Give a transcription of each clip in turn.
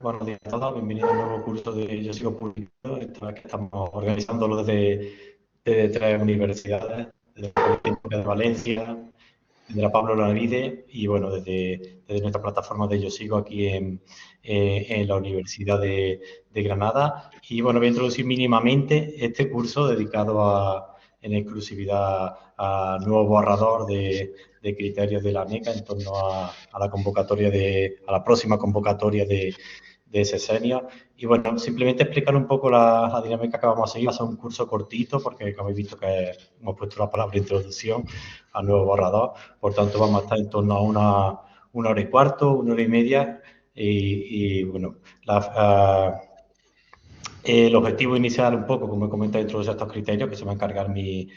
buenos días a todos, bienvenidos al nuevo curso de Yo Sigo Publicando. Esta vez que estamos organizándolo desde tres universidades, desde la Politécnica de Valencia, desde la Pablo Olavide y bueno, desde nuestra plataforma de Yo Sigo aquí en la Universidad de Granada. Y bueno, voy a introducir mínimamente este curso dedicado en exclusividad al nuevo borrador de criterios de la NECA en torno a la convocatoria a la próxima convocatoria de sexenio. Y bueno, simplemente explicar un poco la dinámica que vamos a seguir. Va a ser un curso cortito porque, como habéis visto, que hemos puesto la palabra introducción al nuevo borrador. Por tanto, vamos a estar en torno a una hora y cuarto, una hora y media. Bueno, el objetivo inicial, un poco, como he comentado, introducir estos criterios, que se va a encargar mi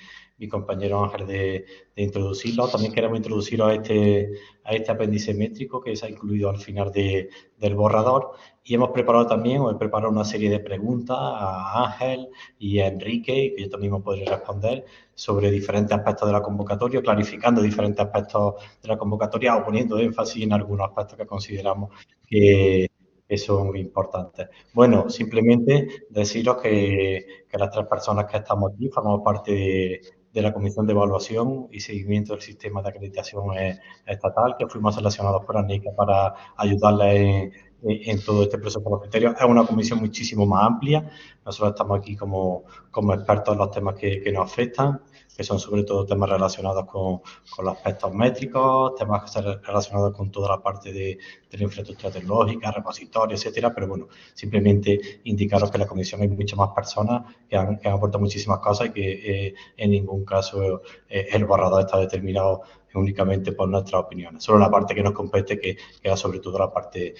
compañero Ángel de introducirlos. También queremos introducirlos a este apéndice métrico que se ha incluido al final del borrador. Y hemos preparado también, o he preparado una serie de preguntas a Ángel y a Enrique, que yo también me podré responder, sobre diferentes aspectos de la convocatoria, clarificando diferentes aspectos de la convocatoria o poniendo énfasis en algunos aspectos que consideramos que son importantes. Bueno, simplemente deciros que las tres personas que estamos aquí formamos parte de la Comisión de Evaluación y Seguimiento del Sistema de Acreditación Estatal, que fuimos seleccionados por ANICA para ayudarles en todo este proceso de los criterios. Es una comisión muchísimo más amplia. Nosotros estamos aquí como expertos en los temas que nos afectan, que son sobre todo temas relacionados con los aspectos métricos, temas relacionados con toda la parte de la infraestructura tecnológica, repositorios, etcétera. Pero bueno, simplemente indicaros que en la comisión hay muchas más personas que han aportado muchísimas cosas y que en ningún caso el borrador está determinado únicamente por nuestras opiniones. Solo la parte que nos compete, que era sobre todo la parte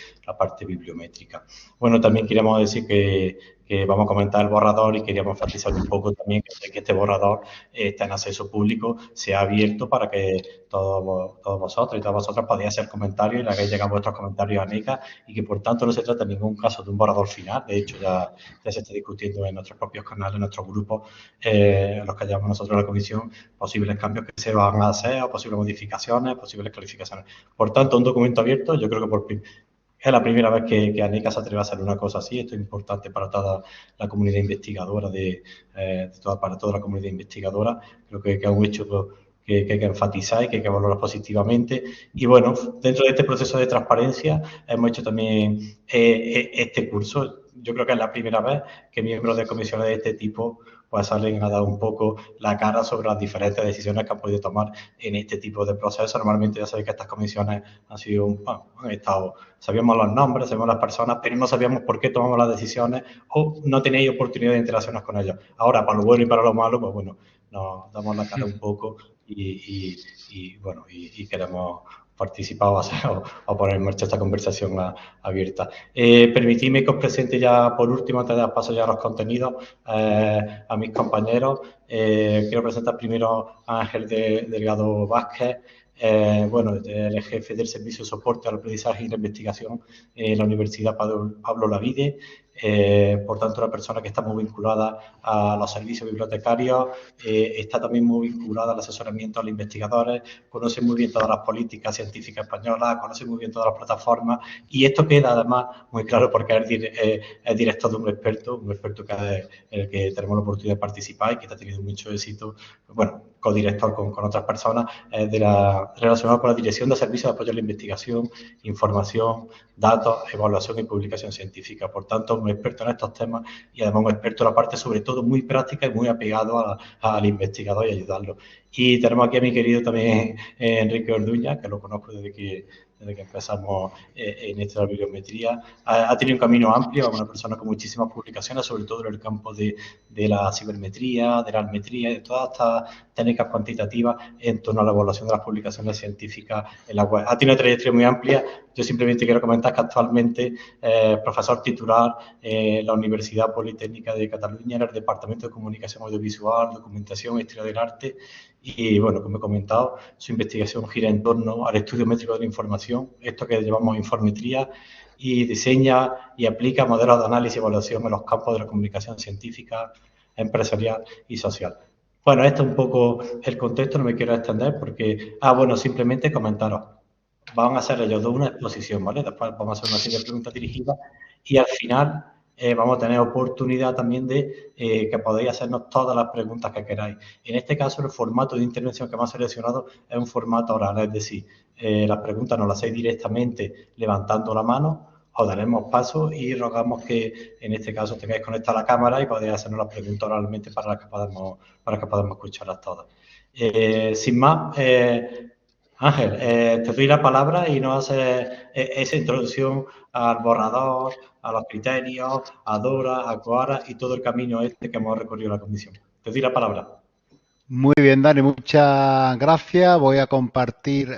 bibliométrica. Bueno, también queríamos decir que vamos a comentar el borrador y queríamos enfatizar un poco también que este borrador está en acceso público, sea abierto para que todos vosotros y todas vosotras podáis hacer comentarios y le hagáis llegar vuestros comentarios a NECA y que por tanto no se trata en ningún caso de un borrador final. De hecho, ya se está discutiendo en nuestros propios canales, en nuestros grupos, los que llamamos nosotros a la comisión, posibles cambios que se van a hacer o posibles modificaciones, posibles clarificaciones. Por tanto, un documento abierto, yo creo que es la primera vez que ANICA se atreve a hacer una cosa así. Esto es importante para toda la comunidad investigadora, para toda la comunidad investigadora. Creo que es un hecho que hay que enfatizar y que hay que valorar positivamente. Y bueno, dentro de este proceso de transparencia hemos hecho también este curso. Yo creo que es la primera vez que miembros de comisiones de este tipo pues salen a dar un poco la cara sobre las diferentes decisiones que han podido tomar en este tipo de procesos. Normalmente ya sabéis que estas comisiones han estado, sabíamos los nombres, sabíamos las personas, pero no sabíamos por qué tomamos las decisiones o no tenéis oportunidad de interacciones con ellos. Ahora, para lo bueno y para lo malo, pues bueno, nos damos la cara un poco y bueno, y queremos participar o poner en marcha esta conversación abierta. Permitidme que os presente ya por último, antes de dar paso ya a los contenidos, a mis compañeros. Quiero presentar primero a Ángel Delgado Vázquez. Bueno, el jefe del Servicio de Soporte al Aprendizaje y la Investigación en la Universidad Pablo Olavide. Por tanto, una persona que está muy vinculada a los servicios bibliotecarios, está también muy vinculada al asesoramiento a los investigadores, conoce muy bien todas las políticas científicas españolas, conoce muy bien todas las plataformas y esto queda además muy claro porque es director de un experto que es el que tenemos la oportunidad de participar y que ha tenido mucho éxito, bueno, codirector con otras personas, relacionado con la Dirección de Servicios de Apoyo a la Investigación, Información, Datos, Evaluación y Publicación Científica. Por tanto, un experto en estos temas y además un experto en la parte sobre todo muy práctica y muy apegado al investigador y ayudarlo. Y tenemos aquí a mi querido también Enrique Orduña, que lo conozco desde que empezamos en esta bibliometría. Ha tenido un camino amplio, es una persona con muchísimas publicaciones, sobre todo en el campo de la cibermetría, de la almetría y de todas estas técnicas cuantitativas en torno a la evaluación de las publicaciones científicas en la web. Ha tenido una trayectoria muy amplia. Yo simplemente quiero comentar que actualmente es profesor titular en la Universidad Politécnica de Cataluña en el Departamento de Comunicación Audiovisual, Documentación e Historia del Arte. Y bueno, como he comentado, su investigación gira en torno al estudio métrico de la información, esto que llamamos informetría, y diseña y aplica modelos de análisis y evaluación en los campos de la comunicación científica, empresarial y social. Bueno, esto es un poco el contexto, no me quiero extender porque, bueno, simplemente comentaros van a hacer ellos una exposición, ¿vale? Después vamos a hacer una serie de preguntas dirigidas y al final vamos a tener oportunidad también de que podáis hacernos todas las preguntas que queráis. En este caso, el formato de intervención que hemos seleccionado es un formato oral, es decir, las preguntas nos las hacéis directamente levantando la mano, os daremos paso y rogamos que en este caso tengáis conectada la cámara y podáis hacernos las preguntas oralmente para que podamos escucharlas todas. Sin más, Ángel, te doy la palabra y nos haces esa introducción al borrador, a los criterios, a Dora, a Coara y todo el camino este que hemos recorrido la comisión. Te doy la palabra. Muy bien, Dani, muchas gracias. Voy a compartir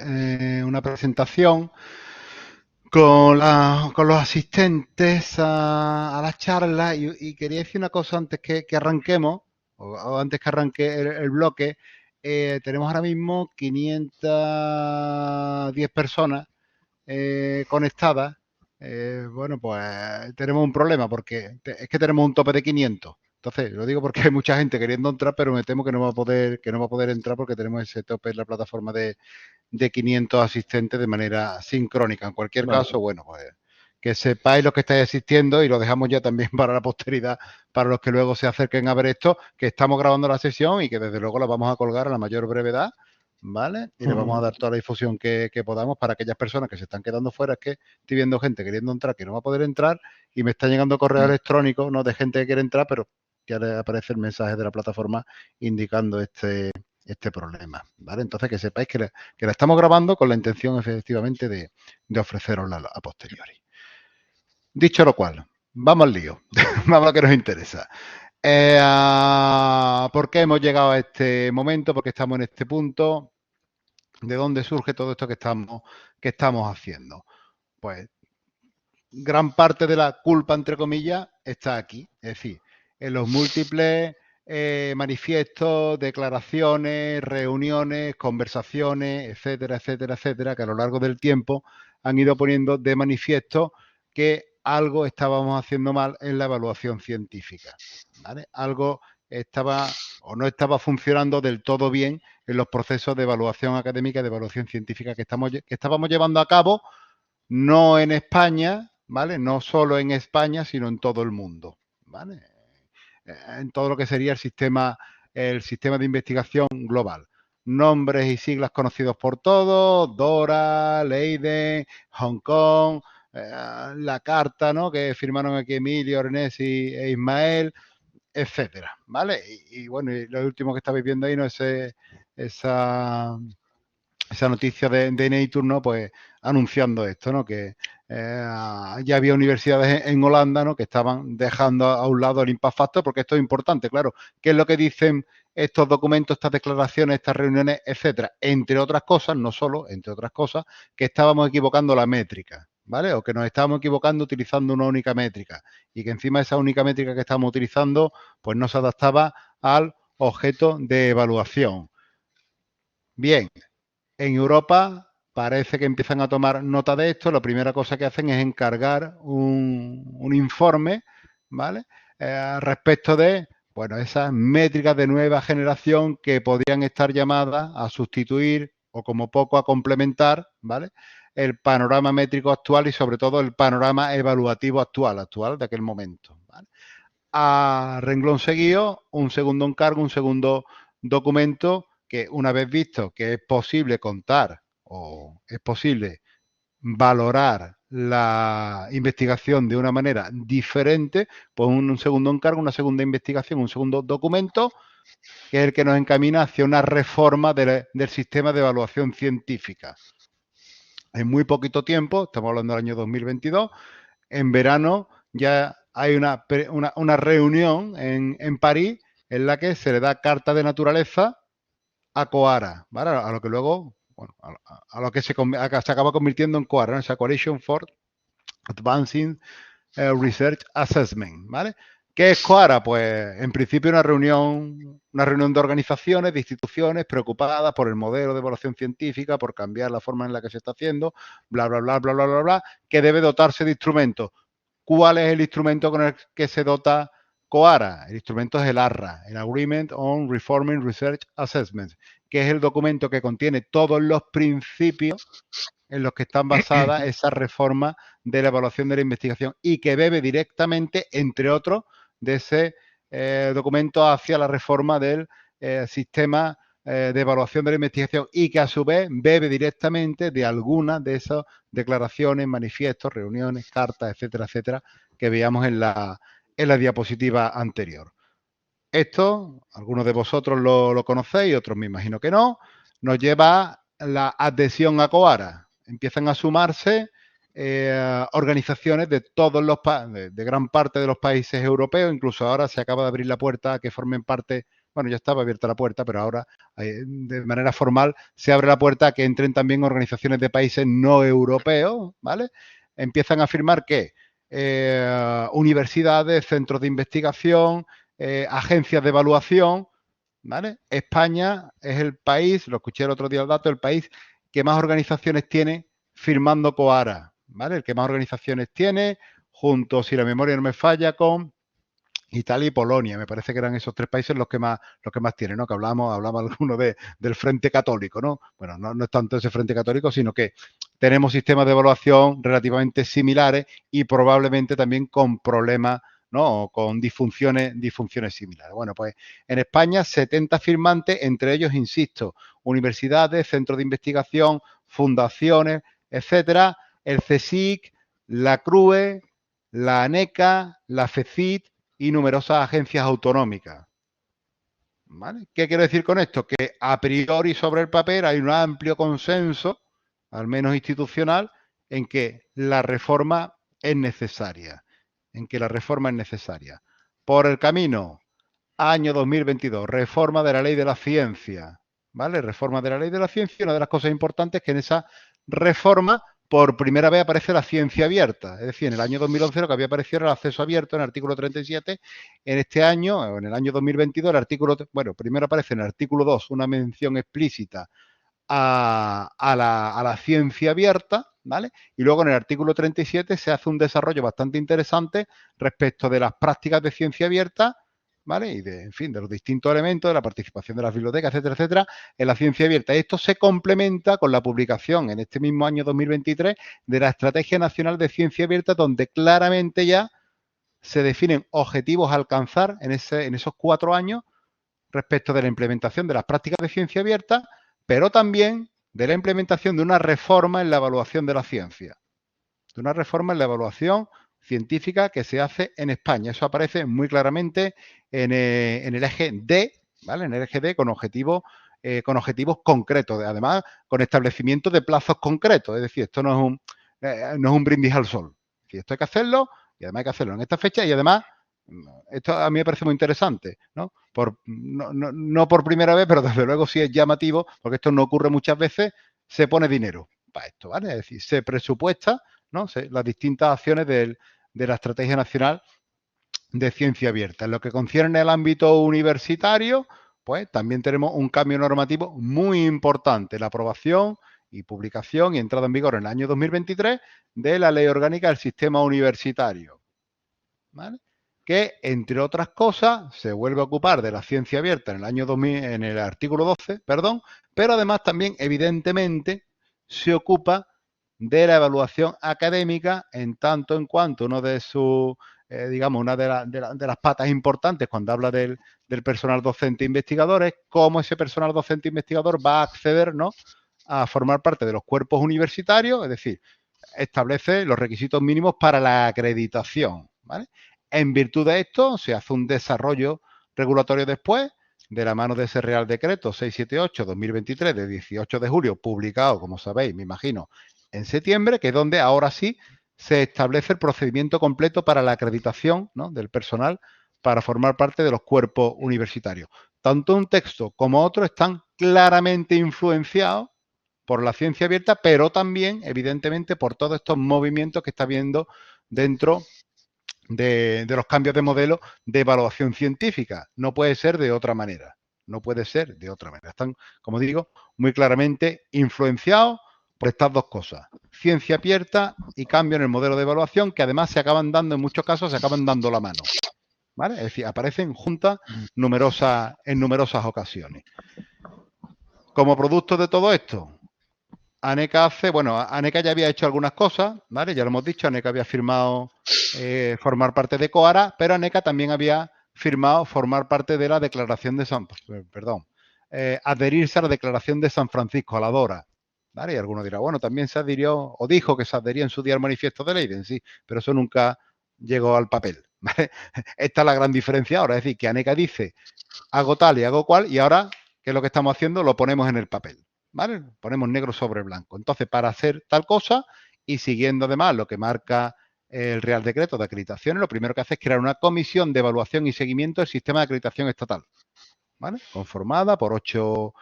una presentación con los asistentes a la charla y quería decir una cosa antes que arranquemos, o antes que arranque el bloque. Tenemos ahora mismo 510 personas conectadas. Bueno, pues tenemos un problema porque es que tenemos un tope de 500. Entonces, lo digo porque hay mucha gente queriendo entrar, pero me temo que no va a poder entrar porque tenemos ese tope en la plataforma de 500 asistentes de manera sincrónica. En cualquier Vale. caso, bueno, pues que sepáis los que estáis asistiendo y lo dejamos ya también para la posteridad, para los que luego se acerquen a ver esto, que estamos grabando la sesión y que desde luego la vamos a colgar a la mayor brevedad, ¿vale? Y le vamos a dar toda la difusión que podamos para aquellas personas que se están quedando fuera. Es que estoy viendo gente queriendo entrar que no va a poder entrar y me están llegando correos electrónicos, ¿no?, de gente que quiere entrar, pero ya le aparece el mensaje de la plataforma indicando este problema, ¿vale? Entonces que sepáis que la estamos grabando con la intención efectivamente de ofrecerosla a posteriori. Dicho lo cual, vamos al lío, vamos a lo que nos interesa. ¿Por qué hemos llegado a este momento? ¿Por qué estamos en este punto? ¿De dónde surge todo esto que estamos haciendo? Pues gran parte de la culpa, entre comillas, está aquí. Es decir, en los múltiples manifiestos, declaraciones, reuniones, conversaciones, etcétera, etcétera, etcétera, que a lo largo del tiempo han ido poniendo de manifiesto que algo estábamos haciendo mal en la evaluación científica, ¿vale? Algo estaba o no estaba funcionando del todo bien en los procesos de evaluación académica y de evaluación científica que estábamos llevando a cabo, no en España, ¿vale? No solo en España, sino en todo el mundo, ¿vale? En todo lo que sería el sistema de investigación global. Nombres y siglas conocidos por todos: Dora, Leiden, Hong Kong, la carta, ¿no?, que firmaron aquí Emilio, Ernest e Ismael, etcétera, ¿vale? Y bueno, y lo último que estabais viendo ahí, ¿no?, esa noticia de Nature, ¿no?, pues anunciando esto, ¿no?, que ya había universidades en Holanda, ¿no?, que estaban dejando a un lado el impact factor, porque esto es importante, claro. ¿Qué es lo que dicen estos documentos, estas declaraciones, estas reuniones, etcétera? Entre otras cosas, no solo, entre otras cosas, que estábamos equivocando la métrica, ¿vale? O que nos estábamos equivocando utilizando una única métrica y que encima esa única métrica que estábamos utilizando pues no se adaptaba al objeto de evaluación. Bien, en Europa parece que empiezan a tomar nota de esto. La primera cosa que hacen es encargar un informe, ¿vale?, respecto de, bueno, esas métricas de nueva generación que podrían estar llamadas a sustituir o como poco a complementar, ¿vale?, el panorama métrico actual y sobre todo el panorama evaluativo actual de aquel momento, ¿vale? A renglón seguido, un segundo encargo, un segundo documento que, una vez visto que es posible contar o es posible valorar la investigación de una manera diferente, pues un segundo encargo, una segunda investigación, un segundo documento, que es el que nos encamina hacia una reforma del sistema de evaluación científica. En muy poquito tiempo, estamos hablando del año 2022, en verano ya hay una reunión en París en la que se le da carta de naturaleza a Coara, ¿vale? A lo que luego, bueno, a lo que se acaba convirtiendo en Coara, ¿no? Esa Coalition for Advancing Research Assessment, ¿vale? ¿Qué es Coara? Pues en principio una reunión de organizaciones, de instituciones preocupadas por el modelo de evaluación científica, por cambiar la forma en la que se está haciendo, bla, bla, bla, bla, bla, bla, bla, que debe dotarse de instrumentos. ¿Cuál es el instrumento con el que se dota COARA, el instrumento es el ARRA, el Agreement on Reforming Research Assessments, que es el documento que contiene todos los principios en los que están basadas esas reformas de la evaluación de la investigación y que bebe directamente, entre otros, de ese documento hacia la reforma del sistema de evaluación de la investigación y que a su vez bebe directamente de algunas de esas declaraciones, manifiestos, reuniones, cartas, etcétera, etcétera, que veíamos en la diapositiva anterior. Esto, algunos de vosotros lo conocéis, otros me imagino que no, nos lleva a la adhesión a COARA. Empiezan a sumarse organizaciones de todos los de gran parte de los países europeos, incluso ahora se acaba de abrir la puerta a que formen parte, bueno, ya estaba abierta la puerta, pero ahora de manera formal se abre la puerta a que entren también organizaciones de países no europeos, ¿vale? Empiezan a afirmar que universidades, centros de investigación, agencias de evaluación, ¿vale? España es el país, lo escuché el otro día el dato, el país que más organizaciones tiene firmando COARA, ¿vale? El que más organizaciones tiene, junto, si la memoria no me falla, con Italia y Polonia. Me parece que eran esos tres países los que más tienen, ¿no? Que hablaba alguno del Frente Católico, ¿no? Bueno, no es tanto ese Frente Católico, sino que tenemos sistemas de evaluación relativamente similares y probablemente también con problemas, ¿no? O con disfunciones similares. Bueno, pues en España 70 firmantes, entre ellos, insisto, universidades, centros de investigación, fundaciones, etcétera, el CSIC, la CRUE, la ANECA, la FECIT y numerosas agencias autonómicas. ¿Vale? ¿Qué quiero decir con esto? Que a priori sobre el papel hay un amplio consenso, al menos institucional, en que la reforma es necesaria. Por el camino, año 2022, reforma de la ley de la ciencia. ¿Vale? Reforma de la ley de la ciencia. Una de las cosas importantes es que en esa reforma por primera vez aparece la ciencia abierta. Es decir, en el año 2011 lo que había aparecido era el acceso abierto en el artículo 37. En este año, o en el año 2022, el artículo, bueno, primero aparece en el artículo 2 una mención explícita a la ciencia abierta, ¿vale? Y luego en el artículo 37 se hace un desarrollo bastante interesante respecto de las prácticas de ciencia abierta, ¿vale? Y de, en fin, de los distintos elementos, de la participación de las bibliotecas, etcétera, etcétera, en la ciencia abierta. Esto se complementa con la publicación en este mismo año 2023 de la Estrategia Nacional de Ciencia Abierta, donde claramente ya se definen objetivos a alcanzar en esos 4 años respecto de la implementación de las prácticas de ciencia abierta, pero también de la implementación de una reforma en la evaluación de la ciencia. De una reforma en la evaluación científica que se hace en España. Eso aparece muy claramente en el eje D, ¿vale? En el eje D con objetivos concretos, además con establecimiento de plazos concretos. Es decir, esto no es un brindis al sol. Es decir, esto hay que hacerlo y además hay que hacerlo en esta fecha y además esto a mí me parece muy interesante, ¿no? No por primera vez, pero desde luego sí es llamativo, porque esto no ocurre muchas veces, se pone dinero para esto, ¿vale? Es decir, se presupuesta, ¿no? Las distintas acciones de la Estrategia Nacional de Ciencia Abierta. En lo que concierne al ámbito universitario, pues también tenemos un cambio normativo muy importante, la aprobación y publicación y entrada en vigor en el año 2023 de la Ley Orgánica del Sistema Universitario, ¿vale? Que, entre otras cosas, se vuelve a ocupar de la ciencia abierta en el año 2000, en el artículo 12, perdón, pero además también, evidentemente, se ocupa de la evaluación académica en tanto en cuanto uno de sus, digamos, una de las patas importantes cuando habla del personal docente investigador es cómo ese personal docente investigador va a acceder, ¿no?, a formar parte de los cuerpos universitarios, es decir, establece los requisitos mínimos para la acreditación, ¿vale? En virtud de esto, se hace un desarrollo regulatorio después, de la mano de ese Real Decreto 678-2023 de 18 de julio, publicado, como sabéis, me imagino, en septiembre, que es donde ahora sí se establece el procedimiento completo para la acreditación, ¿no?, del personal para formar parte de los cuerpos universitarios. Tanto un texto como otro están claramente influenciados por la ciencia abierta, pero también, evidentemente, por todos estos movimientos que está habiendo dentro de los cambios de modelo de evaluación científica. No puede ser de otra manera. Están, como digo, muy claramente influenciados por estas dos cosas. Ciencia abierta y cambio en el modelo de evaluación que además se acaban dando, en muchos casos, se acaban dando la mano. ¿vale? Es decir, aparecen juntas en numerosas ocasiones. Como producto de todo esto, ANECA ANECA ya había hecho algunas cosas, ¿vale? Ya lo hemos dicho, ANECA había firmado formar parte de COARA, pero ANECA también había firmado formar parte de la Declaración de adherirse a la Declaración de San Francisco, a la DORA, ¿vale? Y alguno dirá, bueno, también se adhirió, o dijo que se adhería en su día al manifiesto de Leiden, sí, pero eso nunca llegó al papel, ¿vale? Esta es la gran diferencia ahora, es decir, que ANECA dice, hago tal y hago cual, y ahora, ¿qué es lo que estamos haciendo? Lo ponemos en el papel, ¿vale? Ponemos negro sobre blanco. Entonces, para hacer tal cosa y siguiendo además lo que marca el Real Decreto de Acreditaciones, lo primero que hace es crear una comisión de evaluación y seguimiento del sistema de acreditación estatal, ¿vale? Conformada por 8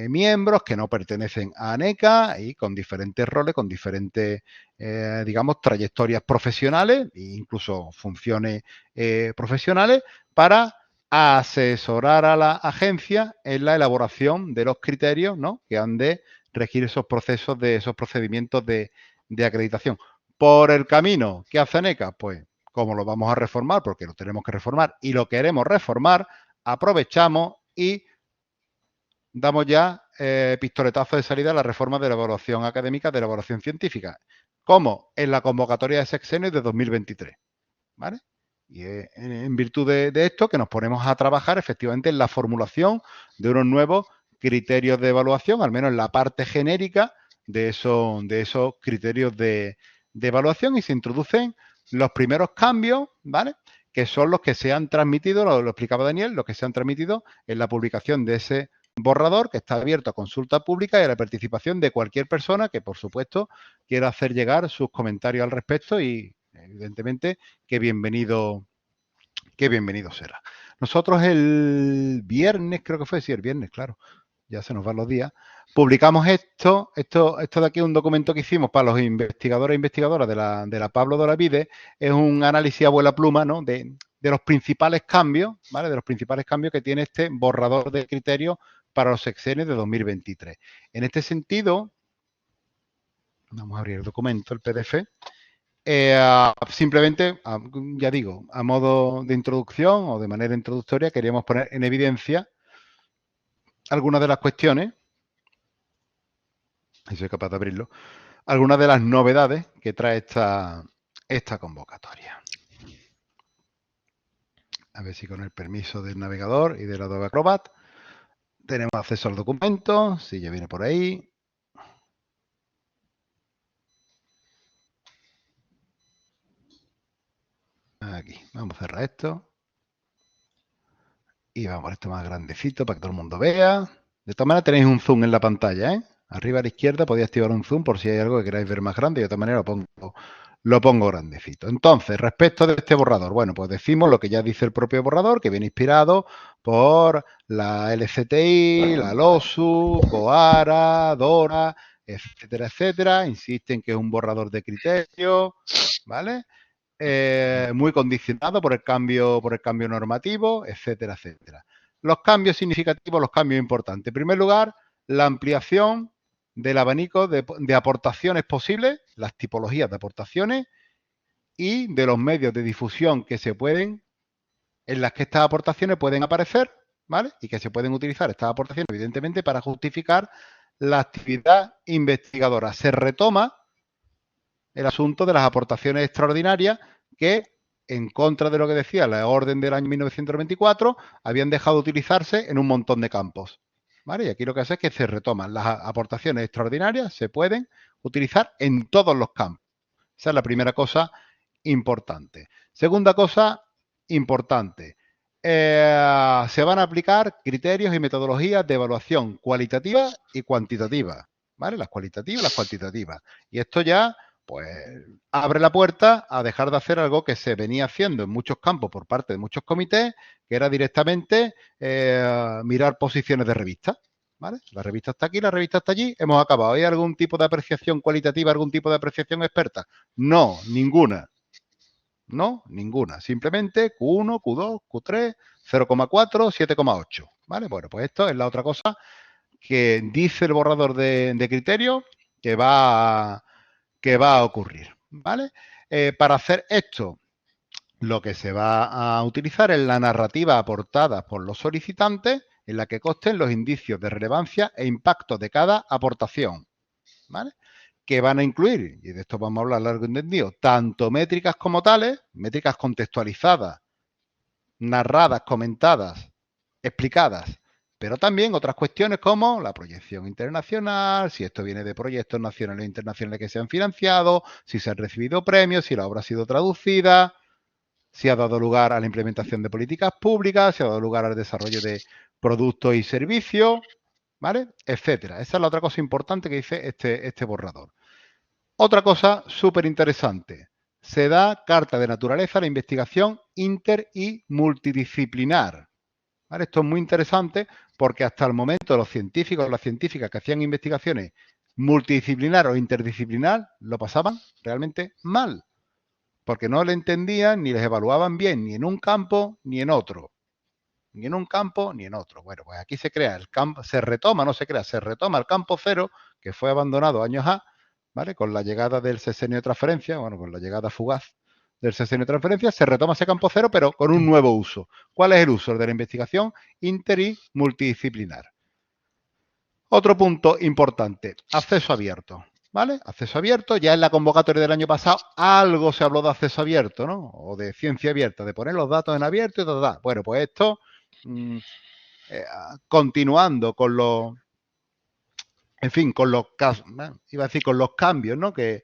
miembros que no pertenecen a ANECA y con diferentes roles, con diferentes, digamos, trayectorias profesionales e incluso funciones profesionales para asesorar a la agencia en la elaboración de los criterios, ¿no?, que han de regir esos procesos esos procedimientos de acreditación. Por el camino, ¿qué hace ANECA? Pues, como lo vamos a reformar, porque lo tenemos que reformar y lo queremos reformar, aprovechamos y damos ya pistoletazo de salida a la reforma de la evaluación académica, de la evaluación científica, como en la convocatoria de sexenio de 2023, ¿vale? Y en virtud de esto que nos ponemos a trabajar efectivamente en la formulación de unos nuevos criterios de evaluación, al menos en la parte genérica de esos criterios de evaluación, y se introducen los primeros cambios, ¿vale?, que son los que se han transmitido, lo explicaba Daniel, los que se han transmitido en la publicación de ese borrador, que está abierto a consulta pública y a la participación de cualquier persona que, por supuesto, quiera hacer llegar sus comentarios al respecto y, evidentemente, que bienvenido será. Nosotros el viernes, creo que fue, sí, el viernes, claro, ya se nos van los días, publicamos esto de aquí, un documento que hicimos para los investigadores e investigadoras de la Pablo de Olavide, es un análisis a vuela pluma, ¿no?, de los principales cambios, ¿vale?, de los principales cambios que tiene este borrador de criterios para los sexenios de 2023. En este sentido, vamos a abrir el documento, el PDF, simplemente, ya digo, a modo de introducción o de manera introductoria, queríamos poner en evidencia algunas de las cuestiones, y soy capaz de abrirlo, algunas de las novedades que trae esta convocatoria. A ver si con el permiso del navegador y del Adobe Acrobat tenemos acceso al documento, si ya viene por ahí. Aquí, vamos a cerrar esto. Y vamos a poner esto más grandecito para que todo el mundo vea. De todas maneras tenéis un zoom en la pantalla, ¿eh? Arriba a la izquierda podéis activar un zoom por si hay algo que queráis ver más grande, y de otra manera lo pongo grandecito. Entonces, respecto de este borrador, bueno, pues decimos lo que ya dice el propio borrador, que viene inspirado por la LCTI, la LOSU, COARA, DORA, etcétera, etcétera. Insisten que es un borrador de criterios, ¿vale? Muy condicionado por el cambio normativo, etcétera, etcétera. Los cambios significativos, los cambios importantes. En primer lugar, la ampliación del abanico de aportaciones posibles, las tipologías de aportaciones y de los medios de difusión que se pueden, en las que estas aportaciones pueden aparecer, ¿vale? Y que se pueden utilizar estas aportaciones, evidentemente, para justificar la actividad investigadora. Se retoma el asunto de las aportaciones extraordinarias que, en contra de lo que decía la orden del año 1994, habían dejado de utilizarse en un montón de campos, ¿vale? Y aquí lo que hace es que se retoman las aportaciones extraordinarias, se pueden utilizar en todos los campos. Esa es la primera cosa importante. Segunda cosa importante, se van a aplicar criterios y metodologías de evaluación cualitativa y cuantitativa, ¿vale? Las cualitativas y las cuantitativas. Y esto ya, pues, abre la puerta a dejar de hacer algo que se venía haciendo en muchos campos por parte de muchos comités, que era directamente mirar posiciones de revistas, ¿vale? La revista está aquí, la revista está allí, hemos acabado. ¿Hay algún tipo de apreciación cualitativa, algún tipo de apreciación experta? No, ninguna. No, ninguna. Simplemente Q1, Q2, Q3, 0,4, 7,8. ¿Vale? Bueno, pues esto es la otra cosa que dice el borrador de criterio que va a ocurrir. ¿Vale? Para hacer esto, lo que se va a utilizar es la narrativa aportada por los solicitantes en la que consten los indicios de relevancia e impacto de cada aportación, ¿vale? Que van a incluir, y de esto vamos a hablar largo y entendido, tanto métricas como tales, métricas contextualizadas, narradas, comentadas, explicadas, pero también otras cuestiones como la proyección internacional, si esto viene de proyectos nacionales e internacionales que se han financiado, si se han recibido premios, si la obra ha sido traducida, si ha dado lugar a la implementación de políticas públicas, si ha dado lugar al desarrollo de productos y servicios, ¿vale? Etcétera. Esa es la otra cosa importante que dice este borrador. Otra cosa súper interesante. Se da carta de naturaleza a la investigación inter y multidisciplinar. ¿Vale? Esto es muy interesante porque hasta el momento los científicos o las científicas que hacían investigaciones multidisciplinar o interdisciplinar lo pasaban realmente mal, porque no le entendían ni les evaluaban bien ni en un campo ni en otro. Ni en un campo ni en otro. Bueno, pues aquí se crea el campo, se retoma, no se crea, se retoma el campo cero que fue abandonado años A, ¿vale? Con la llegada del sexenio de transferencia, bueno, con la llegada fugaz del sexenio de transferencia, se retoma ese campo cero, pero con un nuevo uso. ¿Cuál es el uso? El de la investigación inter y multidisciplinar. Otro punto importante, acceso abierto. ¿Vale? Acceso abierto, ya en la convocatoria del año pasado algo se habló de acceso abierto, ¿no? O de ciencia abierta, de poner los datos en abierto y tal. Bueno, pues esto, continuando con los, en fin, con los casos, iba a decir con los cambios, ¿no? Que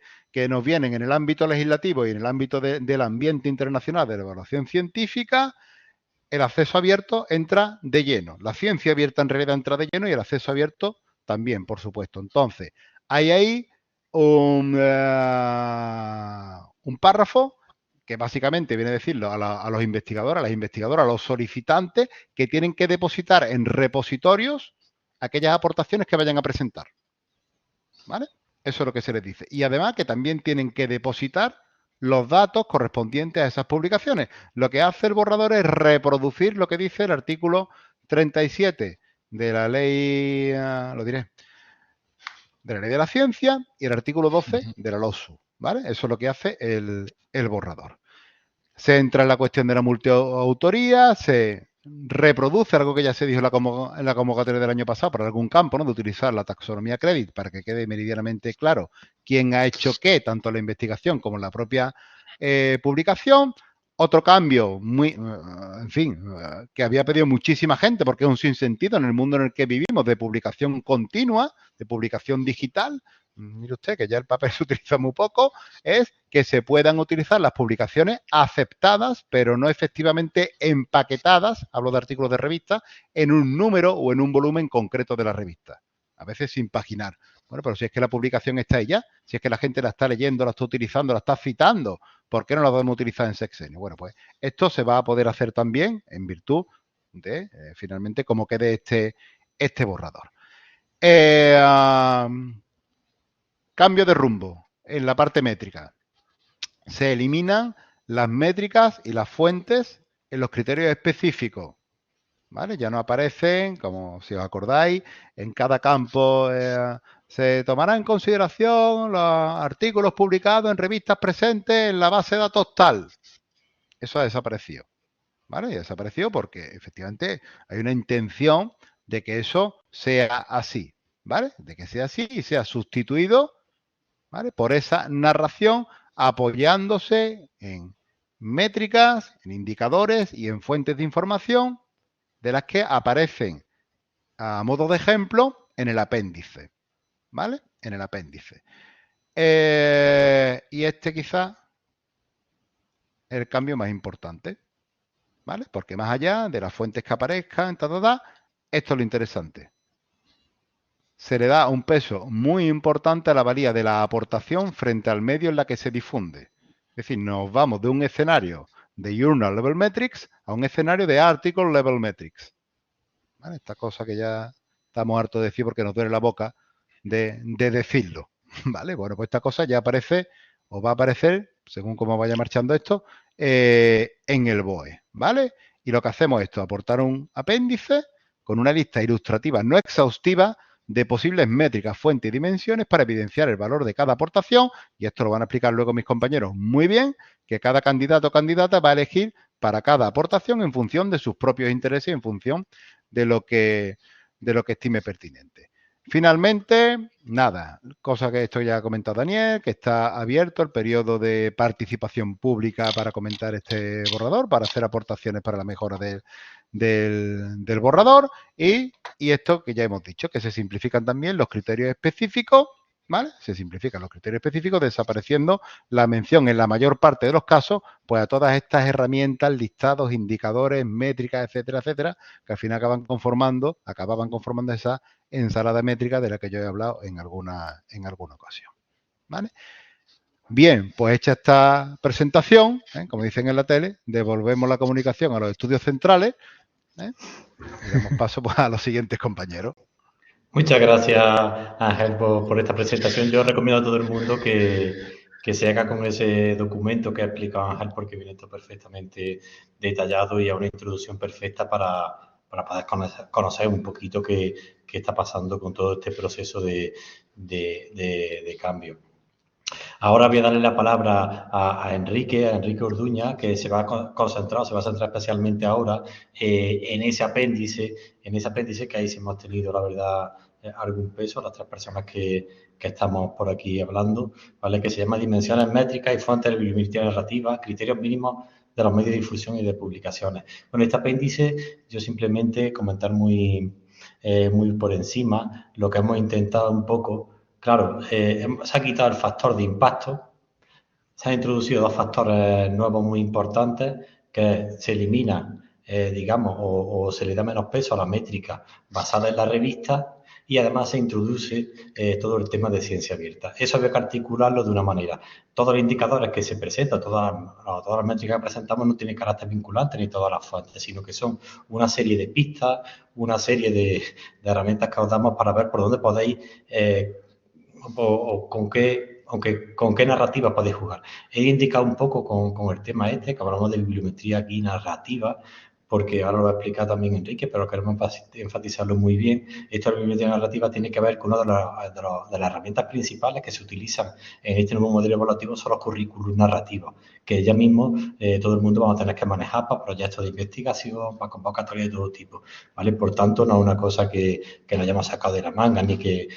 nos vienen en el ámbito legislativo y en el ámbito del ambiente internacional de la evaluación científica, el acceso abierto entra de lleno. La ciencia abierta en realidad entra de lleno y el acceso abierto también, por supuesto. Entonces, hay ahí un párrafo que básicamente viene a decirlo a los investigadores, a las investigadoras, a los solicitantes que tienen que depositar en repositorios aquellas aportaciones que vayan a presentar. ¿Vale? Eso es lo que se les dice. Y además que también tienen que depositar los datos correspondientes a esas publicaciones. Lo que hace el borrador es reproducir lo que dice el artículo 37 de la ley, lo diré, de la ley de la ciencia y el artículo 12 de la LOSU. ¿Vale? Eso es lo que hace el borrador. Se entra en la cuestión de la multiautoría, se reproduce algo que ya se dijo en la convocatoria del año pasado para algún campo, ¿no? De utilizar la taxonomía Credit para que quede meridianamente claro quién ha hecho qué, tanto en la investigación como en la propia publicación. Otro cambio, en fin, que había pedido muchísima gente porque es un sinsentido en el mundo en el que vivimos, de publicación continua, de publicación digital. Mire usted que ya el papel se utiliza muy poco, es que se puedan utilizar las publicaciones aceptadas, pero no efectivamente empaquetadas, hablo de artículos de revista, en un número o en un volumen concreto de la revista. A veces sin paginar. Bueno, pero si es que la publicación está ahí ya, si es que la gente la está leyendo, la está utilizando, la está citando, ¿por qué no la podemos utilizar en sexenio? Bueno, pues esto se va a poder hacer también en virtud de, finalmente, cómo quede este borrador. Cambio de rumbo en la parte métrica. Se eliminan las métricas y las fuentes en los criterios específicos. ¿Vale? Ya no aparecen, como si os acordáis, en cada campo se tomará en consideración los artículos publicados en revistas presentes en la base de datos tal. Eso ha desaparecido. ¿Vale? Y ha desaparecido porque efectivamente hay una intención de que eso sea así. ¿Vale? De que sea así y sea sustituido, ¿vale? Por esa narración apoyándose en métricas, en indicadores y en fuentes de información de las que aparecen a modo de ejemplo en el apéndice, ¿vale? En el apéndice. Y este quizá es el cambio más importante, ¿vale? Porque más allá de las fuentes que aparezcan, esto es lo interesante. Se le da un peso muy importante a la valía de la aportación frente al medio en la que se difunde. Es decir, nos vamos de un escenario de Journal Level Metrics a un escenario de Article Level Metrics. ¿Vale? Esta cosa que ya estamos hartos de decir porque nos duele la boca de decirlo. ¿Vale? Bueno, pues esta cosa ya aparece o va a aparecer, según cómo vaya marchando esto, en el BOE. ¿Vale? Y lo que hacemos es esto, aportar un apéndice con una lista ilustrativa no exhaustiva de posibles métricas, fuentes y dimensiones para evidenciar el valor de cada aportación, y esto lo van a explicar luego mis compañeros muy bien, que cada candidato o candidata va a elegir para cada aportación en función de sus propios intereses y en función de lo que estime pertinente. Finalmente, nada, cosa que esto ya ha comentado Daniel, que está abierto el periodo de participación pública para comentar este borrador, para hacer aportaciones para la mejora del borrador y esto que ya hemos dicho, que se simplifican también los criterios específicos, ¿vale? Se simplifican los criterios específicos desapareciendo la mención en la mayor parte de los casos pues a todas estas herramientas, listados, indicadores, métricas, etcétera, etcétera, que al final acababan conformando esa ensalada métrica de la que yo he hablado en alguna ocasión, ¿vale? Bien, pues hecha esta presentación, como dicen en la tele, devolvemos la comunicación a los estudios centrales, y damos paso pues, a los siguientes compañeros. Muchas gracias, Ángel, por esta presentación. Yo recomiendo a todo el mundo que se haga con ese documento que ha explicado Ángel, porque viene todo perfectamente detallado y a una introducción perfecta para poder conocer un poquito qué está pasando con todo este proceso de cambio. Ahora voy a darle la palabra a Enrique Orduña, que se va a centrar especialmente ahora en ese apéndice que ahí sí hemos tenido, la verdad, algún peso, las tres personas que estamos por aquí hablando, ¿vale? Que se llama Dimensiones métricas y fuentes de bibliometría narrativa, criterios mínimos de los medios de difusión y de publicaciones. Bueno, este apéndice, yo simplemente comentar muy por encima lo que hemos intentado un poco. Claro, se ha quitado el factor de impacto, se han introducido dos factores nuevos muy importantes, que se elimina, digamos, o se le da menos peso a la métrica basada en la revista y además se introduce todo el tema de ciencia abierta. Eso había que articularlo de una manera. Todos los indicadores que se presentan, todas las métricas que presentamos no tienen carácter vinculante ni todas las fuentes, sino que son una serie de pistas, una serie de herramientas que os damos para ver por dónde podéis o con qué narrativa podéis jugar. He indicado un poco con el tema que hablamos de bibliometría aquí narrativa, porque ahora lo va a explicar también Enrique, pero queremos enfatizarlo muy bien. Esto de la bibliometría narrativa tiene que ver con una de las herramientas principales que se utilizan en este nuevo modelo evaluativo, son los currículums narrativos, que ya mismo todo el mundo vamos a tener que manejar para proyectos de investigación, para convocatorias de todo tipo, ¿vale? Por tanto, no es una cosa que nos hayamos sacado de la manga, ni que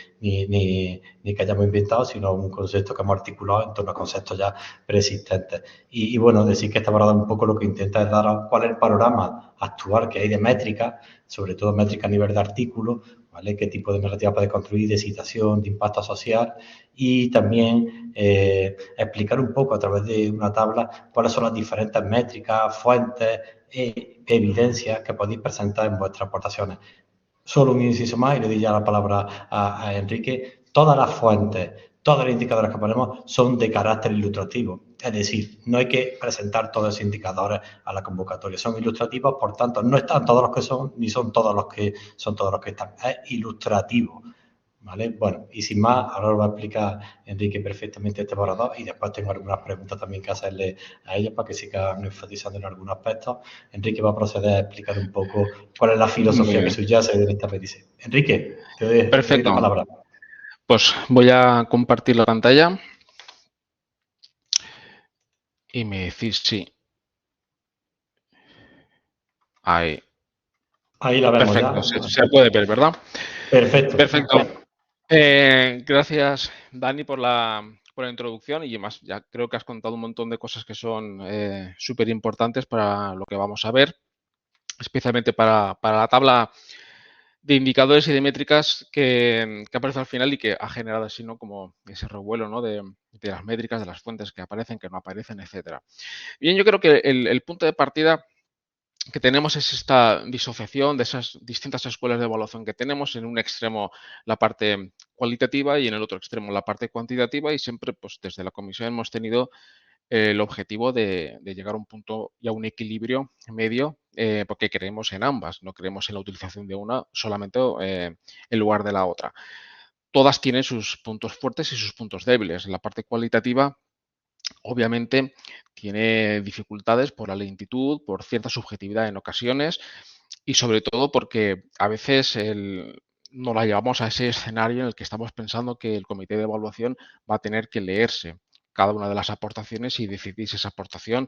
hayamos inventado, sino un concepto que hemos articulado en torno a conceptos ya preexistentes. Y bueno, decir que esta parada un poco lo que intenta es dar cuál es el panorama actual que hay de métricas, sobre todo métricas a nivel de artículos, ¿vale? Qué tipo de narrativa puede construir, de citación, de impacto social, y también explicar un poco a través de una tabla cuáles son las diferentes métricas, fuentes, evidencias que podéis presentar en vuestras aportaciones. Solo un inciso más y le doy ya la palabra a Enrique. Todas las fuentes, todos los indicadores que ponemos son de carácter ilustrativo. Es decir, no hay que presentar todos esos indicadores a la convocatoria. Son ilustrativos, por tanto, no están todos los que son, ni son todos los que están. Es ilustrativo. ¿Vale? Bueno, y sin más, ahora lo va a explicar Enrique perfectamente este borrador y después tengo algunas preguntas también que hacerle a ellos para que sigan enfatizando en algunos aspectos. Enrique va a proceder a explicar un poco cuál es la filosofía que subyace en esta petición. Enrique, te doy la palabra. Pues voy a compartir la pantalla y me decís si. Ahí. Ahí la vemos. Perfecto, ya. se puede ver, ¿verdad? Perfecto. Gracias, Dani, por la introducción, y además ya creo que has contado un montón de cosas que son súper importantes para lo que vamos a ver, especialmente para la tabla de indicadores y de métricas que aparece al final y que ha generado así, ¿no? Como ese revuelo, ¿no? de las métricas, de las fuentes que aparecen, que no aparecen, etcétera. Bien, yo creo que el punto de partida que tenemos es esta disociación de esas distintas escuelas de evaluación que tenemos. En un extremo la parte cualitativa y en el otro extremo la parte cuantitativa, y siempre pues desde la comisión hemos tenido el objetivo de llegar a un punto y a un equilibrio medio, porque creemos en ambas, no creemos en la utilización de una solamente en lugar de la otra. Todas tienen sus puntos fuertes y sus puntos débiles. La parte cualitativa obviamente tiene dificultades por la lentitud, por cierta subjetividad en ocasiones, y sobre todo porque a veces nos la llevamos a ese escenario en el que estamos pensando que el comité de evaluación va a tener que leerse cada una de las aportaciones y decidir si esa aportación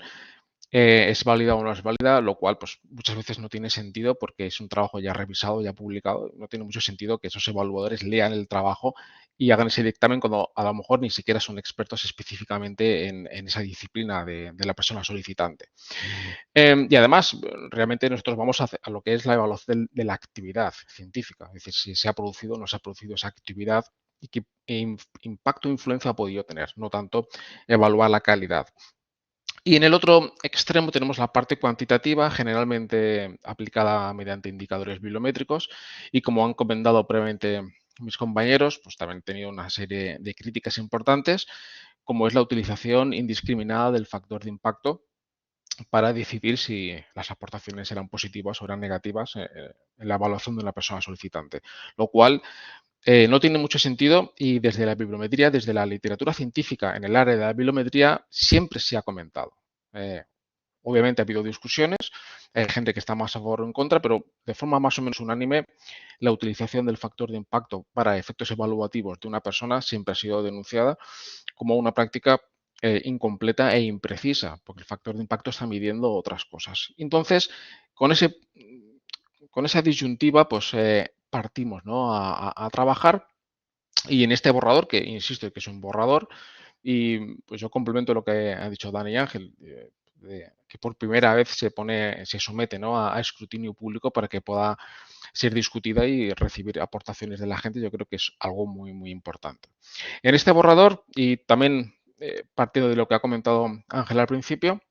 es válida o no es válida, lo cual pues muchas veces no tiene sentido porque es un trabajo ya revisado, ya publicado. No tiene mucho sentido que esos evaluadores lean el trabajo y hagan ese dictamen cuando a lo mejor ni siquiera son expertos específicamente en esa disciplina de la persona solicitante. Y además, realmente nosotros vamos a lo que es la evaluación de la actividad científica, es decir, si se ha producido o no se ha producido esa actividad y qué impacto o influencia ha podido tener, no tanto evaluar la calidad. Y en el otro extremo tenemos la parte cuantitativa, generalmente aplicada mediante indicadores bibliométricos, y como han comentado previamente mis compañeros, pues también he tenido una serie de críticas importantes, como es la utilización indiscriminada del factor de impacto para decidir si las aportaciones eran positivas o eran negativas en la evaluación de una persona solicitante, lo cual no tiene mucho sentido y desde la bibliometría, desde la literatura científica en el área de la bibliometría, siempre se ha comentado. Obviamente ha habido discusiones, hay gente que está más a favor o en contra, pero de forma más o menos unánime, la utilización del factor de impacto para efectos evaluativos de una persona siempre ha sido denunciada como una práctica incompleta e imprecisa, porque el factor de impacto está midiendo otras cosas. Entonces, con esa disyuntiva, pues partimos, ¿no? a trabajar y en este borrador, que insisto que es un borrador, y pues yo complemento lo que ha dicho Dani y Ángel, que por primera vez se somete, ¿no? a escrutinio público para que pueda ser discutida y recibir aportaciones de la gente. Yo creo que es algo muy, muy importante. En este borrador, y también partiendo de lo que ha comentado Ángel al principio,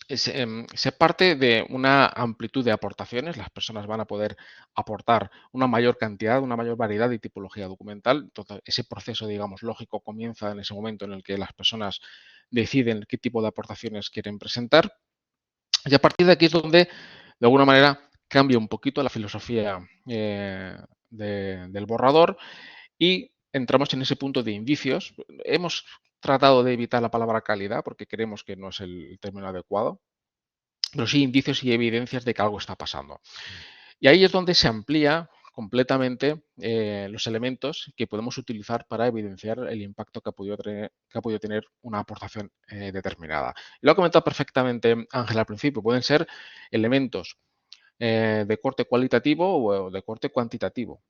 se parte de una amplitud de aportaciones. Las personas van a poder aportar una mayor cantidad, una mayor variedad de tipología documental. Entonces, ese proceso, digamos, lógico comienza en ese momento en el que las personas deciden qué tipo de aportaciones quieren presentar. Y a partir de aquí es donde, de alguna manera, cambia un poquito la filosofía del borrador y entramos en ese punto de indicios. Hemos tratado de evitar la palabra calidad porque creemos que no es el término adecuado, pero sí indicios y evidencias de que algo está pasando. Y ahí es donde se amplía completamente los elementos que podemos utilizar para evidenciar el impacto que ha podido tener una aportación determinada. Lo ha comentado perfectamente Ángel al principio, pueden ser elementos de corte cualitativo o de corte cuantitativo.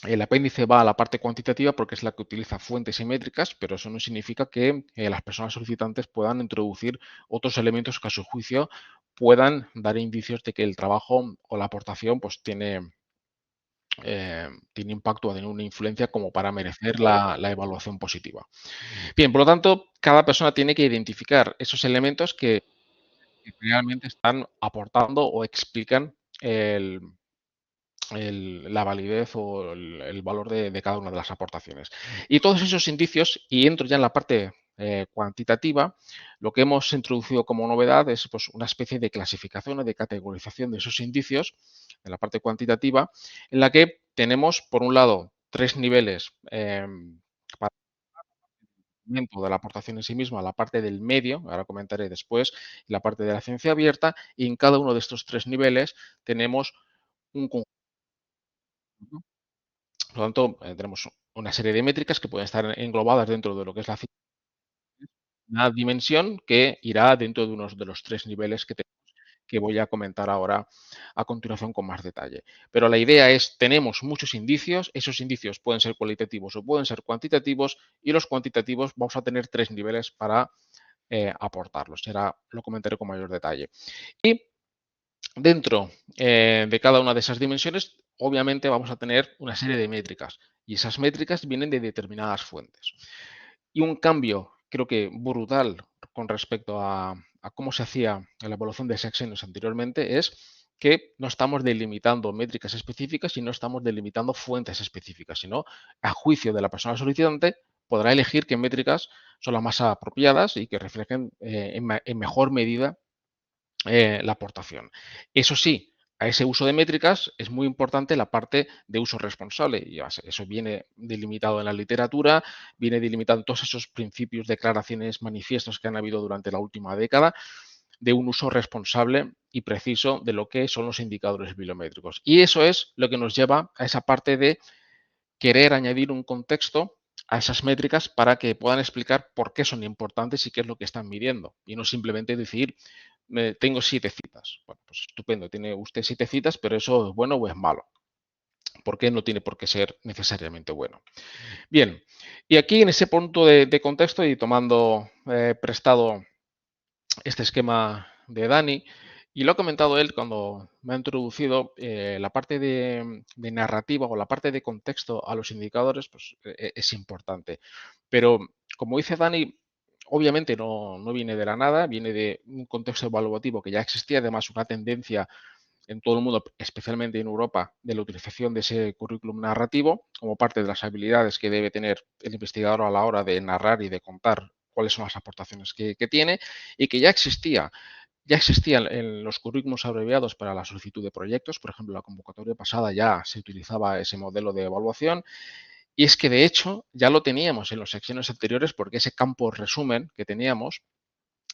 El apéndice va a la parte cuantitativa porque es la que utiliza fuentes y métricas, pero eso no significa que las personas solicitantes puedan introducir otros elementos que a su juicio puedan dar indicios de que el trabajo o la aportación pues tiene impacto o tiene una influencia como para merecer la evaluación positiva. Bien, por lo tanto, cada persona tiene que identificar esos elementos que realmente están aportando o explican la validez o el valor de cada una de las aportaciones. Y todos esos indicios, y entro ya en la parte cuantitativa, lo que hemos introducido como novedad es pues, una especie de clasificación o de categorización de esos indicios en la parte cuantitativa, en la que tenemos, por un lado, 3 niveles para de la aportación en sí misma, la parte del medio, ahora comentaré después, la parte de la ciencia abierta, y en cada uno de estos 3 niveles tenemos un conjunto. Por lo tanto, tenemos una serie de métricas que pueden estar englobadas dentro de lo que es una dimensión que irá dentro de unos de los 3 niveles que voy a comentar ahora a continuación con más detalle. Pero la idea es, tenemos muchos indicios, esos indicios pueden ser cualitativos o pueden ser cuantitativos, y los cuantitativos vamos a tener 3 niveles para aportarlos. Ahora lo comentaré con mayor detalle. Y dentro de cada una de esas dimensiones, obviamente vamos a tener una serie de métricas y esas métricas vienen de determinadas fuentes. Y un cambio, creo que brutal con respecto a cómo se hacía la evaluación de sexenios anteriormente es que no estamos delimitando métricas específicas y no estamos delimitando fuentes específicas, sino a juicio de la persona solicitante podrá elegir qué métricas son las más apropiadas y que reflejen en mejor medida la aportación. Eso sí, a ese uso de métricas es muy importante la parte de uso responsable. Y eso viene delimitado en la literatura, viene delimitado en todos esos principios, declaraciones, manifiestos que han habido durante la última década. de un uso responsable y preciso de lo que son los indicadores bibliométricos. Y eso es lo que nos lleva a esa parte de querer añadir un contexto a esas métricas para que puedan explicar por qué son importantes y qué es lo que están midiendo. Y no simplemente decir, tengo 7 citas. Bueno, pues estupendo, tiene usted 7 citas, pero eso es bueno o es malo. ¿Por qué? No tiene por qué ser necesariamente bueno. Bien, y aquí en ese punto de contexto y tomando prestado este esquema de Dani, y lo ha comentado él cuando me ha introducido, la parte de narrativa o la parte de contexto a los indicadores, pues es importante. Pero como dice Dani, obviamente no viene de la nada, viene de un contexto evaluativo que ya existía, además una tendencia en todo el mundo, especialmente en Europa, de la utilización de ese currículum narrativo como parte de las habilidades que debe tener el investigador a la hora de narrar y de contar cuáles son las aportaciones que tiene, y que ya existían en los currículums abreviados para la solicitud de proyectos. Por ejemplo, la convocatoria pasada ya se utilizaba ese modelo de evaluación, y es que de hecho ya lo teníamos en los secciones anteriores, porque ese campo resumen que teníamos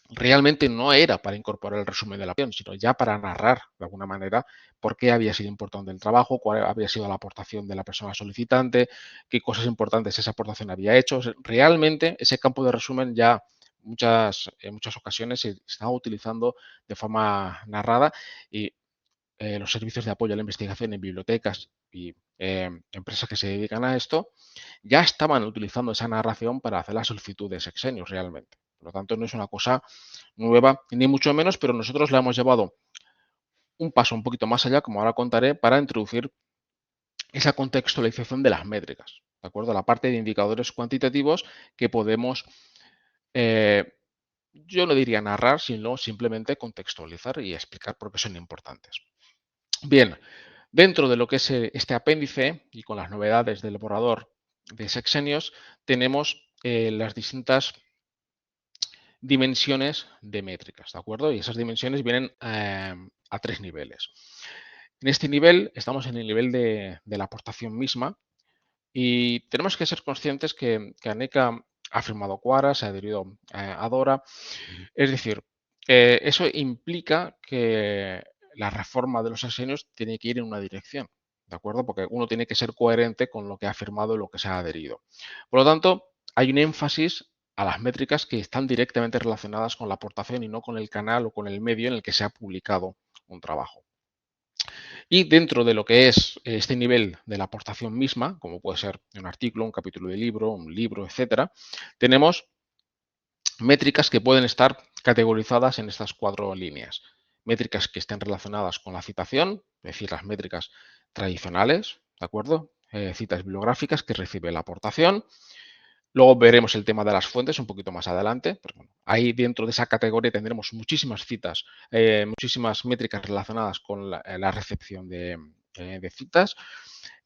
realmente no era para incorporar el resumen de la aplicación, sino ya para narrar de alguna manera por qué había sido importante el trabajo, cuál había sido la aportación de la persona solicitante, qué cosas importantes esa aportación había hecho. Realmente ese campo de resumen ya en muchas ocasiones se estaba utilizando de forma narrada, y los servicios de apoyo a la investigación en bibliotecas y empresas que se dedican a esto ya estaban utilizando esa narración para hacer las solicitudes de sexenios realmente. Por lo tanto, no es una cosa nueva, ni mucho menos, pero nosotros la hemos llevado un paso un poquito más allá, como ahora contaré, para introducir esa contextualización de las métricas, ¿de acuerdo? La parte de indicadores cuantitativos que podemos, yo no diría narrar, sino simplemente contextualizar y explicar por qué son importantes. Bien, dentro de lo que es este apéndice y con las novedades del borrador de sexenios, tenemos las distintas dimensiones de métricas, ¿de acuerdo? Y esas dimensiones vienen a 3 niveles. En este nivel estamos en el nivel de la aportación misma, y tenemos que ser conscientes que ANECA ha firmado Quara, se ha adherido a DORA. Es decir, eso implica que la reforma de los sexenios tiene que ir en una dirección, ¿de acuerdo? Porque uno tiene que ser coherente con lo que ha firmado y lo que se ha adherido. Por lo tanto, hay un énfasis a las métricas que están directamente relacionadas con la aportación y no con el canal o con el medio en el que se ha publicado un trabajo. Y dentro de lo que es este nivel de la aportación misma, como puede ser un artículo, un capítulo de libro, un libro, etcétera, tenemos métricas que pueden estar categorizadas en estas 4 líneas. Métricas que estén relacionadas con la citación, es decir, las métricas tradicionales, ¿de acuerdo? Citas bibliográficas que recibe la aportación. Luego veremos el tema de las fuentes un poquito más adelante. Pero bueno, ahí dentro de esa categoría tendremos muchísimas citas, muchísimas métricas relacionadas con la recepción de citas.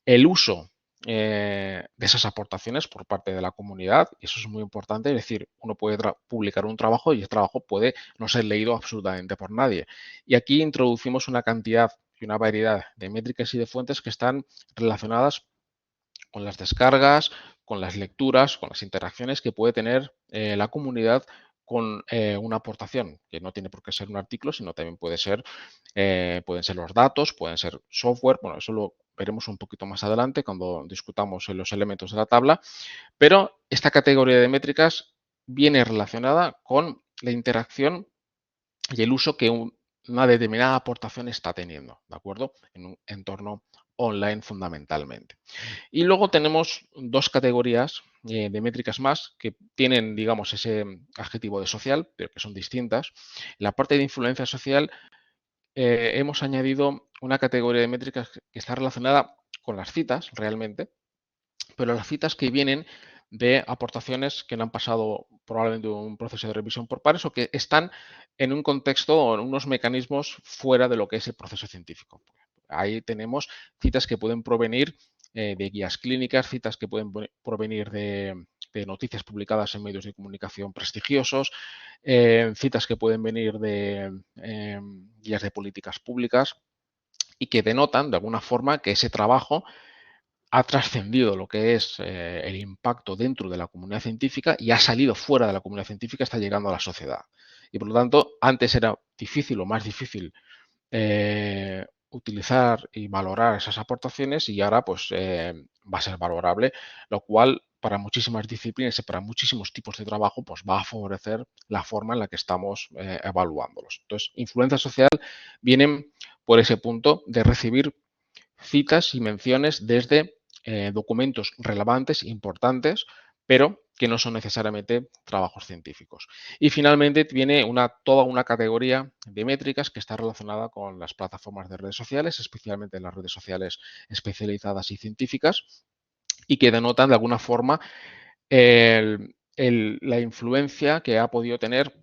El uso de esas aportaciones por parte de la comunidad, y eso es muy importante. Es decir, uno puede publicar un trabajo y ese trabajo puede no ser leído absolutamente por nadie. Y aquí introducimos una cantidad y una variedad de métricas y de fuentes que están relacionadas con las descargas, con las lecturas, con las interacciones que puede tener la comunidad con una aportación, que no tiene por qué ser un artículo, sino también pueden ser los datos, pueden ser software. Bueno, eso lo veremos un poquito más adelante cuando discutamos los elementos de la tabla, pero esta categoría de métricas viene relacionada con la interacción y el uso que una determinada aportación está teniendo, ¿de acuerdo? En un entorno online fundamentalmente. Y luego tenemos 2 categorías de métricas más que tienen, digamos, ese adjetivo de social, pero que son distintas. En la parte de influencia social hemos añadido una categoría de métricas que está relacionada con las citas realmente, pero las citas que vienen de aportaciones que no han pasado probablemente un proceso de revisión por pares o que están en un contexto o en unos mecanismos fuera de lo que es el proceso científico. Ahí tenemos citas que pueden provenir de guías clínicas, citas que pueden provenir de noticias publicadas en medios de comunicación prestigiosos, citas que pueden venir de guías de políticas públicas y que denotan de alguna forma que ese trabajo ha trascendido lo que es el impacto dentro de la comunidad científica y ha salido fuera de la comunidad científica, está llegando a la sociedad. Y por lo tanto, antes era difícil o más difícil utilizar y valorar esas aportaciones, y ahora pues va a ser valorable, lo cual para muchísimas disciplinas y para muchísimos tipos de trabajo pues va a favorecer la forma en la que estamos evaluándolos. Entonces, influencia social vienen por ese punto de recibir citas y menciones desde documentos relevantes, importantes, pero que no son necesariamente trabajos científicos. Y finalmente viene toda una categoría de métricas que está relacionada con las plataformas de redes sociales, especialmente las redes sociales especializadas y científicas, y que denotan de alguna forma la influencia que ha podido tener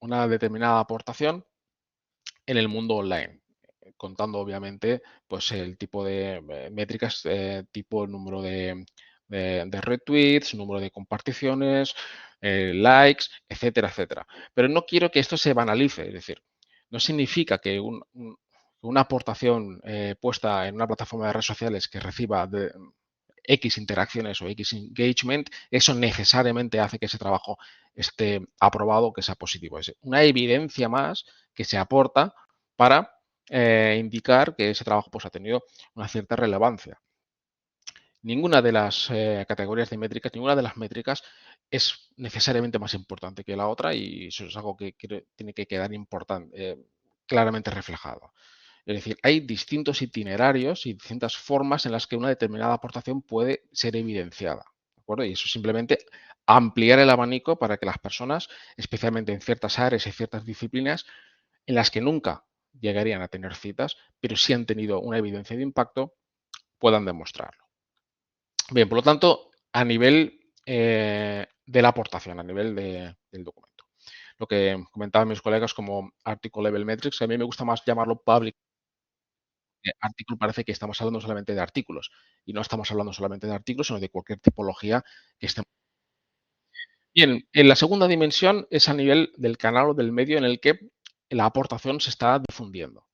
una determinada aportación en el mundo online, contando obviamente pues el tipo de métricas tipo el número de retweets, número de comparticiones, likes, etcétera, etcétera. Pero no quiero que esto se banalice, es decir, no significa que una aportación puesta en una plataforma de redes sociales que reciba X interacciones o X engagement, eso necesariamente hace que ese trabajo esté aprobado, que sea positivo. Es una evidencia más que se aporta para indicar que ese trabajo pues, ha tenido una cierta relevancia. Ninguna de las categorías de métricas, ninguna de las métricas es necesariamente más importante que la otra, y eso es algo que tiene que quedar claramente reflejado. Es decir, hay distintos itinerarios y distintas formas en las que una determinada aportación puede ser evidenciada. ¿De acuerdo? Y eso simplemente ampliar el abanico para que las personas, especialmente en ciertas áreas y ciertas disciplinas, en las que nunca llegarían a tener citas, pero sí han tenido una evidencia de impacto, puedan demostrarlo. Bien, por lo tanto, a nivel de la aportación, a nivel del documento. Lo que comentaban mis colegas como Article Level Metrics, a mí me gusta más llamarlo public. Artículo parece que estamos hablando solamente de artículos, y no estamos hablando solamente de artículos, sino de cualquier tipología que estemos. Bien, en la segunda dimensión es a nivel del canal o del medio en el que la aportación se está difundiendo.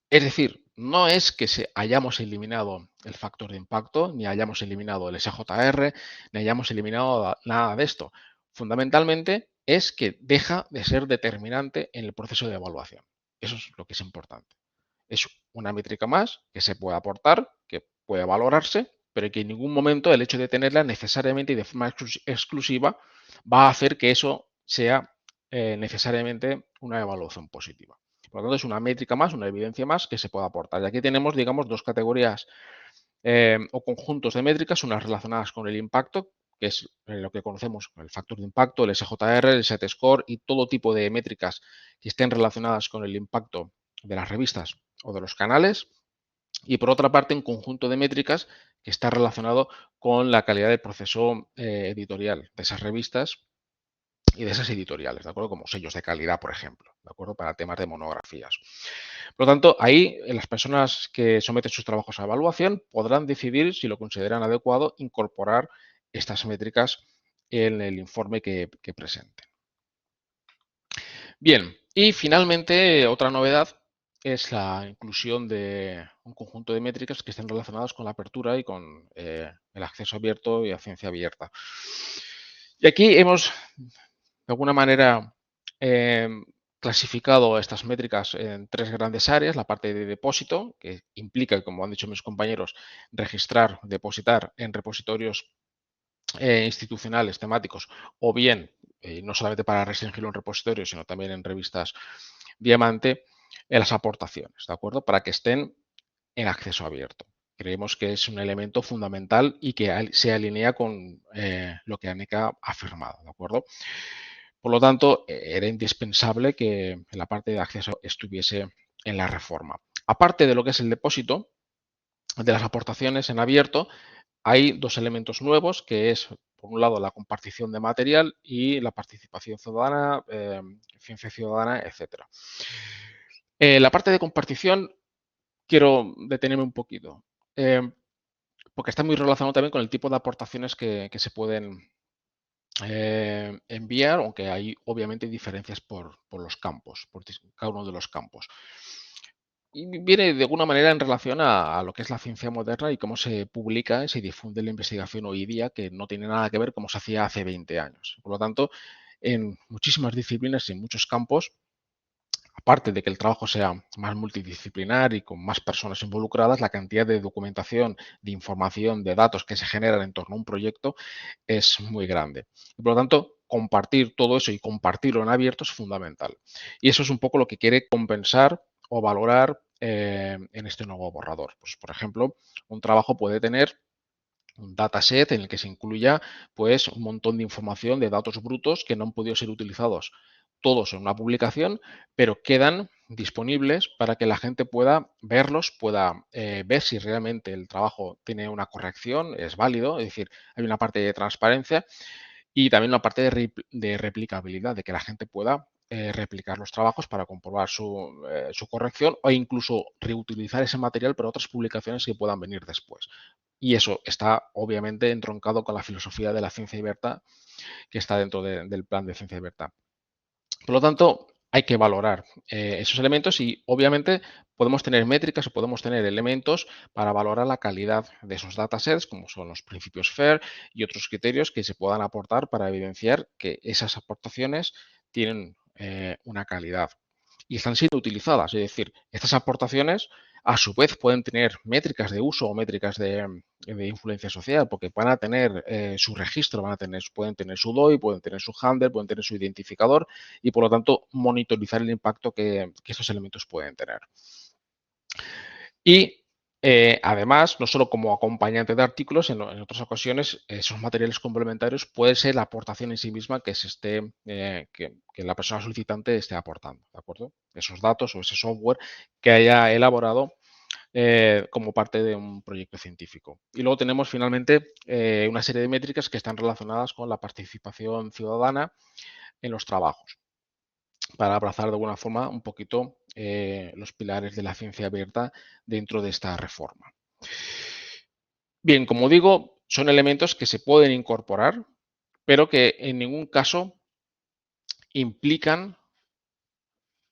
Es decir, no es que hayamos eliminado el factor de impacto, ni hayamos eliminado el SJR, ni hayamos eliminado nada de esto. Fundamentalmente es que deja de ser determinante en el proceso de evaluación. Eso es lo que es importante. Es una métrica más que se puede aportar, que puede valorarse, pero que en ningún momento el hecho de tenerla necesariamente y de forma exclusiva va a hacer que eso sea necesariamente una evaluación positiva. Por lo tanto, es una métrica más, una evidencia más que se puede aportar. Y aquí tenemos, digamos, dos categorías o conjuntos de métricas, unas relacionadas con el impacto, que es lo que conocemos, el factor de impacto, el SJR, el set score y todo tipo de métricas que estén relacionadas con el impacto de las revistas o de los canales. Y por otra parte, un conjunto de métricas que está relacionado con la calidad del proceso editorial de esas revistas y de esas editoriales, ¿de acuerdo? Como sellos de calidad, por ejemplo, ¿de acuerdo? Para temas de monografías. Por lo tanto, ahí las personas que someten sus trabajos a evaluación podrán decidir, si lo consideran adecuado, incorporar estas métricas en el informe que presenten. Bien, y finalmente otra novedad es la inclusión de un conjunto de métricas que estén relacionadas con la apertura y con el acceso abierto y la ciencia abierta. Y aquí hemos, de alguna manera, clasificado estas métricas en tres grandes áreas. La parte de depósito, que implica, como han dicho mis compañeros, registrar, depositar en repositorios institucionales, temáticos, o bien, no solamente para restringirlo en repositorios, sino también en revistas Diamante, en las aportaciones, ¿de acuerdo? Para que estén en acceso abierto. Creemos que es un elemento fundamental y que se alinea con lo que ANECA ha afirmado, ¿de acuerdo? Por lo tanto, era indispensable que en la parte de acceso estuviese en la reforma. Aparte de lo que es el depósito de las aportaciones en abierto, hay dos elementos nuevos, que es, por un lado, la compartición de material y la participación ciudadana, ciencia ciudadana, etc. La parte de compartición quiero detenerme un poquito, porque está muy relacionado también con el tipo de aportaciones que se pueden enviar, aunque hay obviamente diferencias por los campos, por cada uno de los campos. Y viene de alguna manera en relación a lo que es la ciencia moderna y cómo se publica y se difunde la investigación hoy día, que no tiene nada que ver como se hacía hace 20 años. Por lo tanto, en muchísimas disciplinas y en muchos campos, aparte de que el trabajo sea más multidisciplinar y con más personas involucradas, la cantidad de documentación, de información, de datos que se generan en torno a un proyecto es muy grande. Y por lo tanto, compartir todo eso y compartirlo en abierto es fundamental. Y eso es un poco lo que quiere compensar o valorar en este nuevo borrador. Pues, por ejemplo, un trabajo puede tener un dataset en el que se incluya pues un montón de información de datos brutos que no han podido ser utilizados todos en una publicación, pero quedan disponibles para que la gente pueda verlos, pueda ver si realmente el trabajo tiene una corrección, es válido, es decir, hay una parte de transparencia y también una parte de replicabilidad, de que la gente pueda replicar los trabajos para comprobar su corrección o incluso reutilizar ese material para otras publicaciones que puedan venir después. Y eso está obviamente entroncado con la filosofía de la ciencia abierta que está dentro del plan de ciencia abierta. Por lo tanto, hay que valorar esos elementos y obviamente podemos tener métricas o podemos tener elementos para valorar la calidad de esos datasets, como son los principios FAIR y otros criterios que se puedan aportar para evidenciar que esas aportaciones tienen una calidad y están siendo utilizadas. Es decir, estas aportaciones a su vez pueden tener métricas de uso o métricas de influencia social, porque van a tener su registro, pueden tener su DOI, pueden tener su handle, pueden tener su identificador y por lo tanto monitorizar el impacto que estos elementos pueden tener. Y además, no solo como acompañante de artículos, en otras ocasiones esos materiales complementarios puede ser la aportación en sí misma que que la persona solicitante esté aportando, ¿de acuerdo? Esos datos o ese software que haya elaborado como parte de un proyecto científico. Y luego tenemos finalmente una serie de métricas que están relacionadas con la participación ciudadana en los trabajos, para abrazar de alguna forma un poquito los pilares de la ciencia abierta dentro de esta reforma. Bien, como digo, son elementos que se pueden incorporar, pero que en ningún caso implican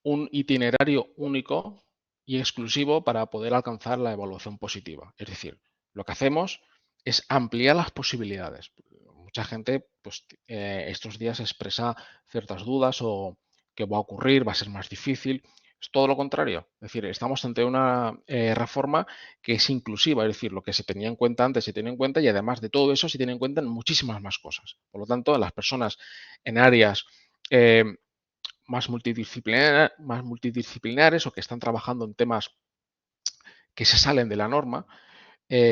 un itinerario único y exclusivo para poder alcanzar la evaluación positiva. Es decir, lo que hacemos es ampliar las posibilidades. Mucha gente pues, estos días expresa ciertas dudas o qué va a ocurrir, va a ser más difícil. Es todo lo contrario. Es decir, estamos ante una reforma que es inclusiva, es decir, lo que se tenía en cuenta antes se tiene en cuenta y además de todo eso se tiene en cuenta en muchísimas más cosas. Por lo tanto, las personas en áreas más multidisciplinares o que están trabajando en temas que se salen de la norma,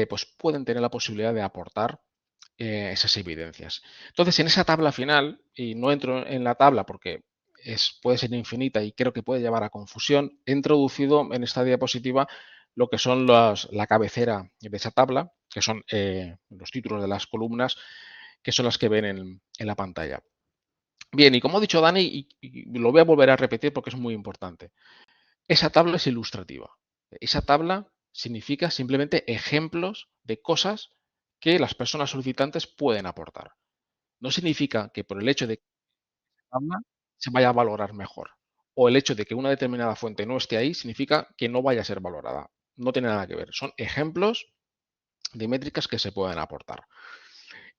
pues pueden tener la posibilidad de aportar esas evidencias. Entonces, en esa tabla final, y no entro en la tabla porque puede ser infinita y creo que puede llevar a confusión, he introducido en esta diapositiva lo que son la cabecera de esa tabla, que son los títulos de las columnas, que son las que ven en la pantalla. Bien, y como ha dicho Dani, y lo voy a volver a repetir porque es muy importante, esa tabla es ilustrativa. Esa tabla significa simplemente ejemplos de cosas que las personas solicitantes pueden aportar. No significa que por el hecho de que la tabla se vaya a valorar mejor o el hecho de que una determinada fuente no esté ahí significa que no vaya a ser valorada. No tiene nada que ver. Son ejemplos de métricas que se pueden aportar.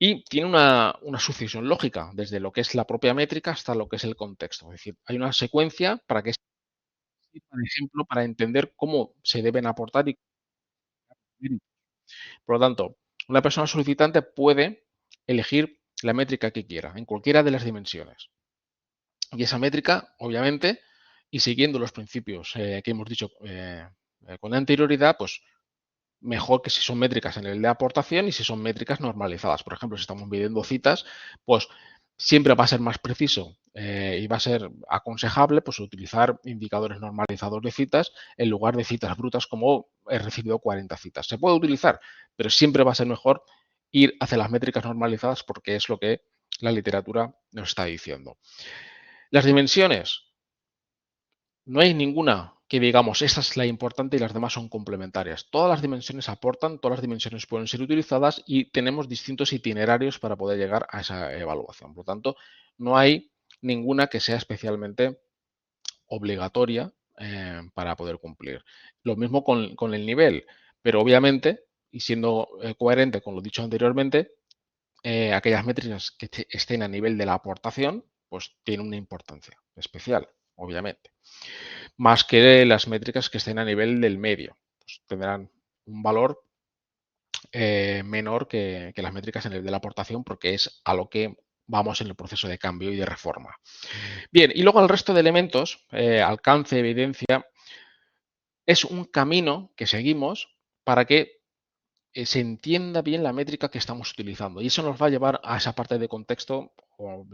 Y tiene una sucesión lógica, desde lo que es la propia métrica hasta lo que es el contexto. Es decir, hay una secuencia para que por ejemplo, para entender cómo se deben aportar y por lo tanto, una persona solicitante puede elegir la métrica que quiera en cualquiera de las dimensiones. Y esa métrica, obviamente, y siguiendo los principios que hemos dicho con anterioridad, pues mejor que si son métricas en el de aportación y si son métricas normalizadas. Por ejemplo, si estamos midiendo citas, pues siempre va a ser más preciso y va a ser aconsejable pues, utilizar indicadores normalizados de citas en lugar de citas brutas como he recibido 40 citas. Se puede utilizar, pero siempre va a ser mejor ir hacia las métricas normalizadas porque es lo que la literatura nos está diciendo. Las dimensiones, no hay ninguna que digamos, esta es la importante y las demás son complementarias. Todas las dimensiones aportan, todas las dimensiones pueden ser utilizadas y tenemos distintos itinerarios para poder llegar a esa evaluación. Por lo tanto, no hay ninguna que sea especialmente obligatoria para poder cumplir. Lo mismo con el nivel, pero obviamente, y siendo coherente con lo dicho anteriormente, aquellas métricas que estén a nivel de la aportación, pues tienen una importancia especial, obviamente. más que las métricas que estén a nivel del medio. Pues tendrán un valor menor que las métricas en el de la aportación, porque es a lo que vamos en el proceso de cambio y de reforma. Bien, y luego el resto de elementos, alcance, evidencia, es un camino que seguimos para que se entienda bien la métrica que estamos utilizando. Y eso nos va a llevar a esa parte de contexto o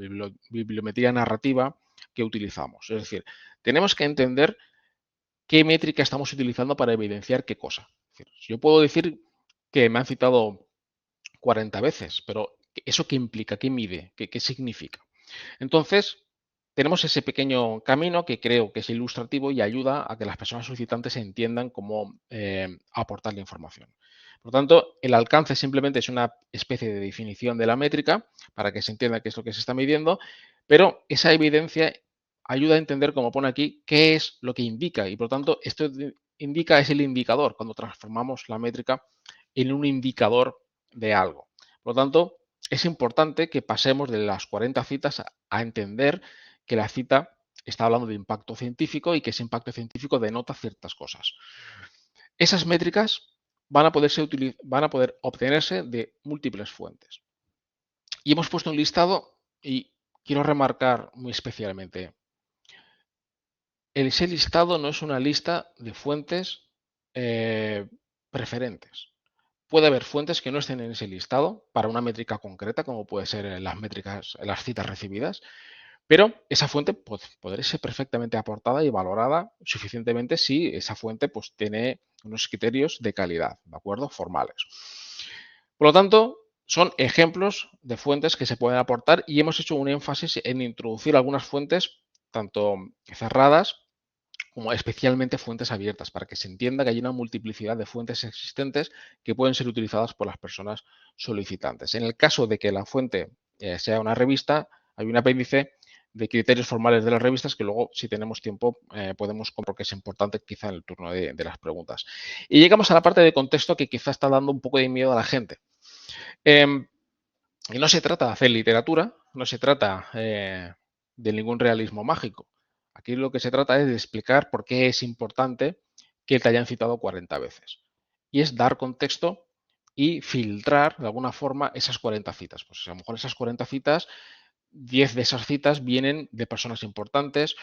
bibliometría narrativa que utilizamos. Es decir, tenemos que entender qué métrica estamos utilizando para evidenciar qué cosa. Es decir, yo puedo decir que me han citado 40 veces, pero ¿eso qué implica? ¿Qué mide? ¿Qué significa? Entonces, tenemos ese pequeño camino que creo que es ilustrativo y ayuda a que las personas solicitantes entiendan cómo aportar la información. Por lo tanto, el alcance simplemente es una especie de definición de la métrica para que se entienda qué es lo que se está midiendo, pero esa evidencia ayuda a entender, como pone aquí, qué es lo que indica y por lo tanto esto indica es el indicador cuando transformamos la métrica en un indicador de algo. Por lo tanto, es importante que pasemos de las 40 citas a entender que la cita está hablando de impacto científico y que ese impacto científico denota ciertas cosas. Esas métricas van a poder obtenerse de múltiples fuentes. Y hemos puesto un listado y quiero remarcar muy especialmente, ese listado no es una lista de fuentes preferentes. Puede haber fuentes que no estén en ese listado para una métrica concreta, como puede ser las métricas, las citas recibidas, pero esa fuente podría ser perfectamente aportada y valorada suficientemente si esa fuente pues, tiene unos criterios de calidad, ¿de acuerdo? Formales. Por lo tanto, son ejemplos de fuentes que se pueden aportar y hemos hecho un énfasis en introducir algunas fuentes, tanto cerradas como especialmente fuentes abiertas, para que se entienda que hay una multiplicidad de fuentes existentes que pueden ser utilizadas por las personas solicitantes. En el caso de que la fuente sea una revista, hay un apéndice de criterios formales de las revistas que luego, si tenemos tiempo, podemos comprobar que es importante quizá en el turno de las preguntas. Y llegamos a la parte de contexto que quizá está dando un poco de miedo a la gente. Y no se trata de hacer literatura, no se trata de ningún realismo mágico. Aquí lo que se trata es de explicar por qué es importante que te hayan citado 40 veces. Y es dar contexto y filtrar de alguna forma esas 40 citas. Pues a lo mejor esas 40 citas, 10 de esas citas vienen de personas importantes,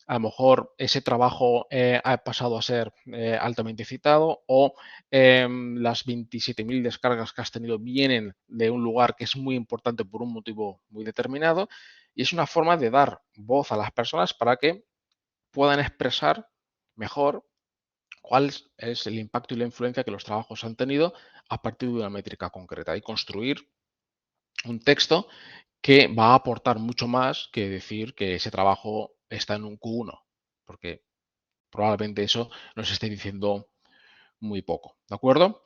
a lo mejor ese trabajo ha pasado a ser altamente citado o las 27.000 descargas que has tenido vienen de un lugar que es muy importante por un motivo muy determinado y es una forma de dar voz a las personas para que puedan expresar mejor cuál es el impacto y la influencia que los trabajos han tenido a partir de una métrica concreta y construir un texto que va a aportar mucho más que decir que ese trabajo está en un Q1, porque probablemente eso nos esté diciendo muy poco, ¿de acuerdo?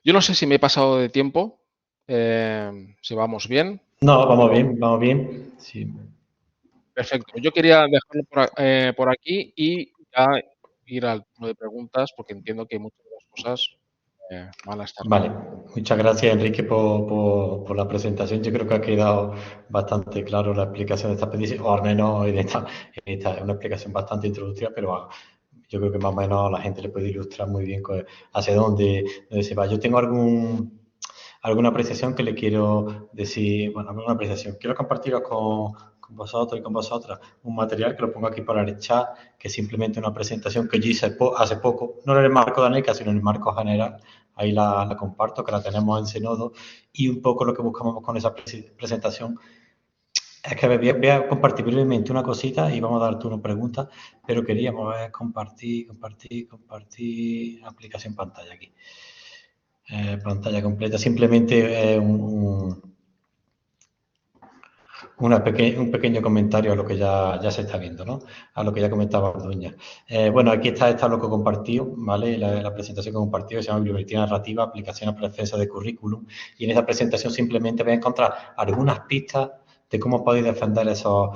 Yo no sé si me he pasado de tiempo, si vamos bien. No, vamos bien, vamos bien. Sí. Perfecto. Yo quería dejarlo por aquí y ya ir al turno de preguntas porque entiendo que muchas de las cosas van a estar Vale, muchas gracias Enrique por la presentación. Yo creo que ha quedado bastante claro la explicación de esta petición, o al menos esta es una explicación bastante introductiva, pero yo creo que más o menos a la gente le puede ilustrar muy bien hacia dónde se va. Yo tengo alguna apreciación que le quiero decir, bueno, alguna apreciación. Quiero compartiros con vosotros y con vosotras un material que lo pongo aquí para el chat, que es simplemente una presentación que yo hice hace poco, no en el marco de ANECA, sino en el marco general. Ahí la comparto, que la tenemos en Zenodo, y un poco lo que buscamos con esa presentación es que voy a compartir brevemente una cosita y vamos a dar turno preguntas, pero queríamos compartir aplicación pantalla aquí. Pantalla completa, simplemente un pequeño comentario a lo que ya se está viendo, ¿no? A lo que ya comentaba Orduña. Bueno, aquí está lo que he compartido, ¿vale? La presentación que he compartido, se llama Bibliometría Narrativa, Aplicaciones para Defensa de Currículum, y en esa presentación simplemente vais a encontrar algunas pistas de cómo podéis defender esas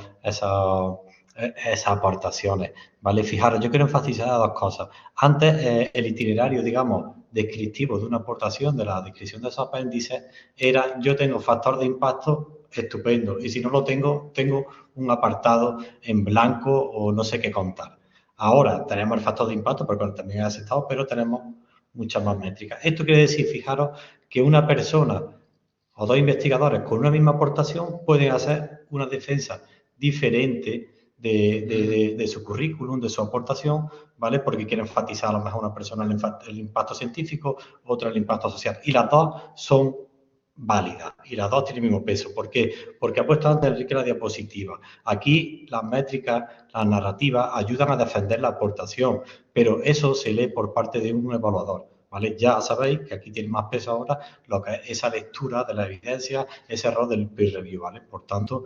aportaciones, ¿vale? Fijaros, yo quiero enfatizar dos cosas. Antes, el itinerario, digamos, descriptivo de una aportación, de la descripción de esos apéndices, era yo tengo factor de impacto estupendo, y si no lo tengo, tengo un apartado en blanco o no sé qué contar. Ahora tenemos el factor de impacto, porque también es aceptado, pero tenemos muchas más métricas. Esto quiere decir, fijaros, que una persona o dos investigadores con una misma aportación pueden hacer una defensa diferente de su currículum, de su aportación, ¿vale? Porque quiere enfatizar a lo mejor una persona el impacto científico, otra el impacto social. Y las dos son válidas y las dos tienen el mismo peso. ¿Por qué? Porque ha puesto antes Enrique la diapositiva. Aquí las métricas, las narrativas ayudan a defender la aportación, pero eso se lee por parte de un evaluador. ¿Vale? Ya sabéis que aquí tiene más peso ahora lo que es esa lectura de la evidencia, ese error del peer review, ¿vale? Por tanto,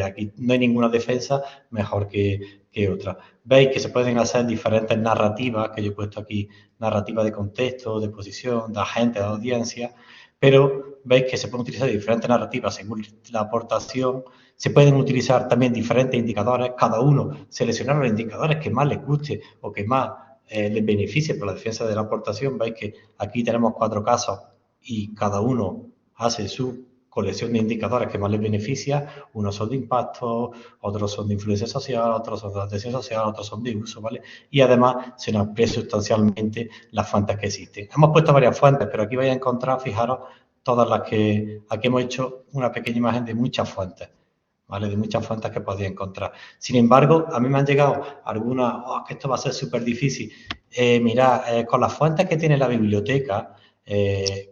aquí no hay ninguna defensa mejor que otra. Veis que se pueden hacer diferentes narrativas, que yo he puesto aquí, narrativa de contexto, de posición, de agente, de audiencia, pero veis que se pueden utilizar diferentes narrativas según la aportación. Se pueden utilizar también diferentes indicadores, cada uno seleccionar los indicadores que más les guste o que más les beneficie por la defensa de la aportación. Veis que aquí tenemos 4 casos y cada uno hace su colección de indicadores que más les beneficia. Unos son de impacto, otros son de influencia social, otros son de atención social, otros son de uso, ¿vale? Y además se nos amplía sustancialmente las fuentes que existen. Hemos puesto varias fuentes, pero aquí vais a encontrar, fijaros, todas las que aquí hemos hecho una pequeña imagen de muchas fuentes. ¿Vale? De muchas fuentes que podéis encontrar. Sin embargo, a mí me han llegado algunas, que esto va a ser súper difícil. Mirad, con las fuentes que tiene la biblioteca, que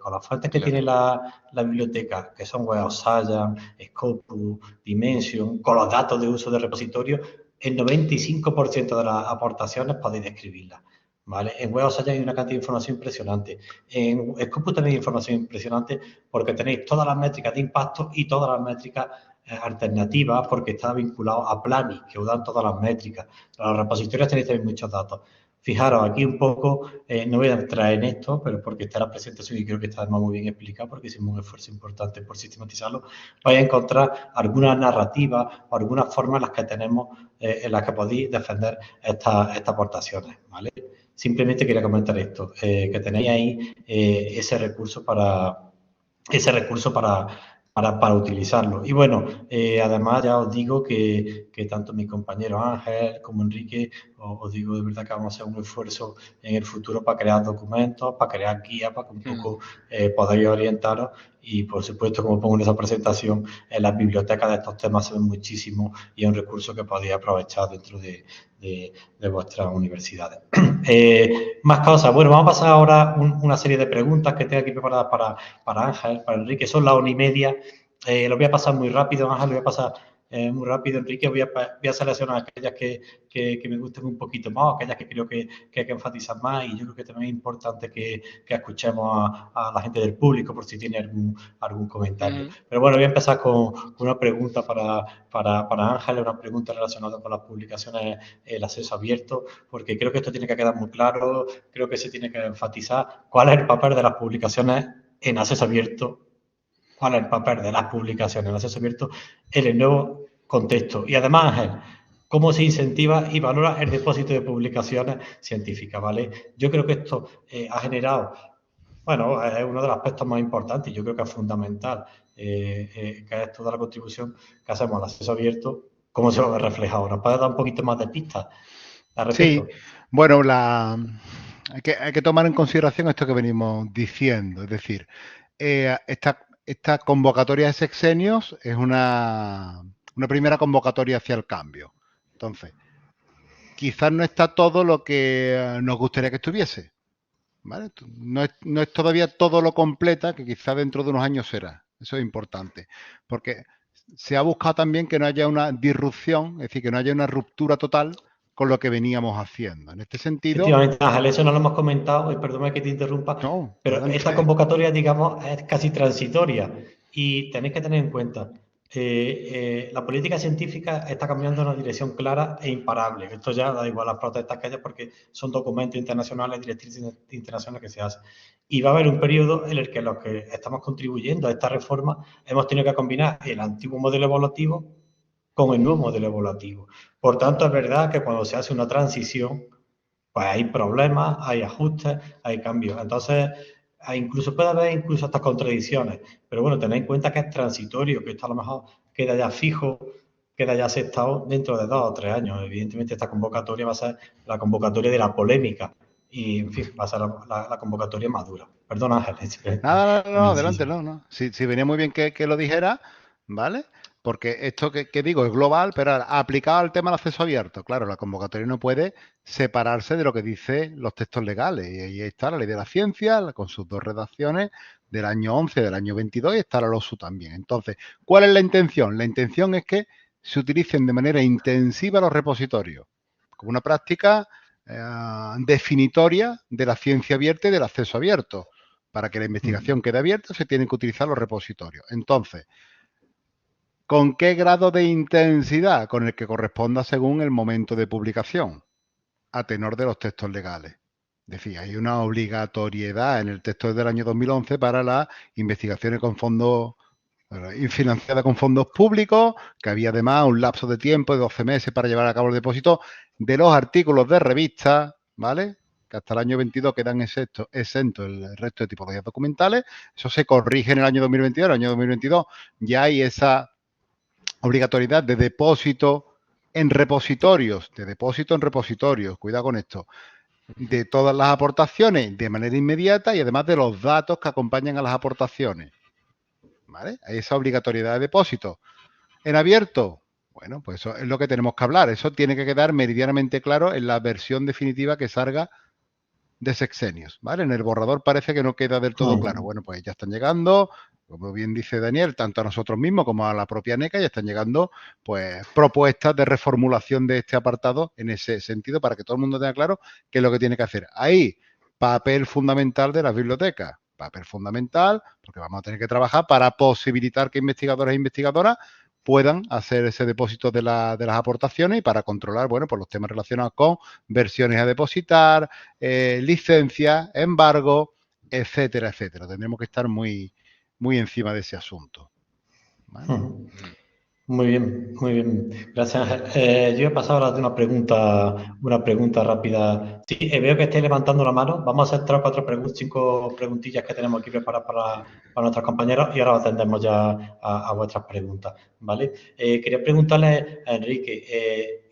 son Web of Science, Scopus, Dimension, con los datos de uso de repositorio, el 95% de las aportaciones podéis describirlas. ¿Vale? En Web of Science hay una cantidad de información impresionante. En Scopus tenéis información impresionante porque tenéis todas las métricas de impacto y todas las métricas alternativas, porque está vinculado a Plani, que os dan todas las métricas. Para los repositorios tenéis también muchos datos. Fijaros, aquí un poco, no voy a entrar en esto, pero porque está la presentación y creo que está muy bien explicado, porque hicimos un esfuerzo importante por sistematizarlo, vais a encontrar algunas narrativas o algunas formas en las que tenemos, en las que podéis defender estas aportaciones, ¿vale? Simplemente quería comentar esto, que tenéis ahí ese recurso para utilizarlo. Y bueno, además ya os digo que tanto mi compañero Ángel como Enrique, os digo de verdad que vamos a hacer un esfuerzo en el futuro para crear documentos, para crear guías, para que un poco podáis orientaros. Y por supuesto, como pongo en esa presentación, en las bibliotecas de estos temas se ven muchísimo y es un recurso que podéis aprovechar dentro de vuestras universidades. Más cosas. Bueno, vamos a pasar ahora una serie de preguntas que tengo aquí preparadas para Ángel, para Enrique. Son las 1:30. Lo voy a pasar muy rápido, Ángel, lo voy a pasar muy rápido, Enrique. Voy a seleccionar aquellas que me gusten un poquito más, aquellas que creo que hay que enfatizar más, y yo creo que también es importante que escuchemos a la gente del público por si tiene algún comentario. Pero bueno, voy a empezar con una pregunta para Ángel, una pregunta relacionada con las publicaciones, el acceso abierto, porque creo que esto tiene que quedar muy claro, creo que se tiene que enfatizar cuál es el papel de las publicaciones en acceso abierto, cuál es el papel de las publicaciones en acceso abierto en el nuevo contexto. Y además, Ángel, cómo se incentiva y valora el depósito de publicaciones científicas, ¿vale? Yo creo que esto ha generado, bueno, es uno de los aspectos más importantes y yo creo que es fundamental, que es toda la contribución que hacemos al acceso abierto, cómo se va a ver reflejado. ¿Nos puede dar un poquito más de pistas al respecto? Sí, bueno, hay que tomar en consideración esto que venimos diciendo, es decir, esta convocatoria de sexenios es una primera convocatoria hacia el cambio. Entonces, quizás no está todo lo que nos gustaría que estuviese, ¿vale? No es todavía todo lo completa que quizás dentro de unos años será. Eso es importante, porque se ha buscado también que no haya una disrupción, es decir, que no haya una ruptura total con lo que veníamos haciendo. En este sentido... Efectivamente, Ángel, eso no lo hemos comentado, y perdóname que te interrumpa, no, pero adelante. esta convocatoria, digamos, es casi transitoria y tenéis que tener en cuenta la política científica está cambiando en una dirección clara e imparable. Esto ya da igual las protestas que haya porque son documentos internacionales, directrices internacionales que se hacen. Y va a haber un periodo en el que los que estamos contribuyendo a esta reforma hemos tenido que combinar el antiguo modelo evaluativo con el nuevo modelo evaluativo. Por tanto, es verdad que cuando se hace una transición, pues hay problemas, hay ajustes, hay cambios. Entonces, incluso puede haber incluso estas contradicciones, pero bueno, tened en cuenta que es transitorio, que esto a lo mejor queda ya fijo, queda ya aceptado dentro de 2 o 3 años. Evidentemente, esta convocatoria va a ser la convocatoria de la polémica y, en fin, va a ser la convocatoria madura. Perdona, Ángeles. Nada, no, Un adelante, inciso. no. Si venía muy bien que lo dijera, ¿vale? Porque esto que digo es global, pero ahora, aplicado al tema del acceso abierto. Claro, la convocatoria no puede separarse de lo que dicen los textos legales. Y ahí está la ley de la ciencia, con sus 2 redacciones del año 11, del año 22, y está la LOSU también. Entonces, ¿cuál es la intención? La intención es que se utilicen de manera intensiva los repositorios, como una práctica definitoria de la ciencia abierta y del acceso abierto. Para que la investigación quede abierta, se tienen que utilizar los repositorios. Entonces, ¿con qué grado de intensidad? Con el que corresponda según el momento de publicación, a tenor de los textos legales. Es decir, hay una obligatoriedad en el texto del año 2011 para las investigaciones con fondos financiadas con fondos públicos, que había además un lapso de tiempo de 12 meses para llevar a cabo el depósito de los artículos de revista, ¿vale? Que hasta el año 22 quedan exentos el resto de tipologías documentales. Eso se corrige en el año 2022. En el año 2022 ya hay esa obligatoriedad de depósito en repositorios, cuidado con esto, de todas las aportaciones de manera inmediata y además de los datos que acompañan a las aportaciones. ¿Vale? Hay esa obligatoriedad de depósito. En abierto, bueno, pues eso es lo que tenemos que hablar. Eso tiene que quedar meridianamente claro en la versión definitiva que salga de sexenios, ¿vale? En el borrador parece que no queda del todo claro. Bueno, pues ya están llegando, como bien dice Daniel, tanto a nosotros mismos como a la propia NECA, ya están llegando pues propuestas de reformulación de este apartado en ese sentido para que todo el mundo tenga claro qué es lo que tiene que hacer. Ahí, papel fundamental de las bibliotecas. Papel fundamental, porque vamos a tener que trabajar para posibilitar que investigadores e investigadoras puedan hacer ese depósito de las aportaciones y para controlar, bueno, pues los temas relacionados con versiones a depositar, licencias, embargo, etcétera, etcétera. Tendremos que estar muy, muy encima de ese asunto. ¿Vale? Muy bien, muy bien. Gracias, Ángel. Yo he pasado ahora de una pregunta rápida. Sí, veo que estáis levantando la mano. Vamos a hacer 3 o 4 preguntas, 5 preguntillas que tenemos aquí preparadas para nuestros compañeros y ahora atendemos ya a vuestras preguntas, ¿vale? Quería preguntarle a Enrique,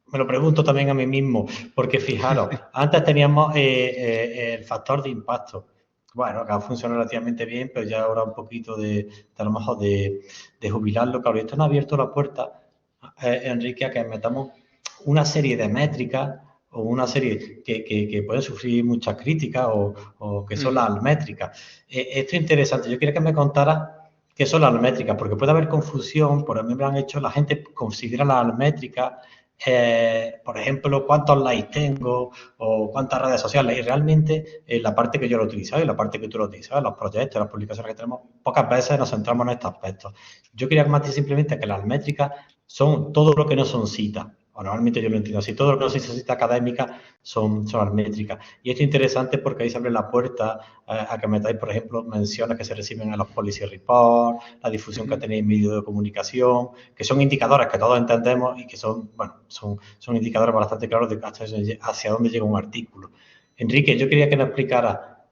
me lo pregunto también a mí mismo, porque fijaros, antes teníamos el factor de impacto. Bueno, que ha funcionado relativamente bien, pero ya ahora un poquito de a lo mejor de jubilarlo. Claro, y esto nos ha abierto la puerta, Enrique, a que metamos una serie de métricas o una serie que pueden sufrir muchas críticas o que son las almétricas. Esto es interesante. Yo quería que me contara qué son las almétricas, porque puede haber confusión, por ejemplo, han hecho, la gente considera las almétricas por ejemplo, cuántos likes tengo o cuántas redes sociales. Y realmente la parte que yo lo he utilizado y la parte que tú lo utilizas, los proyectos, las publicaciones que tenemos, pocas veces nos centramos en estos aspectos. Yo quería compartir simplemente que las métricas son todo lo que no son citas. O normalmente yo lo entiendo así, todo lo que no son citas académicas son las métricas. Y esto es interesante porque ahí se abre la puerta a que metáis, por ejemplo, menciones que se reciben en los policy reports, la difusión que tenéis en medios de comunicación, que son indicadores que todos entendemos y que son, bueno, son indicadores bastante claros de hacia dónde llega un artículo. Enrique, yo quería que nos explicara,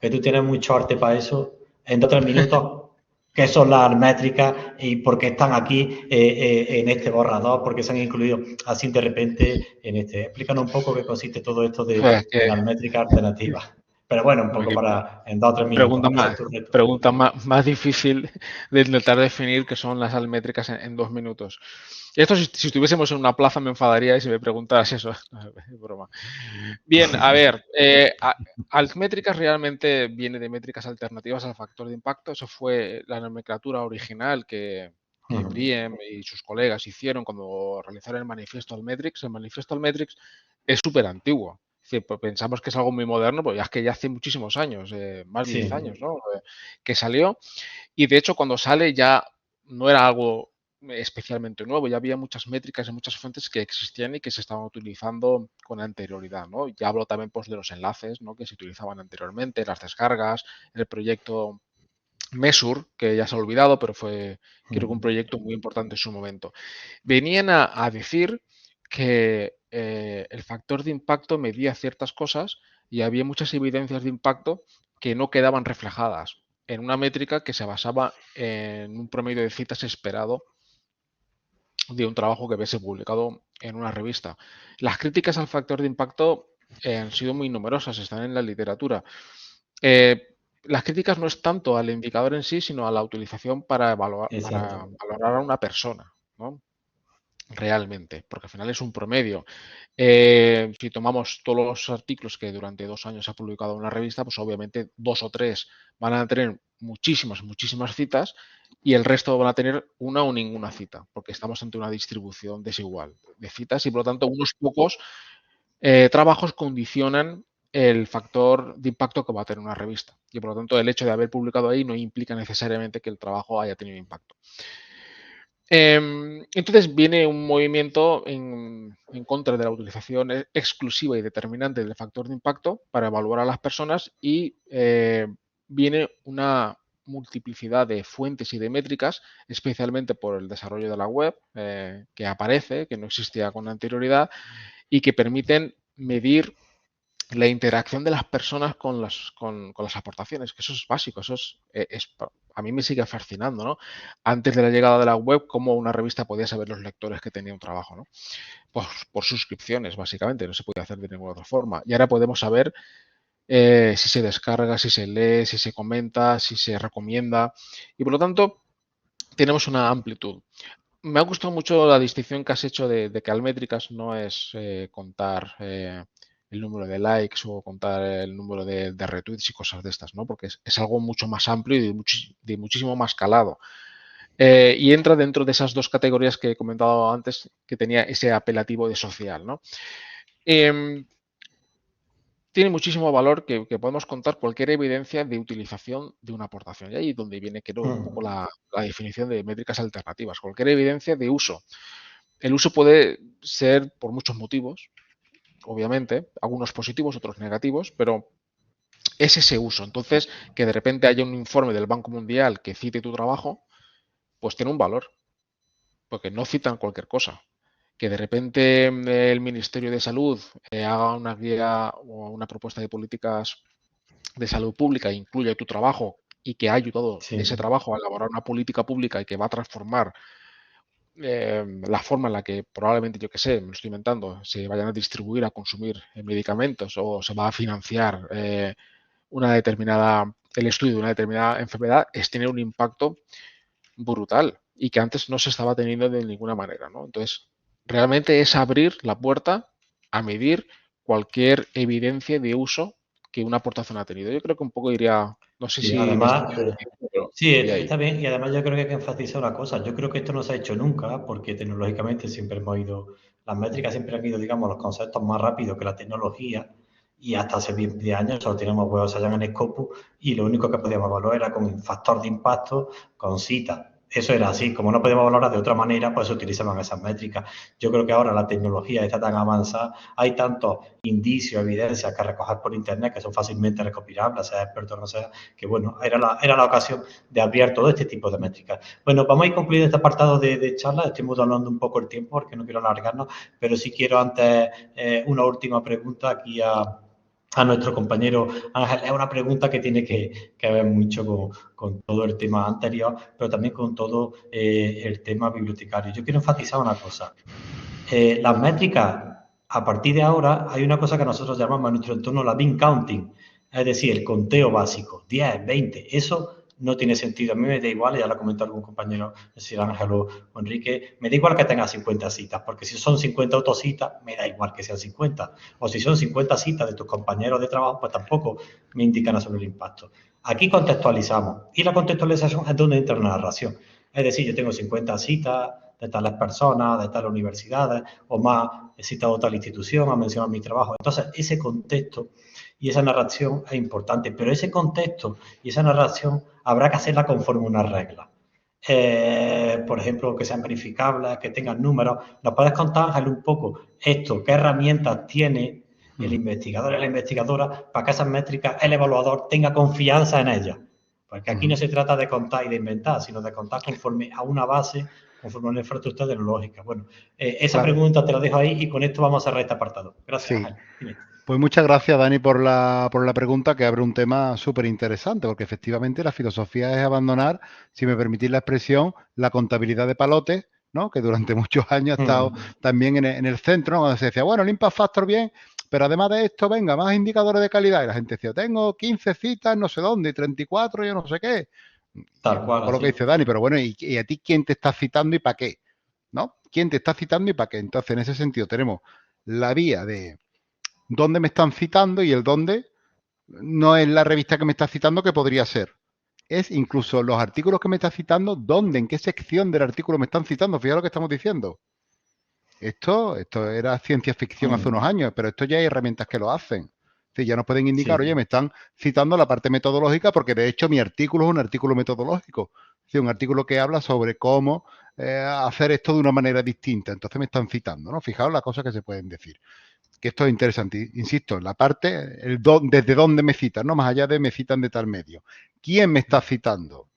que tú tienes mucho arte para eso, en 2 o 3 minutos, qué son las métricas y por qué están aquí en este borrador, por qué se han incluido así de repente en este. Explícanos un poco qué consiste todo esto de las métricas alternativas. Pero bueno, un poco para en 2 o 3 minutos. Pregunta más difícil de intentar definir qué son las almétricas en 2 minutos. Esto si estuviésemos en una plaza me enfadaría y si me preguntaras eso. Es broma. Bien, a ver, altmétricas realmente viene de métricas alternativas al factor de impacto. Eso fue la nomenclatura original que Briem y sus colegas hicieron cuando realizaron el manifiesto Altmetrics. El manifiesto Altmetrics es súper antiguo. Pues pensamos que es algo muy moderno, pero ya es que ya hace muchísimos años, más de 10 años, ¿no? Que salió. Y de hecho, cuando sale ya no era algo especialmente nuevo, ya había muchas métricas y muchas fuentes que existían y que se estaban utilizando con anterioridad, ¿no? Ya hablo también pues, de los enlaces, ¿no? Que se utilizaban anteriormente, las descargas, el proyecto Mesur, que ya se ha olvidado, pero fue creo que un proyecto muy importante en su momento. Venían a decir que el factor de impacto medía ciertas cosas y había muchas evidencias de impacto que no quedaban reflejadas en una métrica que se basaba en un promedio de citas esperado de un trabajo que hubiese publicado en una revista. Las críticas al factor de impacto han sido muy numerosas, están en la literatura. Las críticas no es tanto al indicador en sí, sino a la utilización para Exacto. valorar a una persona, ¿no? Realmente, porque al final es un promedio. Si tomamos todos los artículos que durante 2 años ha publicado una revista, pues obviamente 2 o 3 van a tener muchísimas citas y el resto van a tener una o ninguna cita, porque estamos ante una distribución desigual de citas y por lo tanto unos pocos trabajos condicionan el factor de impacto que va a tener una revista. Y por lo tanto el hecho de haber publicado ahí no implica necesariamente que el trabajo haya tenido impacto. Entonces viene un movimiento en contra de la utilización exclusiva y determinante del factor de impacto para evaluar a las personas y viene una multiplicidad de fuentes y de métricas, especialmente por el desarrollo de la web, que aparece, que no existía con anterioridad y que permiten medir la interacción de las personas con las aportaciones, que eso es básico, eso a mí me sigue fascinando, ¿no? Antes de la llegada de la web, cómo una revista podía saber los lectores que tenía un trabajo, ¿no? Pues por suscripciones, básicamente, no se podía hacer de ninguna otra forma. Y ahora podemos saber si se descarga, si se lee, si se comenta, si se recomienda. Y por lo tanto, tenemos una amplitud. Me ha gustado mucho la distinción que has hecho de que Almétricas no es contar el número de likes o contar el número de retweets y cosas de estas, ¿no? Porque es algo mucho más amplio y de muchísimo más calado. Y entra dentro de esas 2 categorías que he comentado antes, que tenía ese apelativo de social, ¿no? Tiene muchísimo valor que podemos contar cualquier evidencia de utilización de una aportación. Y ahí es donde viene, creo, un poco la definición de métricas alternativas. Cualquier evidencia de uso. El uso puede ser por muchos motivos, obviamente, algunos positivos, otros negativos, pero es ese uso. Entonces, que de repente haya un informe del Banco Mundial que cite tu trabajo, pues tiene un valor, porque no citan cualquier cosa. Que de repente el Ministerio de Salud haga una guía o una propuesta de políticas de salud pública e incluya tu trabajo y que ha ayudado ese trabajo a elaborar una política pública y que va a transformar la forma en la que probablemente, yo que sé, me lo estoy inventando, se vayan a distribuir, a consumir medicamentos o se va a financiar el estudio de una determinada enfermedad, es tener un impacto brutal y que antes no se estaba teniendo de ninguna manera, ¿no? Entonces, realmente es abrir la puerta a medir cualquier evidencia de uso que una aportación ha tenido. Yo creo que un poco iría, no sé Sí, si me además, estoy pero sí, iría ahí. está bien. Y además yo creo que hay que enfatizar una cosa. Yo creo que esto no se ha hecho nunca porque tecnológicamente siempre hemos ido, las métricas siempre han ido, digamos, los conceptos más rápido que la tecnología y hasta hace 10 años solo teníamos huevos allá en Scopus y lo único que podíamos evaluar era con un factor de impacto, con cita. Eso era así. Como no podíamos valorar de otra manera, pues se utilizaban esas métricas. Yo creo que ahora la tecnología está tan avanzada, hay tantos indicios, evidencias que recoger por internet que son fácilmente recopilables, sea experto o no sea, que bueno, era la ocasión de abrir todo este tipo de métricas. Bueno, vamos a ir concluyendo este apartado de charla. Estoy modulando un poco el tiempo porque no quiero alargarnos, pero sí quiero antes una última pregunta aquí a nuestro compañero Ángel. Es una pregunta que tiene que ver mucho con todo el tema anterior, pero también con todo el tema bibliotecario. Yo quiero enfatizar una cosa. Las métricas, a partir de ahora, hay una cosa que nosotros llamamos en nuestro entorno la bean counting, es decir, el conteo básico, 10, 20, eso no tiene sentido. A mí me da igual, ya lo comentó algún compañero, si Ángel o Enrique, me da igual que tenga 50 citas, porque si son 50 autocitas, me da igual que sean 50. O si son 50 citas de tus compañeros de trabajo, pues tampoco me indican sobre el impacto. Aquí contextualizamos, y la contextualización es donde entra la narración. Es decir, yo tengo 50 citas de tales personas, de tales universidades, o más he citado tal institución, ha mencionado mi trabajo. Entonces, ese contexto y esa narración es importante, pero ese contexto y esa narración habrá que hacerla conforme una regla. Por ejemplo, que sean verificables, que tengan números. ¿Nos puedes contar, Ángel, un poco esto? ¿Qué herramientas tiene el investigador y la investigadora para que esas métricas, el evaluador, tenga confianza en ellas? Porque aquí no se trata de contar y de inventar, sino de contar conforme a una base, conforme a una infraestructura tecnológica. Bueno, esa pregunta te la dejo ahí y con esto vamos a cerrar este apartado. Gracias, Sí. Ángel. Dime. Pues muchas gracias, Dani, por la pregunta, que abre un tema súper interesante, porque efectivamente la filosofía es abandonar, si me permitís la expresión, la contabilidad de palotes ¿no? Que durante muchos años ha estado también en el centro, ¿no? Cuando se decía, bueno, el Impact Factor bien, pero además de esto, venga, más indicadores de calidad. Y la gente decía, tengo 15 citas, no sé dónde, y 34, yo no sé qué. Tal cual, Por lo que dice Dani, pero bueno, ¿y a ti quién te está citando y para qué? ¿No? ¿Quién te está citando y para qué? Entonces, en ese sentido, tenemos la vía de dónde me están citando y el dónde no es la revista que me está citando, que podría ser. Es incluso los artículos que me está citando, dónde, en qué sección del artículo me están citando. Fíjate lo que estamos diciendo. Esto era ciencia ficción hace unos años, pero esto ya hay herramientas que lo hacen. Sí, ya nos pueden indicar, oye, me están citando la parte metodológica, porque de hecho mi artículo es un artículo metodológico. Sí, un artículo que habla sobre cómo hacer esto de una manera distinta. Entonces me están citando, ¿no? Fijaos las cosas que se pueden decir. Que esto es interesante. Insisto, la parte, desde dónde me citan, ¿no? Más allá de me citan de tal medio. ¿Quién me está citando?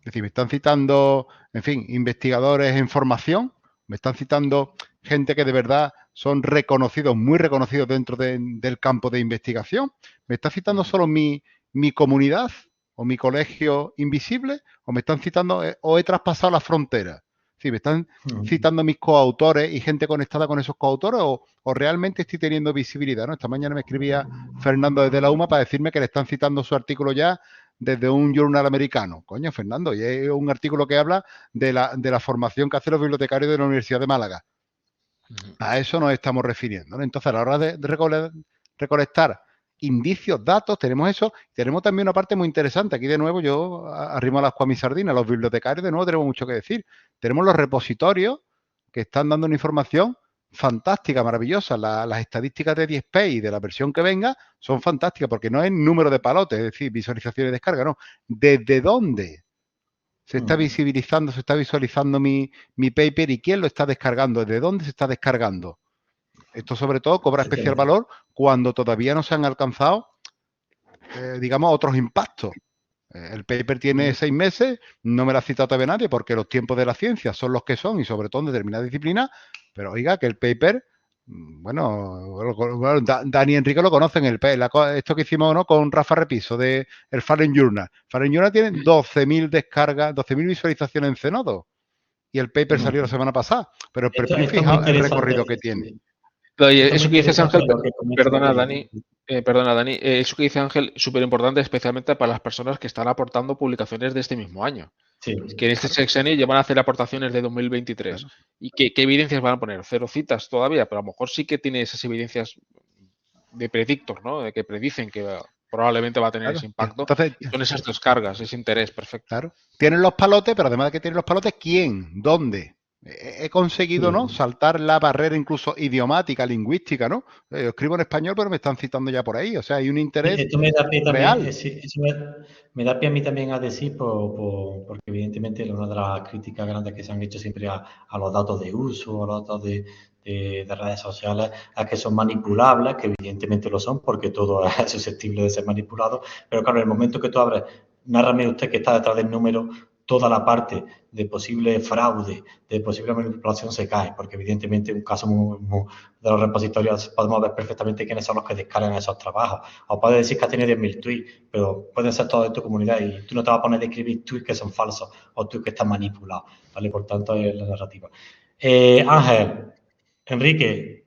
Es decir, me están citando, en fin, investigadores en formación, me están citando gente que de verdad son reconocidos, muy reconocidos dentro del campo de investigación. ¿Me está citando solo mi comunidad o mi colegio invisible? ¿O me están citando, o he traspasado las fronteras? Sí, me están citando mis coautores y gente conectada con esos coautores, o realmente estoy teniendo visibilidad, ¿no? Esta mañana me escribía Fernando desde la UMA para decirme que le están citando su artículo ya desde un journal americano. Coño, Fernando, y es un artículo que habla de la formación que hacen los bibliotecarios de la Universidad de Málaga. A eso nos estamos refiriendo, ¿no? Entonces, a la hora de recolectar indicios, datos, tenemos eso. Tenemos también una parte muy interesante. Aquí, de nuevo, yo arrimo a las mi sardina. Los bibliotecarios, de nuevo, tenemos mucho que decir. Tenemos los repositorios que están dando una información fantástica, maravillosa. Las estadísticas de 10P y de la versión que venga son fantásticas, porque no es número de palotes, es decir, visualización y descarga, no. ¿Desde dónde se está visibilizando, se está visualizando mi paper y quién lo está descargando? ¿Desde dónde se está descargando? Esto, sobre todo, cobra especial valor cuando todavía no se han alcanzado, digamos, otros impactos. El paper tiene 6 meses, no me lo ha citado todavía nadie porque los tiempos de la ciencia son los que son y sobre todo en determinadas disciplinas, pero oiga, que el paper, bueno, Dani y Enrique lo conocen, esto que hicimos, ¿no?, con Rafa Repiso de el Fallen Journal. Fallen Journal tiene 12.000 descargas, 12.000 visualizaciones en Zenodo y el paper salió la semana pasada, pero fijaos el recorrido que tiene. Oye, eso que dices, Ángel, perdona, Dani, eso que dice Ángel, súper importante, especialmente para las personas que están aportando publicaciones de este mismo año. Sí, que en este sexenio ya van a hacer aportaciones de 2023. Claro. ¿Y qué evidencias van a poner? 0 citas todavía, pero a lo mejor sí que tiene esas evidencias de predictor, ¿no? De que predicen que probablemente va a tener ese impacto. Entonces, son esas descargas, ese interés, perfecto. Claro. Tienen los palotes, pero además de que tienen los palotes, ¿quién? ¿Dónde? He conseguido, ¿no?, saltar la barrera incluso idiomática, lingüística, ¿no? Yo escribo en español, pero me están citando ya por ahí. O sea, hay un interés esto me da pie real. También, eso me da pie a mí también a decir, porque evidentemente una de las críticas grandes que se han hecho siempre a los datos de uso, a los datos de redes sociales, es que son manipulables, que evidentemente lo son, porque todo es susceptible de ser manipulado. Pero claro, en el momento que tú abres, nárrame usted que está detrás del número, toda la parte de posible fraude, de posible manipulación se cae, porque evidentemente en un caso de los repositorios podemos ver perfectamente quiénes son los que descargan esos trabajos. O puedes decir que has tenido 10.000 tweets, pero pueden ser todos de tu comunidad y tú no te vas a poner a escribir tweets que son falsos o tweets que están manipulados, ¿vale? Por tanto, es la narrativa. Ángel, Enrique,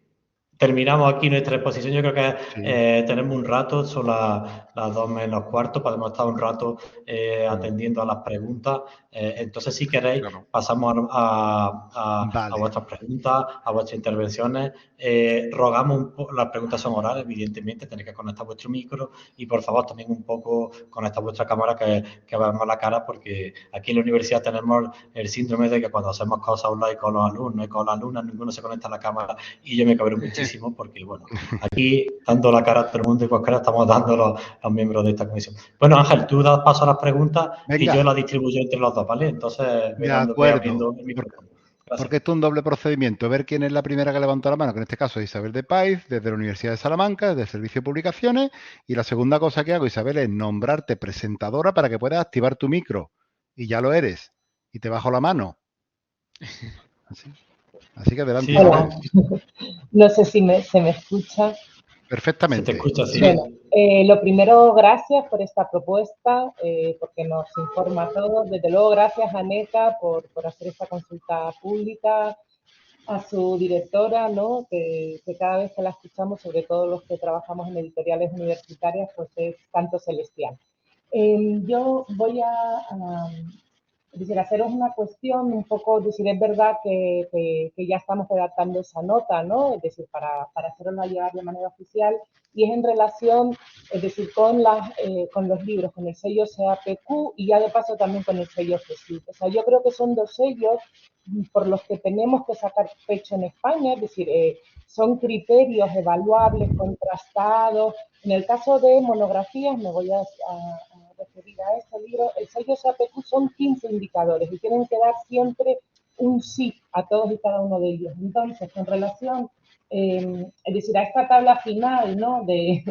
terminamos aquí nuestra exposición. Yo creo que tenemos un rato, son las 2 menos cuarto, podemos estar un rato atendiendo a las preguntas. Entonces, si queréis, pasamos a vuestras preguntas, a vuestras intervenciones. Rogamos un poco, las preguntas son orales, evidentemente, tenéis que conectar vuestro micro y, por favor, también un poco conectar vuestra cámara, que veamos la cara, porque aquí en la universidad tenemos el síndrome de que cuando hacemos cosas online con los alumnos y con las alumnas, ninguno se conecta a la cámara y yo me cabré muchísimo porque, bueno, aquí dando la cara a todo el mundo y cualquiera estamos dando los miembros de esta comisión. Bueno, Ángel, tú das paso a las preguntas. Venga. Y yo las distribuyo entre los dos, ¿vale? Entonces, de acuerdo. Porque esto es un doble procedimiento. Ver quién es la primera que levantó la mano, que en este caso es Isabel de Paiz, desde la Universidad de Salamanca, desde el Servicio de Publicaciones. Y la segunda cosa que hago, Isabel, es nombrarte presentadora para que puedas activar tu micro. Y ya lo eres. Y te bajo la mano. Así que adelante. Sí. Hola. No sé si se me escucha. Perfectamente. Se te escucha, sí. Bueno, Lo primero, gracias por esta propuesta, porque nos informa a todos. Desde luego, gracias a NECA por hacer esta consulta pública, a su directora, ¿no? Que cada vez que la escuchamos, sobre todo los que trabajamos en editoriales universitarias, pues es tanto celestial. Yo voy a decir, haceros una cuestión un poco, decir, es verdad que ya estamos redactando esa nota, ¿no? Es decir, para hacerla llegar de manera oficial, y es en relación, es decir, con los libros, con el sello SEAPQ y ya de paso también con el sello FESIC. O sea, yo creo que son dos sellos por los que tenemos que sacar pecho en España, es decir, son criterios evaluables, contrastados. En el caso de monografías, me voy a referir a este libro, el sello SEAPQ son 15 indicadores y tienen que dar siempre un sí a todos y cada uno de ellos. Entonces, en relación, es decir, a esta tabla final, ¿no? de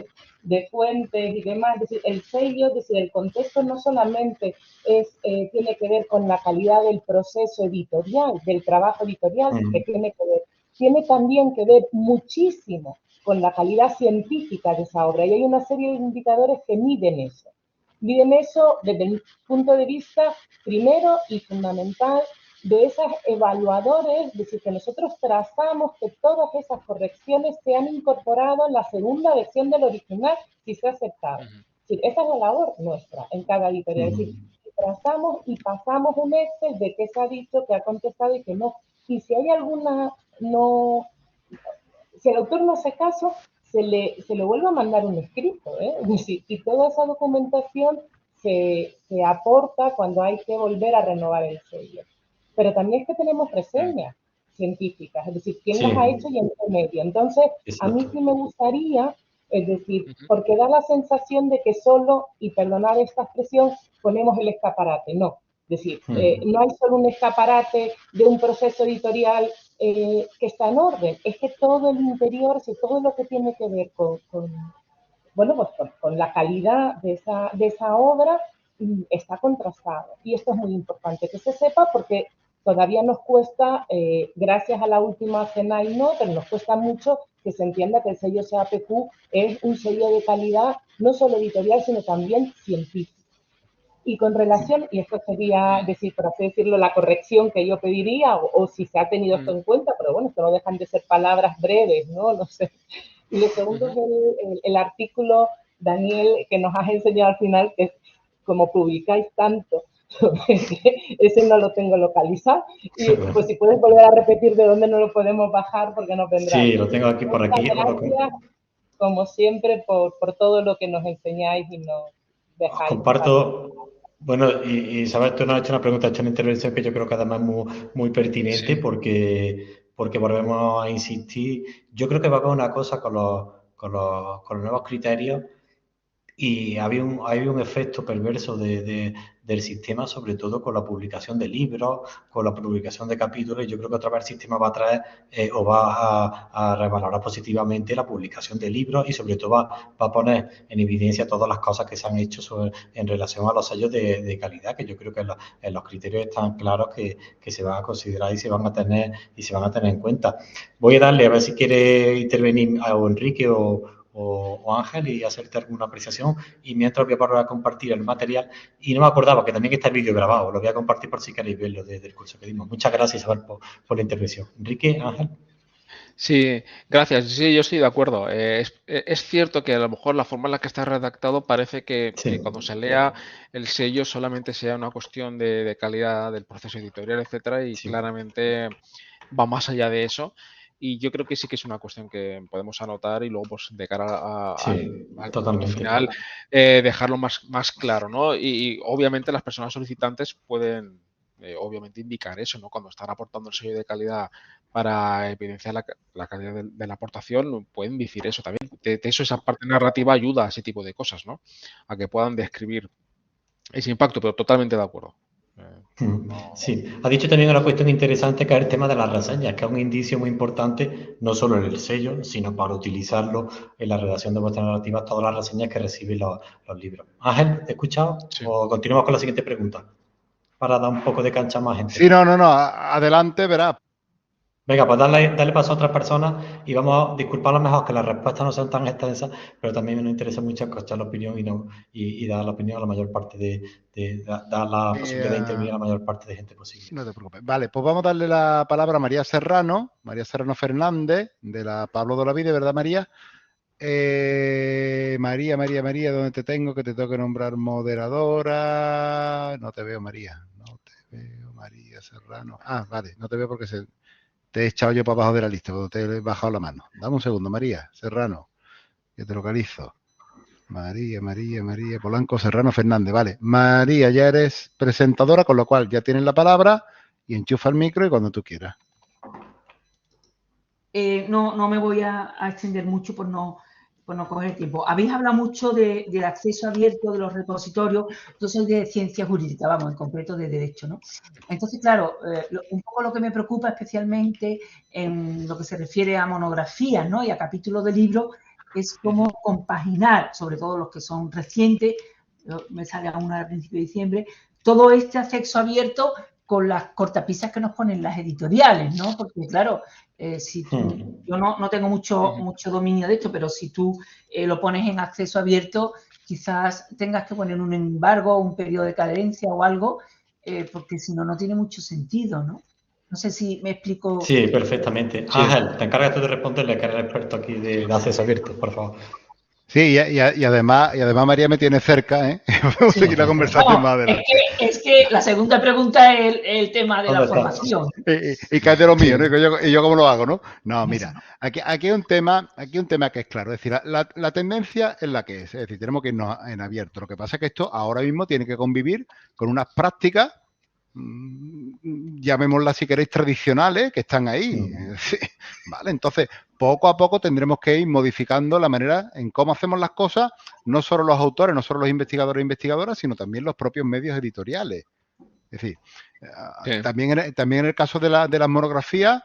fuentes y demás, es decir, el sello, es decir, el contexto no solamente tiene que ver con la calidad del proceso editorial, del trabajo editorial, que tiene que ver, tiene también que ver muchísimo con la calidad científica de esa obra, y hay una serie de indicadores que miden eso. Miden eso desde el punto de vista primero y fundamental de esos evaluadores, es decir, que nosotros trazamos que todas esas correcciones se han incorporado en la segunda versión del original, si se ha aceptado. Es decir, esa es la labor nuestra en cada editorial. Es decir, trazamos y pasamos un Excel de qué se ha dicho, qué ha contestado y qué no. Y si hay alguna si el autor no hace caso, se le vuelve a mandar un escrito, ¿eh? Es decir, y toda esa documentación se aporta cuando hay que volver a renovar el sello. Pero también es que tenemos reseñas científicas, es decir, quién las ha hecho y en qué medio. Entonces, a mí sí me gustaría, es decir, porque da la sensación de que solo, y perdonad esta expresión, ponemos el escaparate. No, es decir, no hay solo un escaparate de un proceso editorial que está en orden, es que todo el interior, todo lo que tiene que ver con la calidad de esa obra está contrastado. Y esto es muy importante que se sepa porque todavía nos cuesta, gracias a la última CENAI no, pero nos cuesta mucho que se entienda que el sello SEAPQ es un sello de calidad no solo editorial, sino también científico. Y con relación, y esto sería decir, por así decirlo, la corrección que yo pediría, o si se ha tenido esto en cuenta, pero bueno, esto no dejan de ser palabras breves, ¿no? No sé. Y lo segundo es el artículo, Daniel, que nos has enseñado al final, que es como publicáis tanto, ese no lo tengo localizado. Y pues si puedes volver a repetir de dónde no lo podemos bajar, porque nos vendrá. Sí, lo tengo aquí por aquí. Gracias, como siempre, por todo lo que nos enseñáis y nos dejáis. Comparto. Bueno, y Isabel, tú nos has hecho una pregunta, has hecho una intervención que yo creo que además es muy pertinente, sí, porque volvemos a insistir. Yo creo que va a haber una cosa con los nuevos criterios, y hay un efecto perverso del sistema, sobre todo con la publicación de libros, con la publicación de capítulos, y yo creo que otra vez el sistema va a traer o va a revalorar positivamente la publicación de libros, y sobre todo va a poner en evidencia todas las cosas que se han hecho en relación a los sellos de calidad, que yo creo que en los criterios están claros que se van a considerar y se van a tener en cuenta. Voy a darle a ver si quiere intervenir a Enrique o Ángel y hacerte alguna apreciación, y mientras voy a parar a compartir el material, y no me acordaba que también está el vídeo grabado, lo voy a compartir por si queréis verlo desde el curso que dimos. Muchas gracias, Isabel, por la intervención. Enrique, Ángel. Sí, gracias. Sí, yo estoy de acuerdo. Es cierto que a lo mejor la forma en la que está redactado parece que cuando se lea el sello solamente sea una cuestión de calidad del proceso editorial, etcétera, y claramente va más allá de eso. Y yo creo que sí que es una cuestión que podemos anotar y luego, pues, de cara al documento final, dejarlo más claro, ¿no? Y obviamente las personas solicitantes pueden, obviamente, indicar eso, ¿no? Cuando están aportando el sello de calidad para evidenciar la calidad de la aportación, pueden decir eso también. De eso, esa parte narrativa ayuda a ese tipo de cosas, ¿no? A que puedan describir ese impacto, pero totalmente de acuerdo. Sí, ha dicho también una cuestión interesante, que es el tema de las reseñas, que es un indicio muy importante, no solo en el sello, sino para utilizarlo en la redacción de vuestras narrativas, todas las reseñas que reciben los libros. Ángel, ¿te he escuchado? Sí. ¿O continuamos con la siguiente pregunta? Para dar un poco de cancha a más gente. Sí, no, adelante, verá. Venga, pues darle paso a otras personas y vamos a disculparnos mejor que las respuestas no sean tan extensas, pero también nos interesa mucho escuchar la opinión y dar la opinión a la mayor parte dar la posibilidad de intervenir a la mayor parte de gente posible. No te preocupes. Vale, pues vamos a darle la palabra a María Serrano Fernández, de la Pablo de la Vida, ¿verdad, María? María, ¿dónde te tengo? Que te tengo que nombrar moderadora. No te veo, María. No te veo, María Serrano. Ah, vale, no te veo porque te he echado yo para abajo de la lista cuando te he bajado la mano. Dame un segundo, María Serrano, que te localizo. María, Polanco Serrano Fernández, vale. María, ya eres presentadora, con lo cual ya tienes la palabra y enchufa el micro y cuando tú quieras. No me voy a extender mucho por no coger el tiempo. Habéis hablado mucho del acceso abierto de los repositorios. Yo soy de ciencia jurídica, vamos, en concreto de derecho, ¿no? Entonces, claro, un poco lo que me preocupa especialmente en lo que se refiere a monografías, ¿no? Y a capítulos de libros es cómo compaginar, sobre todo los que son recientes, me sale una a principios de diciembre, todo este acceso abierto con las cortapisas que nos ponen las editoriales, ¿no? Porque, claro, si tú, yo no tengo mucho dominio de esto, pero si tú lo pones en acceso abierto, quizás tengas que poner un embargo, un periodo de cadencia o algo, porque si no, no tiene mucho sentido, ¿no? No sé si me explico. Sí, perfectamente. Sí. Ángel, te encargas tú de responderle, que eres el experto aquí de acceso abierto, por favor. Sí, y además María me tiene cerca, ¿eh? Vamos a seguir la conversación más adelante. Es que la segunda pregunta es el tema de la formación. Y cae de lo mío, ¿no? Y yo cómo lo hago, ¿no? No, mira, aquí hay un tema que es claro. Es decir, la tendencia es la que es. Es decir, tenemos que irnos en abierto. Lo que pasa es que esto ahora mismo tiene que convivir con unas prácticas, llamémoslas si queréis, tradicionales, que están ahí. Sí. Vale, entonces, poco a poco tendremos que ir modificando la manera en cómo hacemos las cosas, no solo los autores, no solo los investigadores e investigadoras, sino también los propios medios editoriales. Es decir, también en el caso de las monografías,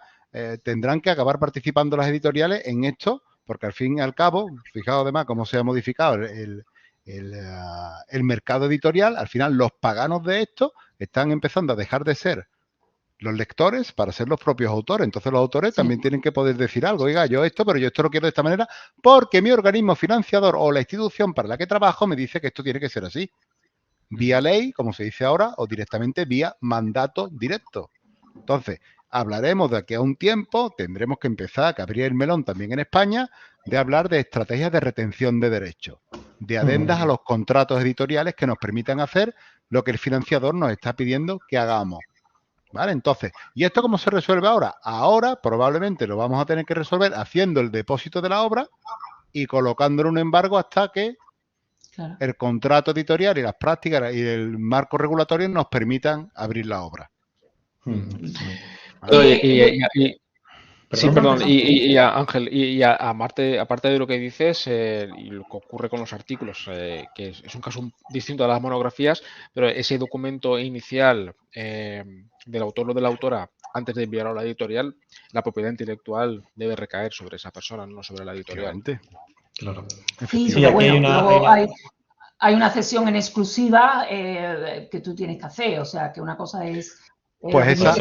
tendrán que acabar participando las editoriales en esto, porque al fin y al cabo, fijaos además cómo se ha modificado el mercado editorial, al final los paganos de esto están empezando a dejar de ser los lectores para ser los propios autores. Entonces los autores también tienen que poder decir algo. Oiga, yo esto lo quiero de esta manera porque mi organismo financiador o la institución para la que trabajo me dice que esto tiene que ser así. Vía ley, como se dice ahora, o directamente vía mandato directo. Entonces, hablaremos de aquí a un tiempo, tendremos que empezar a abrir el melón también en España, de hablar de estrategias de retención de derechos, de adendas a los contratos editoriales que nos permitan hacer lo que el financiador nos está pidiendo que hagamos. ¿Vale? Entonces, ¿y esto cómo se resuelve ahora? Ahora probablemente lo vamos a tener que resolver haciendo el depósito de la obra y colocándole un embargo hasta que el contrato editorial y las prácticas y el marco regulatorio nos permitan abrir la obra. Sí, perdón. Y Ángel, aparte de lo que dices, y lo que ocurre con los artículos, que es un caso distinto a las monografías, pero ese documento inicial del autor o de la autora, antes de enviarlo a la editorial, la propiedad intelectual debe recaer sobre esa persona, no sobre la editorial. Claro. Sí, pero bueno, hay una cesión en exclusiva que tú tienes que hacer, o sea, que una cosa es... Pues esa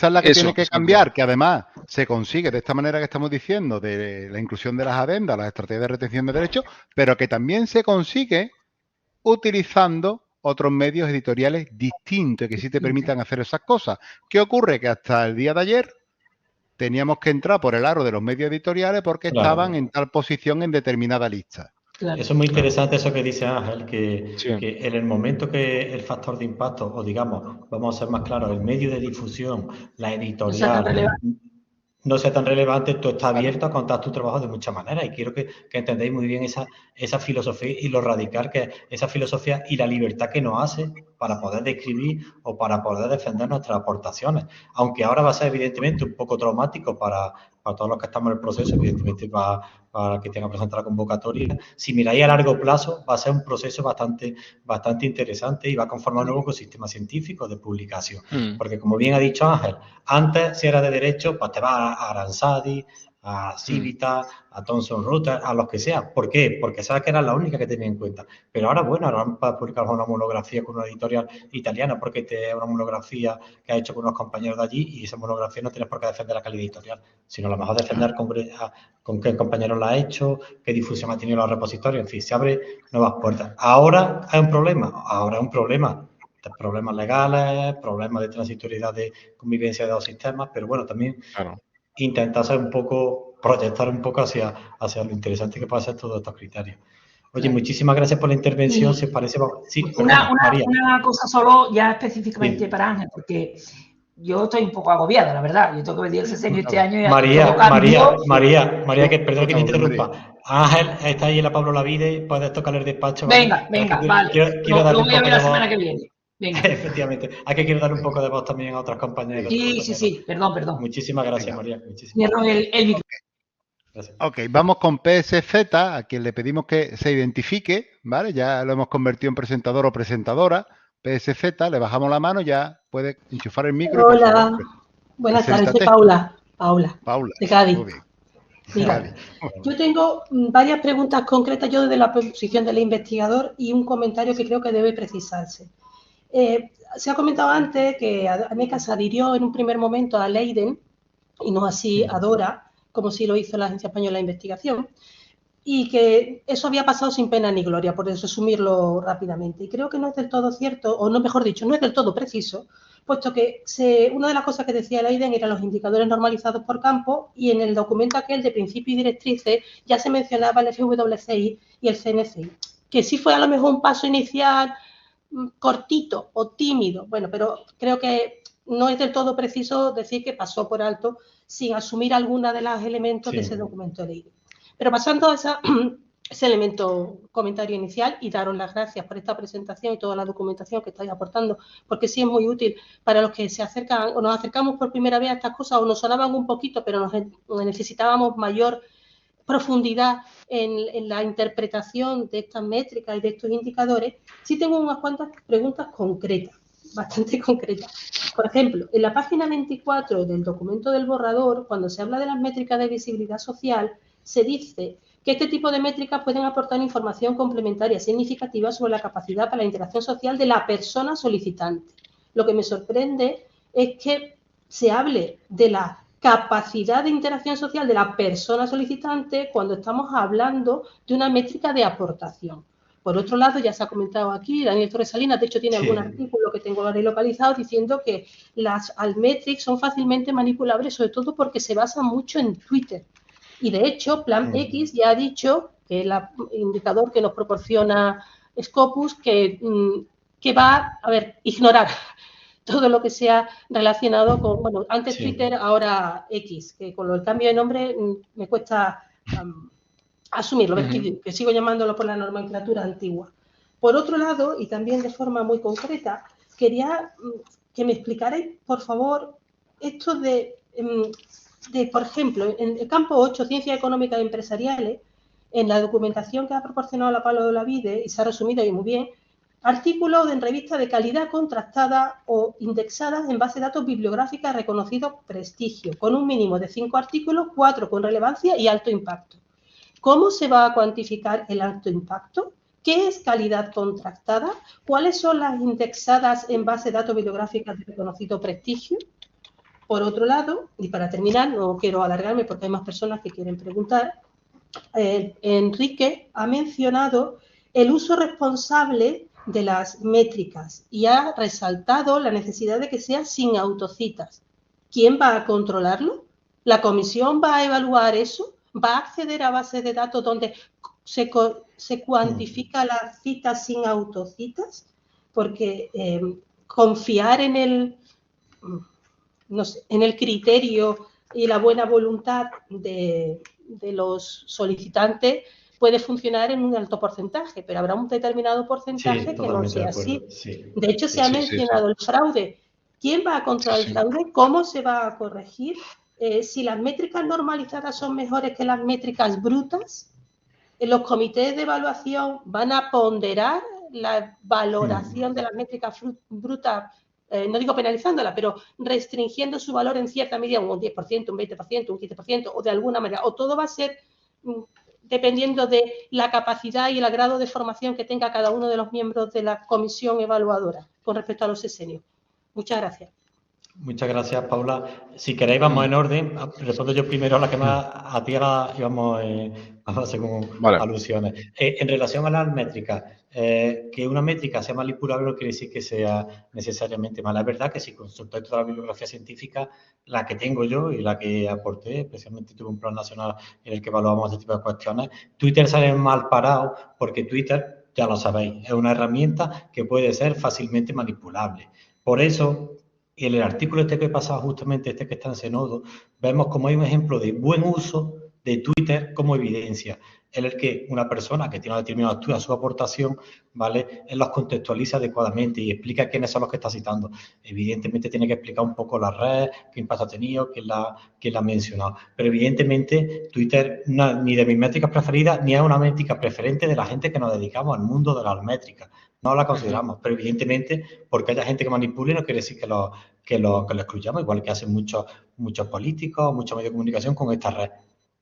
es la que tiene que cambiar, que además se consigue de esta manera que estamos diciendo, de la inclusión de las adendas, las estrategias de retención de derechos, pero que también se consigue utilizando otros medios editoriales distintos que sí te permitan hacer esas cosas. ¿Qué ocurre? Que hasta el día de ayer teníamos que entrar por el aro de los medios editoriales porque estaban en tal posición en determinada lista. Claro. Eso es muy interesante eso que dice Ángel, que en el momento que el factor de impacto, o digamos, vamos a ser más claros, el medio de difusión, la editorial, no sea tan relevante, tú estás abierto a contar tu trabajo de muchas maneras y quiero que entendáis muy bien esa filosofía y lo radical que es esa filosofía y la libertad que nos hace para poder describir o para poder defender nuestras aportaciones. Aunque ahora va a ser evidentemente un poco traumático para todos los que estamos en el proceso, evidentemente para el que tenga que presentar la convocatoria. Si miráis a largo plazo, va a ser un proceso bastante interesante y va a conformar un nuevo ecosistema científico de publicación. Porque como bien ha dicho Ángel, antes si era de derecho, pues te vas a Aransadi, a Civitas, a Thomson Reuters, a los que sea. ¿Por qué? Porque sabes que era la única que tenía en cuenta. Pero ahora, bueno, ahora van a publicar una monografía con una editorial italiana porque es una monografía que ha hecho con unos compañeros de allí y esa monografía no tienes por qué defender la calidad editorial, sino a lo mejor defender con qué compañero la ha hecho, qué difusión ha tenido los repositorios, en fin, se abre nuevas puertas. Ahora hay un problema, problemas legales, problemas de transitoriedad de convivencia de dos sistemas, pero bueno, también intentar ser un poco, proyectar un poco hacia lo interesante que puede ser todos estos criterios. Oye, muchísimas gracias por la intervención. Si os parece, sí, María. Una cosa solo ya específicamente para Ángel, porque yo estoy un poco agobiada, la verdad. Yo tengo que venir el sexenio este año y María, que perdón que me interrumpa. Ángel, está ahí en la Pablo Lavide, puedes tocar el despacho. Venga, vale. Quiero darle un poco de la voz. semana que viene. Venga. Efectivamente. Hay que quiero dar un poco de voz también a otras compañeras. Sí. Perdón. Muchísimas gracias, Venga. María. Muchísimas gracias. Ok, vamos con PSZ, a quien le pedimos que se identifique, ¿vale? Ya lo hemos convertido en presentador o presentadora. PSZ, le bajamos la mano, ya puede enchufar el micro. Hola, buenas tardes, soy Paula, de Cádiz. Muy bien. Mira, yo tengo varias preguntas concretas yo desde la posición del investigador y un comentario que creo que debe precisarse. Se ha comentado antes que ANECA se adhirió en un primer momento a Leiden y no así a DORA, como sí lo hizo la Agencia Española de Investigación, y que eso había pasado sin pena ni gloria, por resumirlo rápidamente. Y creo que no es del todo cierto, o no, mejor dicho, no es del todo preciso, puesto que una de las cosas que decía Leiden eran los indicadores normalizados por campo y en el documento aquel de principios y directrices ya se mencionaba el FWCI y el CNCI, que sí fue a lo mejor un paso inicial cortito o tímido, bueno, pero creo que no es del todo preciso decir que pasó por alto sin asumir alguna de los elementos de ese documento de Leiden. Pero pasando a ese elemento, comentario inicial, y daros las gracias por esta presentación y toda la documentación que estáis aportando, porque sí es muy útil para los que se acercan o nos acercamos por primera vez a estas cosas o nos sonaban un poquito, pero necesitábamos mayor profundidad en la interpretación de estas métricas y de estos indicadores. Sí tengo unas cuantas preguntas concretas, bastante concretas. Por ejemplo, en la página 24 del documento del borrador, cuando se habla de las métricas de visibilidad social, se dice que este tipo de métricas pueden aportar información complementaria significativa sobre la capacidad para la interacción social de la persona solicitante. Lo que me sorprende es que se hable de la capacidad de interacción social de la persona solicitante cuando estamos hablando de una métrica de aportación. Por otro lado, ya se ha comentado aquí, Daniel Torres Salinas, de hecho, tiene algún artículo que tengo ahí localizado diciendo que las altmetrics son fácilmente manipulables, sobre todo porque se basan mucho en Twitter. Y de hecho, Plan X ya ha dicho, que es el indicador que nos proporciona Scopus, que va a ignorar todo lo que sea relacionado con, bueno, antes Twitter, ahora X, que con el cambio de nombre me cuesta asumirlo, que sigo llamándolo por la nomenclatura antigua. Por otro lado, y también de forma muy concreta, quería que me explicarais, por favor, esto de por ejemplo, en el campo 8, Ciencias Económicas y Empresariales, en la documentación que ha proporcionado la Pablo Olavide, y se ha resumido ahí muy bien, artículos en revistas de calidad contrastada o indexadas en base de datos bibliográficas reconocidos prestigio, con un mínimo de 5 artículos, 4 con relevancia y alto impacto. ¿Cómo se va a cuantificar el alto impacto? ¿Qué es calidad contrastada? ¿Cuáles son las indexadas en base de datos bibliográficas de reconocido prestigio? Por otro lado, y para terminar, no quiero alargarme porque hay más personas que quieren preguntar, Enrique ha mencionado el uso responsable de las métricas y ha resaltado la necesidad de que sea sin autocitas. ¿Quién va a controlarlo? ¿La comisión va a evaluar eso? ¿Va a acceder a bases de datos donde se cuantifica las citas sin autocitas? Porque confiar en el criterio y la buena voluntad de los solicitantes puede funcionar en un alto porcentaje, pero habrá un determinado porcentaje que no sea así. De hecho, se ha mencionado el fraude. ¿Quién va a controlar el fraude? ¿Cómo se va a corregir? Si las métricas normalizadas son mejores que las métricas brutas, los comités de evaluación van a ponderar la valoración de las métricas brutas no digo penalizándola, pero restringiendo su valor en cierta medida, un 10%, un 20%, un 15%, o de alguna manera, o todo va a ser dependiendo de la capacidad y el grado de formación que tenga cada uno de los miembros de la comisión evaluadora con respecto a los sexenios. Muchas gracias. Muchas gracias, Paula. Si queréis, vamos en orden. Respondo yo primero a la que más a ti íbamos según alusiones. En relación a las métricas, que una métrica sea manipulable no quiere decir que sea necesariamente mala. Es verdad que si consultáis toda la bibliografía científica, la que tengo yo y la que aporté, especialmente tuve un plan nacional en el que evaluamos este tipo de cuestiones, Twitter sale mal parado porque Twitter, ya lo sabéis, es una herramienta que puede ser fácilmente manipulable. Por eso, y en el artículo este que he pasado, justamente este que está en Zenodo, vemos como hay un ejemplo de buen uso de Twitter como evidencia, en el que una persona que tiene una determinada altura su aportación, ¿vale? Él los contextualiza adecuadamente y explica quiénes son los que está citando. Evidentemente tiene que explicar un poco la red, qué impacto ha tenido, quién la ha mencionado. Pero evidentemente Twitter ni de mis métricas preferidas, ni es una métrica preferente de la gente que nos dedicamos al mundo de las métricas. No la consideramos, pero evidentemente porque haya gente que manipule no quiere decir que lo excluyamos, igual que hacen muchos políticos, muchos medios de comunicación con esta red.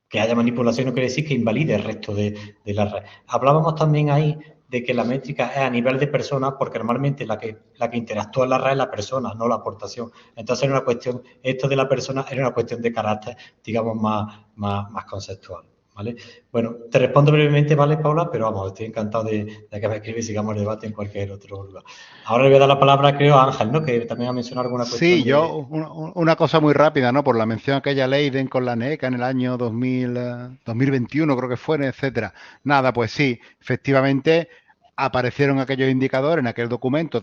Que haya manipulación no quiere decir que invalide el resto de la red. Hablábamos también ahí de que la métrica es a nivel de personas, porque normalmente la que interactúa en la red es la persona, no la aportación. Entonces era una cuestión, esto de la persona era una cuestión de carácter, digamos, más conceptual. ¿Vale? Bueno, te respondo brevemente, ¿vale, Paula? Pero vamos, estoy encantado de que me escribas y sigamos el debate en cualquier otro lugar. Ahora le voy a dar la palabra, creo, a Ángel, ¿no? Que también ha mencionado alguna cuestión. Sí, yo, una cosa muy rápida, ¿no? Por la mención que ella Leiden con la NECA en el año 2021, creo que fue, etcétera. Nada, pues sí, efectivamente aparecieron aquellos indicadores en aquel documento,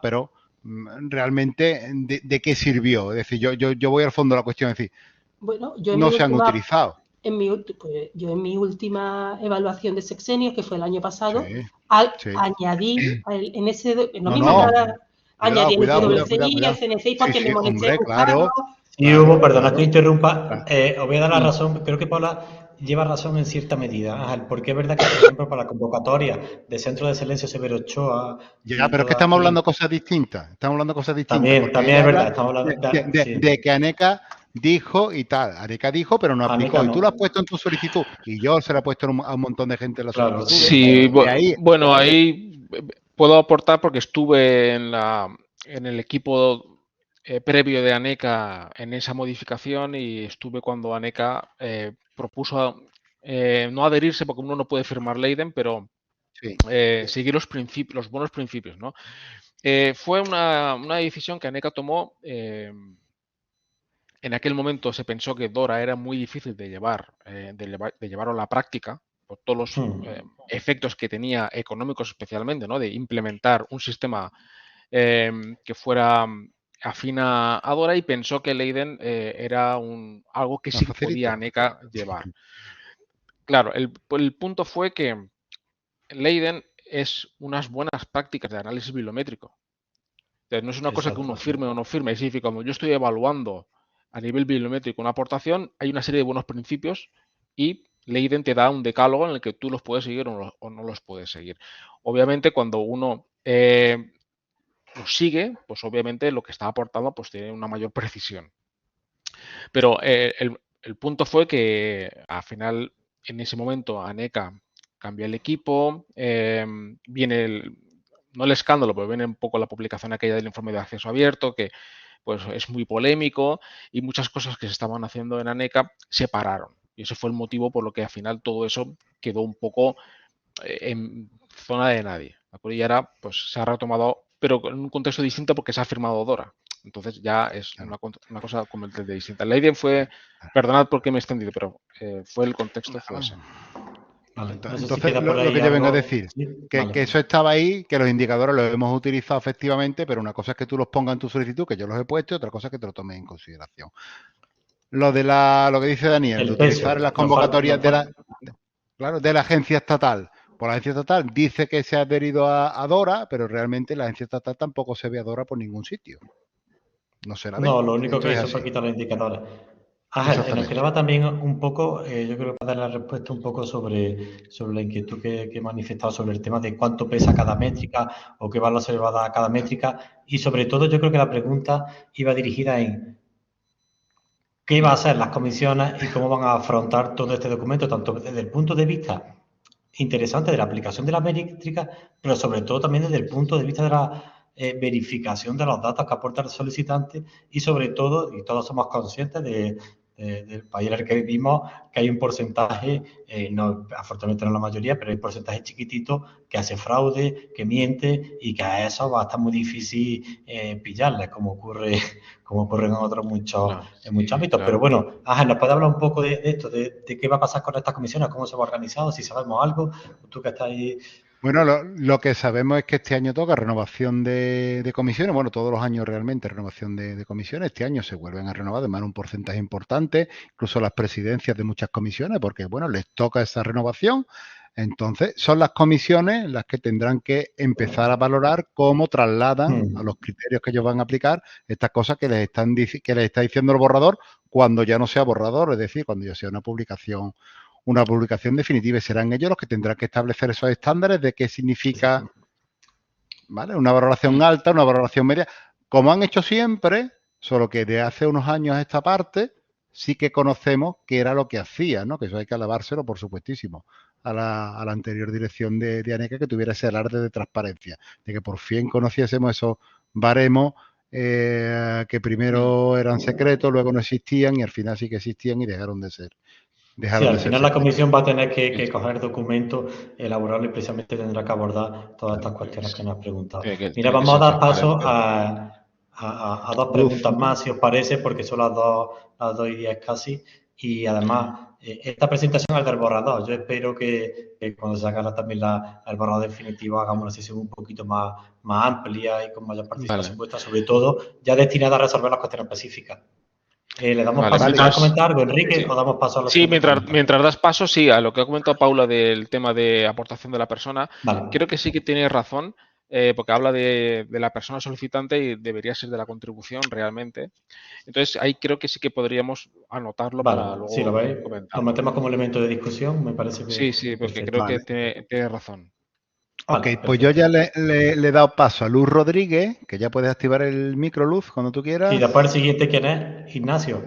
pero realmente, ¿de qué sirvió? Es decir, yo voy al fondo de la cuestión, es decir, bueno, no se han utilizado. Yo en mi última evaluación de sexenios, que fue el año pasado, añadí en ese añadí el WCI y el CNCI porque me molesté claro. Sí, Hugo, perdona que interrumpa. Os voy a dar la razón. Creo que Paula lleva razón en cierta medida, Ángel, porque es verdad que, por ejemplo, para la convocatoria de Centro de Excelencia Severo Ochoa... Ya, pero es que estamos hablando de cosas distintas. También es verdad. Estamos hablando de que ANECA dijo y tal. ANECA dijo, pero no aplicó. Y tú lo has puesto en tu solicitud. Y yo se lo he puesto a un montón de gente en la solicitud. Sí, bueno, ahí puedo aportar porque estuve en el equipo previo de ANECA en esa modificación y estuve cuando ANECA propuso no adherirse porque uno no puede firmar Leiden, pero seguir los buenos principios, ¿no? Fue una decisión que ANECA tomó. En aquel momento se pensó que DORA era muy difícil de llevarlo a la práctica por todos los efectos que tenía económicos especialmente, ¿no? De implementar un sistema que fuera afín a DORA y pensó que Leiden era algo que sí podía ANECA llevar. Claro, el punto fue que Leiden es unas buenas prácticas de análisis bibliométrico. Entonces, no es una cosa que uno firme o no firme, es decir, como yo estoy evaluando a nivel bibliométrico una aportación, hay una serie de buenos principios y Leiden te da un decálogo en el que tú los puedes seguir o no los puedes seguir. Obviamente, cuando uno los sigue, pues obviamente lo que está aportando pues tiene una mayor precisión. Pero el punto fue que al final, en ese momento, ANECA cambia el equipo, viene no el escándalo, pero viene un poco la publicación aquella del informe de acceso abierto, que pues es muy polémico y muchas cosas que se estaban haciendo en ANECA se pararon. Y ese fue el motivo por lo que al final todo eso quedó un poco en zona de nadie. Y ahora pues se ha retomado, pero en un contexto distinto porque se ha firmado DORA. Entonces ya es una cosa completamente distinta. Leiden fue, perdonad porque me he extendido, pero fue el contexto fue ese. Vale, entonces lo que yo vengo a decir, que eso estaba ahí, que los indicadores los hemos utilizado efectivamente, pero una cosa es que tú los pongas en tu solicitud, que yo los he puesto, y otra cosa es que te lo tomes en consideración. Lo que dice Daniel, de utilizar las convocatorias de la agencia estatal. Pues la agencia estatal dice que se ha adherido a DORA, pero realmente la agencia estatal tampoco se ve a DORA por ningún sitio. No se la ve. No, lo único que hizo fue quitar los indicadores. Nos quedaba también un poco, yo creo que para dar la respuesta un poco sobre la inquietud que he manifestado sobre el tema de cuánto pesa cada métrica o qué valor se le va a dar a cada métrica, y sobre todo yo creo que la pregunta iba dirigida en qué va a hacer las comisiones y cómo van a afrontar todo este documento, tanto desde el punto de vista interesante de la aplicación de la métrica, pero sobre todo también desde el punto de vista de la verificación de los datos que aporta el solicitante, y sobre todo, y todos somos conscientes del país en el que vivimos, que hay un porcentaje, no, afortunadamente no la mayoría, pero hay un porcentaje chiquitito que hace fraude, que miente, y que a eso va a estar muy difícil pillarles, como ocurre en otros muchos ámbitos. Claro. Pero bueno, ¿nos puede hablar un poco de esto, de qué va a pasar con estas comisiones, cómo se va organizado, si sabemos algo? Tú que estás ahí. Bueno, lo que sabemos es que este año toca renovación de comisiones. Bueno, todos los años realmente renovación de comisiones. Este año se vuelven a renovar, además un porcentaje importante, incluso las presidencias de muchas comisiones, porque bueno, les toca esa renovación. Entonces, son las comisiones las que tendrán que empezar a valorar cómo trasladan a los criterios que ellos van a aplicar estas cosas que les está diciendo el borrador, cuando ya no sea borrador, es decir, cuando ya sea una publicación definitiva, y serán ellos los que tendrán que establecer esos estándares de qué significa, ¿vale?, una valoración alta, una valoración media, como han hecho siempre, solo que de hace unos años a esta parte sí que conocemos qué era lo que hacía, ¿no? Que eso hay que alabárselo, por supuestísimo, a la anterior dirección de ANECA, que tuviera ese alarde de transparencia, de que por fin conociésemos esos baremos que primero eran secretos, luego no existían y al final sí que existían y dejaron de ser. Sí, al final la comisión va a tener que coger documentos, elaborarlo, y precisamente tendrá que abordar todas estas cuestiones que nos has preguntado. Mira, vamos a dar paso a dos preguntas más, si os parece, porque son las 2:10 casi, y además esta presentación es del borrador. Yo espero que cuando se haga también el borrador definitivo hagamos una sesión un poquito más amplia y con mayor participación vuestra, sobre todo ya destinada a resolver las cuestiones específicas. ¿Le damos paso a comentar algo, Enrique, o damos paso a los... Sí, mientras das paso, sí, a lo que ha comentado Paula del tema de aportación de la persona. Creo que sí que tiene razón, porque habla de la persona solicitante y debería ser de la contribución realmente. Entonces, ahí creo que sí que podríamos anotarlo para luego comentar. Lo metemos como elemento de discusión, me parece que... Sí, porque creo que tiene razón. Ok, pues yo ya le he dado paso a Luz Rodríguez, que ya puedes activar el micro, Luz, cuando tú quieras. Y después el siguiente, ¿quién es? Ignacio.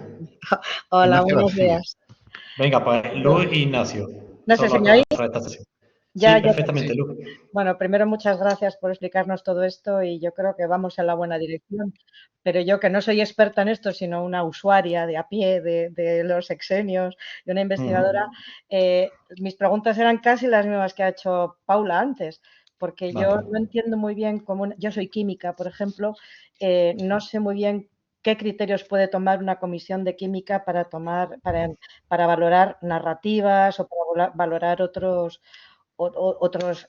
Hola, buenos días. Venga, pues Luz y Ignacio. No sé si me oís. Ya, perfectamente, Luz. Bueno, primero muchas gracias por explicarnos todo esto, y yo creo que vamos en la buena dirección. Pero yo, que no soy experta en esto, sino una usuaria de a pie de los sexenios, de una investigadora, mis preguntas eran casi las mismas que ha hecho Paula antes, porque yo no entiendo muy bien cómo... Yo soy química, por ejemplo, no sé muy bien qué criterios puede tomar una comisión de química para valorar narrativas o para valorar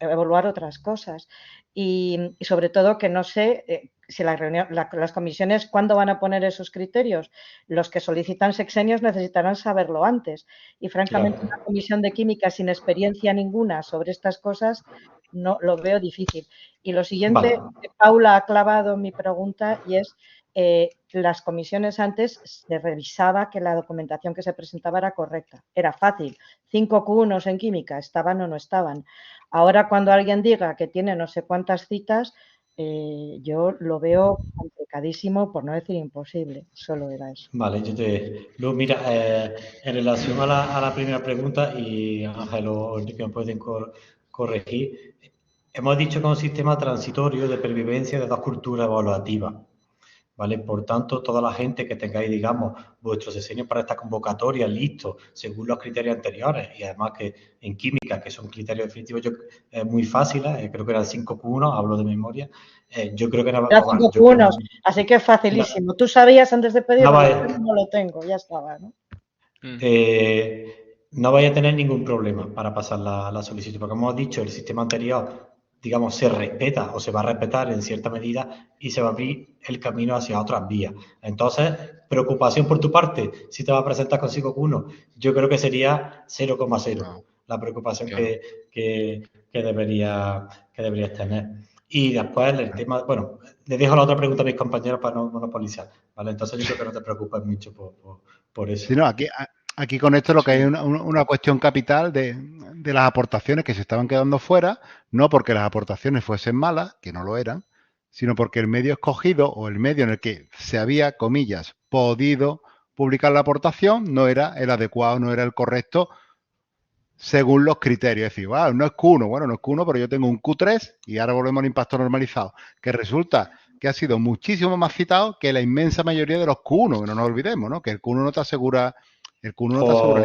evaluar otras cosas, y sobre todo que no sé si las comisiones, ¿cuándo van a poner esos criterios? Los que solicitan sexenios necesitarán saberlo antes, y francamente una comisión de química sin experiencia ninguna sobre estas cosas no lo veo difícil. Y lo siguiente, Paula ha clavado mi pregunta, y es las comisiones antes se revisaba que la documentación que se presentaba era correcta, era fácil. 5 Q1 en química, estaban o no estaban. Ahora, cuando alguien diga que tiene no sé cuántas citas, yo lo veo complicadísimo, por no decir imposible. Solo era eso. Vale, Luz, mira, en relación a la primera pregunta, y Ángel o Enrique me pueden corregir, hemos dicho que es un sistema transitorio de pervivencia de dos culturas evaluativas. ¿Vale? Por tanto, toda la gente que tengáis, digamos, vuestros diseños para esta convocatoria listos según los criterios anteriores, y además que en química, que son criterios definitivos, muy fáciles, creo que eran 5 Q1, hablo de memoria, yo creo que no va a... 5 Q1, así que es facilísimo. Tú sabías antes de pedirlo, no lo tengo, ya estaba, ¿no? No vais a tener ningún problema para pasar la solicitud, porque como hemos dicho, el sistema anterior, digamos, se respeta o se va a respetar en cierta medida, y se va a abrir el camino hacia otras vías. Entonces, preocupación por tu parte, si te vas a presentar con 5 Q1, yo creo que sería 0,0 la preocupación que deberías tener. Y después el tema, bueno, le dejo la otra pregunta a mis compañeros para no monopolizar, ¿vale? Entonces yo creo que no te preocupes mucho por eso. Sí, no, aquí con esto lo que hay es una cuestión capital de las aportaciones que se estaban quedando fuera, no porque las aportaciones fuesen malas, que no lo eran, sino porque el medio escogido o el medio en el que se había, comillas, podido publicar la aportación no era el adecuado, no era el correcto según los criterios. Es decir, no es Q1, bueno, no es Q1, pero yo tengo un Q3 y ahora volvemos al impacto normalizado, que resulta que ha sido muchísimo más citado que la inmensa mayoría de los Q1, que no nos olvidemos, ¿no? Que el Q1 no te asegura, el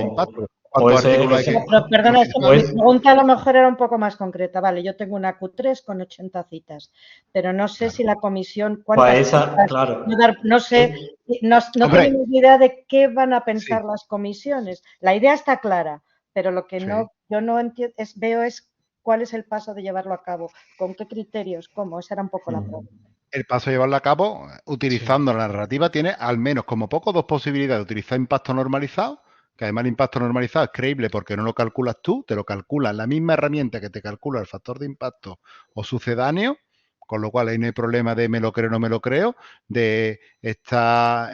impacto. ¿Cuántos artículos hay que... Pero, perdona, mi pregunta a lo mejor era un poco más concreta. Vale, yo tengo una Q3 con 80 citas, pero no sé si la comisión... Pues esa, claro. No sé, no tenemos idea de qué van a pensar las comisiones. La idea está clara, pero lo que yo no entiendo veo es cuál es el paso de llevarlo a cabo, con qué criterios, cómo. Esa era un poco la pregunta. El paso de llevarlo a cabo, utilizando la narrativa, tiene al menos como poco dos posibilidades. Utilizar impacto normalizado, que además el impacto normalizado es creíble porque no lo calculas tú, te lo calcula la misma herramienta que te calcula el factor de impacto o sucedáneo, con lo cual ahí no hay problema de me lo creo o no me lo creo, de está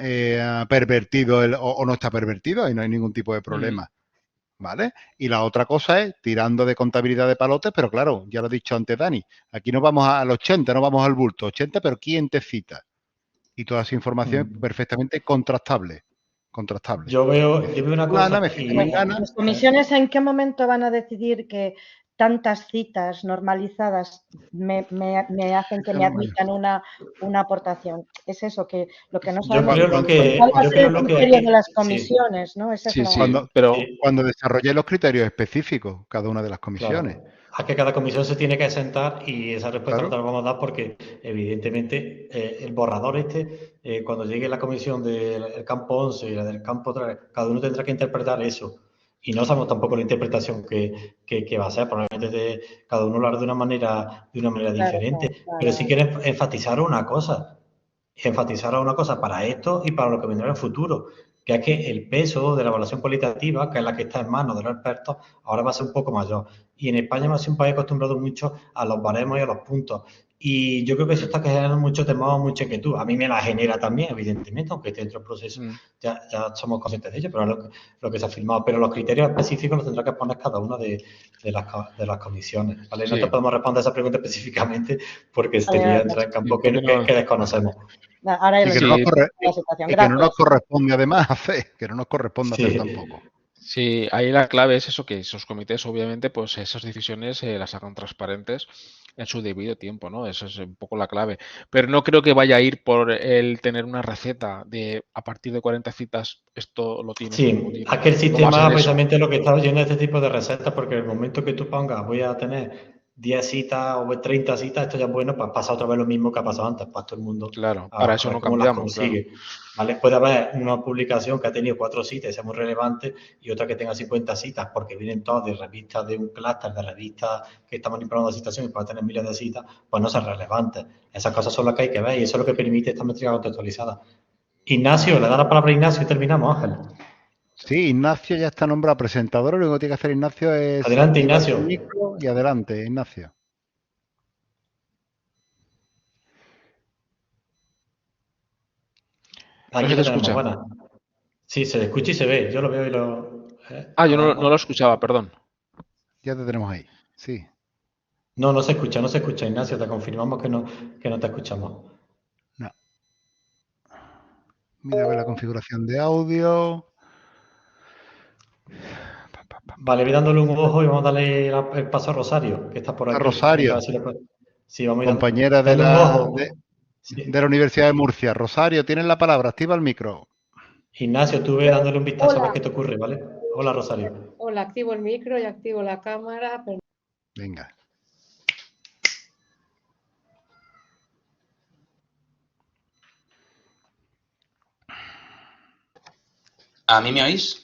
pervertido o no está pervertido, ahí no hay ningún tipo de problema. ¿Vale? Y la otra cosa es tirando de contabilidad de palotes, pero claro, ya lo he dicho antes Dani, aquí no vamos al 80, no vamos al bulto, 80, pero ¿quién te cita? Y toda esa información es perfectamente contrastable. Yo veo una cosa. ¿Las comisiones en qué momento van a decidir que tantas citas normalizadas me hacen que me admitan una aportación? Es eso, que lo que no sabemos es cuál va a ser el criterio de las comisiones, ¿no? Esa es cuando desarrolle los criterios específicos, cada una de las comisiones. Claro. Es que cada comisión se tiene que sentar y esa respuesta no te la vamos a dar porque evidentemente el borrador cuando llegue la comisión del campo 11 y la del campo 3, cada uno tendrá que interpretar eso. Y no sabemos tampoco la interpretación que va a ser. Probablemente cada uno lo hará de una manera diferente. Claro. Pero sí quiero enfatizar una cosa para esto y para lo que vendrá en el futuro, que es que el peso de la evaluación cualitativa, que es la que está en manos de los expertos, ahora va a ser un poco mayor. Y en España hemos sido un país acostumbrado mucho a los baremos y a los puntos. Y yo creo que eso está generando mucho temor, mucha inquietud. A mí me la genera también, evidentemente, aunque esté dentro del proceso. Ya somos conscientes de ello, pero es lo que se ha firmado. Pero los criterios específicos los tendrá que poner cada una de las comisiones. ¿Vale? No te podemos responder a esa pregunta específicamente porque sería entrar en campo que desconocemos. Ahora y que no nos corresponde además hacer, que no nos corresponde hacer tampoco. Sí, ahí la clave es eso, que esos comités, obviamente, pues esas decisiones las hagan transparentes en su debido tiempo, ¿no? Esa es un poco la clave. Pero no creo que vaya a ir por el tener una receta de a partir de 40 citas esto lo tienes. Sí, aquel sistema precisamente lo que está lleno de este tipo de recetas, porque en el momento que tú pongas voy a tener 10 citas o 30 citas, esto ya es bueno, pues pasa otra vez lo mismo que ha pasado antes, para todo el mundo. Claro, para eso no cambiamos. Claro. ¿Vale? Puede haber una publicación que ha tenido 4 citas y sea muy relevante y otra que tenga 50 citas, porque vienen todas de revistas de un clúster, de revistas que están manipulando la situación y pueden tener miles de citas, pues no son relevantes. Esas cosas son las que hay que ver y eso es lo que permite esta métrica contextualizada. Ignacio, le da la palabra a Ignacio y terminamos, Ángel. Sí, Ignacio ya está nombrado presentador, lo único que tiene que hacer Ignacio es... Adelante, Ignacio. Y adelante, Ignacio. Aquí se escucha. Buena. Sí, se escucha y se ve. Yo lo veo y lo... yo no lo escuchaba, perdón. Ya te tenemos ahí, sí. No se escucha, Ignacio. Te confirmamos que no te escuchamos. No. Mira a ver la configuración de audio. Vale, voy dándole un ojo y vamos a darle el paso a Rosario, que está por aquí. A Rosario. Sí, vamos compañera de la Universidad de Murcia. Rosario, tienes la palabra, activa el micro. Ignacio, tú ve dándole un vistazo a ver qué te ocurre, ¿vale? Hola, Rosario. Hola, activo el micro y activo la cámara. Venga. ¿A mí me oís?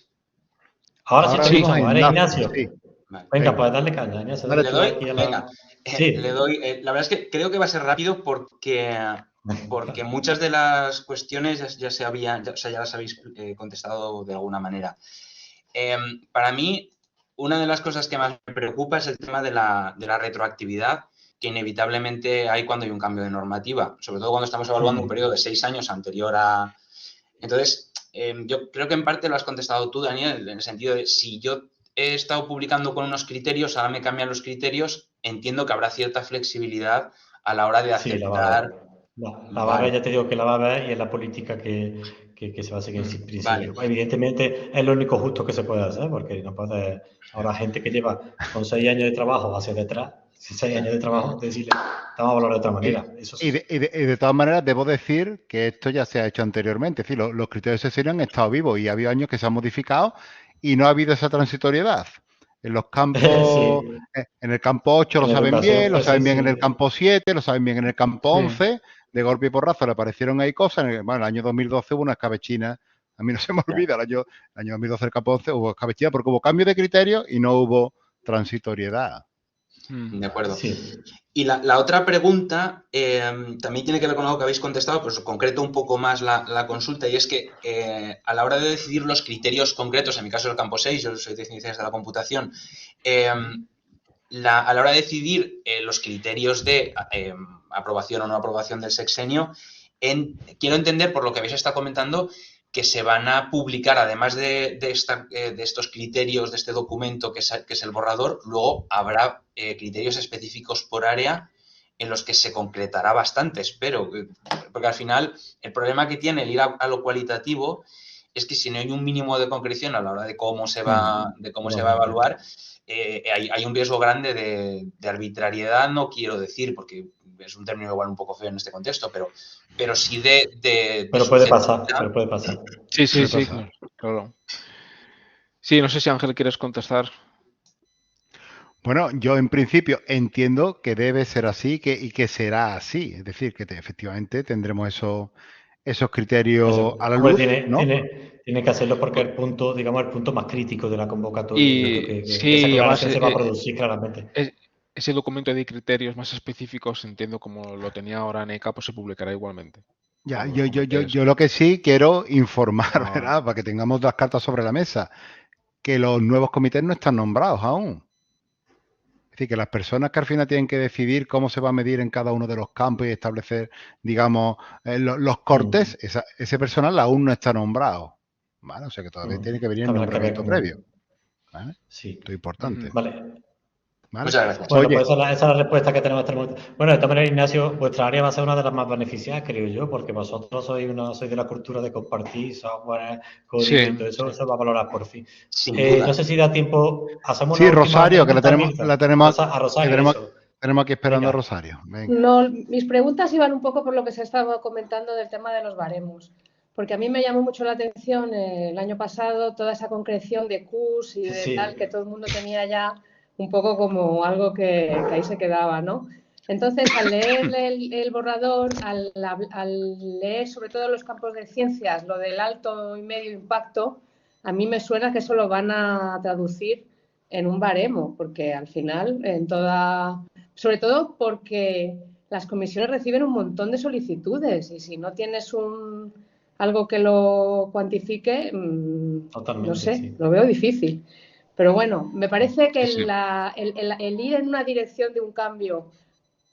Ahora sí te escuchamos, ¿vale, Ignacio? Sí. Vale, venga, pues darle caña, Ignacio. ¿Le doy? Venga. Le doy. La verdad es que creo que va a ser rápido porque muchas de las cuestiones ya las habéis contestado de alguna manera. Para mí, una de las cosas que más me preocupa es el tema de la retroactividad, inevitablemente hay cuando hay un cambio de normativa, sobre todo cuando estamos evaluando un periodo de 6 años anterior a... Entonces, yo creo que en parte lo has contestado tú, Daniel, en el sentido de si yo he estado publicando con unos criterios, ahora me cambian los criterios, entiendo que habrá cierta flexibilidad a la hora de aceptar... La va a ver, ya te digo que la va a ver y es la política que se va a seguir sin principio. Vale. Evidentemente es lo único justo que se puede hacer, porque no puede... Ahora gente que lleva con 6 años de trabajo hacia detrás, 6 años de trabajo, decirle, te vamos a valorar de otra manera. Eso sí. Y de todas maneras, debo decir que esto ya se ha hecho anteriormente. Es decir, los criterios de sección han estado vivos y ha habido años que se han modificado y no ha habido esa transitoriedad. En los campos, sí. En el campo 8 lo saben bien, lo saben bien en el campo 7, lo saben bien en el campo 11. De golpe y porrazo le aparecieron ahí cosas. Bueno, en el año 2012 hubo una escabechina. A mí no se me olvida, el año 2012 el campo 11 hubo escabechina porque hubo cambio de criterio y no hubo transitoriedad. De acuerdo. Sí. Y la otra pregunta también tiene que ver con algo que habéis contestado, pues concreto un poco más la consulta, y es que a la hora de decidir los criterios concretos, en mi caso el campo 6, yo soy de Ciencias de la Computación, a la hora de decidir los criterios de aprobación o no aprobación del sexenio, quiero entender, por lo que habéis estado comentando, que se van a publicar, además de estos criterios, de este documento que es el borrador, luego habrá criterios específicos por área en los que se concretará bastante, espero, porque al final el problema que tiene el ir a lo cualitativo es que si no hay un mínimo de concreción a la hora de cómo se va a evaluar, hay un riesgo grande de arbitrariedad, no quiero decir, porque es un término igual un poco feo en este contexto, pero sí de pero puede pasar, Sí, claro. Sí, no sé si Ángel quieres contestar. Bueno, yo en principio entiendo que debe ser así y que será así. Es decir, que efectivamente tendremos esos criterios a la luz, ¿no? Tiene que hacerlo porque el punto más crítico de la convocatoria. Y esa aclaración se va a producir claramente. Ese documento de criterios más específicos, entiendo como lo tenía ahora NECA, pues se publicará igualmente. Ya, yo lo que sí quiero informar, ¿verdad? Para que tengamos las cartas sobre la mesa, que los nuevos comités no están nombrados aún. Es decir, que las personas que al final tienen que decidir cómo se va a medir en cada uno de los campos y establecer, digamos, los cortes, ese personal aún no está nombrado. ¿Vale? O sea que todavía tiene que venir el nombramiento previo. ¿Vale? Sí. Esto es importante. Vale. Muchas gracias. Bueno, pues esa es la respuesta que tenemos hasta el momento. Bueno, de todas maneras, Ignacio, vuestra área va a ser una de las más beneficiadas, creo yo, porque vosotros sois de la cultura de compartir software, código y todo eso, se va a valorar por fin. No sé si da tiempo, hacemos una Rosario, que la tenemos a Rosario. Tenemos aquí esperando a Rosario. Venga. No, mis preguntas iban un poco por lo que se estaba comentando del tema de los baremos. Porque a mí me llamó mucho la atención el año pasado toda esa concreción de QS y de tal, que todo el mundo tenía ya un poco como algo que ahí se quedaba, ¿no? Entonces, al leer el borrador, al leer sobre todo los campos de ciencias, lo del alto y medio impacto, a mí me suena que eso lo van a traducir en un baremo, porque al final, sobre todo porque las comisiones reciben un montón de solicitudes y si no tienes algo que lo cuantifique, no sé, lo veo difícil. Pero bueno, me parece que el ir en una dirección de un cambio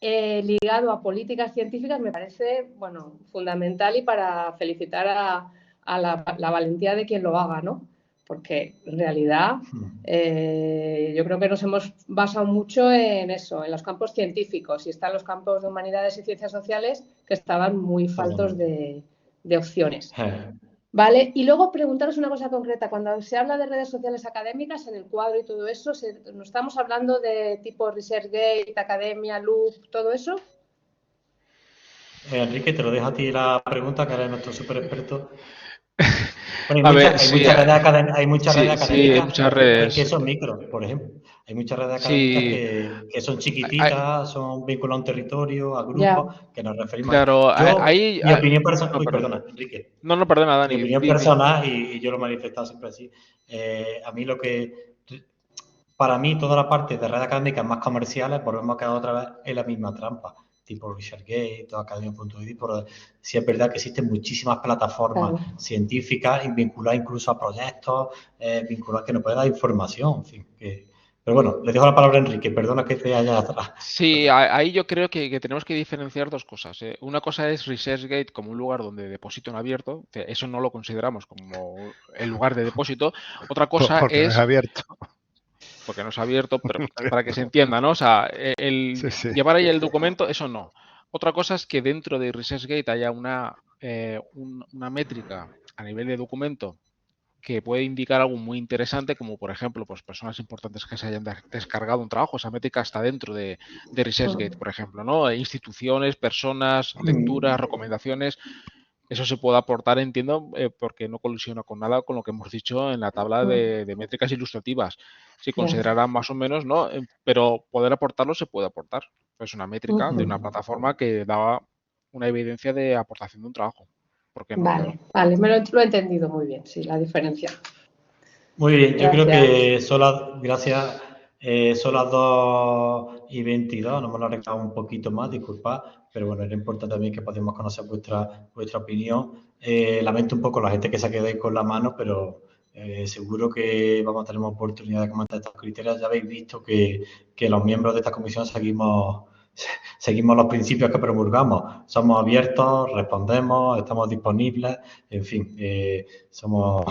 ligado a políticas científicas me parece, bueno, fundamental y para felicitar a la valentía de quien lo haga, ¿no? Porque en realidad yo creo que nos hemos basado mucho en eso, en los campos científicos, y están los campos de humanidades y ciencias sociales que estaban muy faltos de opciones. Vale, y luego preguntaros una cosa concreta. Cuando se habla de redes sociales académicas, en el cuadro y todo eso, ¿no estamos hablando de tipo ResearchGate, Academia, Loop, todo eso? Enrique, te lo dejo a ti la pregunta, que eres nuestro súper experto. Bueno, hay muchas redes académicas que son micro, por ejemplo. Hay muchas redes académicas que son chiquititas, son vinculadas a un territorio, a grupos, que nos referimos claro, mi opinión personal. Perdona, Enrique. No, perdona, Dani. Mi opinión personal, y yo lo he manifestado siempre así. A mí para mí, toda la parte de redes académicas más comerciales, volvemos a quedar otra vez en la misma trampa. Tipo ResearchGate, Academia.id, pero sí es verdad que existen muchísimas plataformas científicas vinculadas incluso a proyectos, vinculadas que nos pueden dar información, en fin, Pero bueno, le dejo la palabra a Enrique, perdona que te haya atrás. Sí, ahí yo creo que tenemos que diferenciar dos cosas. Una cosa es ResearchGate como un lugar donde deposito en abierto, eso no lo consideramos como el lugar de depósito. Otra cosa porque no es abierto. Porque no es abierto, pero para que se entienda, ¿no? O sea, llevar ahí el documento, eso no. Otra cosa es que dentro de ResearchGate haya una métrica a nivel de documento que puede indicar algo muy interesante, como por ejemplo, pues personas importantes que se hayan descargado un trabajo. Esa métrica está dentro de ResearchGate, por ejemplo, ¿no? Instituciones, personas, lecturas, recomendaciones. Eso se puede aportar, entiendo, porque no colisiona con nada con lo que hemos dicho en la tabla de métricas ilustrativas. Se considerarán más o menos, ¿no? Pero poder aportarlo se puede aportar. Es una métrica de una plataforma que da una evidencia de aportación de un trabajo. ¿Por qué no? Vale, vale, lo he entendido muy bien, sí, la diferencia. Muy bien, yo creo que son las 2:22, nos hemos alargado un poquito más, disculpad, pero bueno, era importante también que podamos conocer vuestra opinión. Lamento un poco la gente que se ha quedado ahí con la mano, pero seguro que vamos a tener oportunidad de comentar estos criterios. Ya habéis visto que los miembros de esta comisión seguimos los principios que promulgamos. Somos abiertos, respondemos, estamos disponibles, en fin, estamos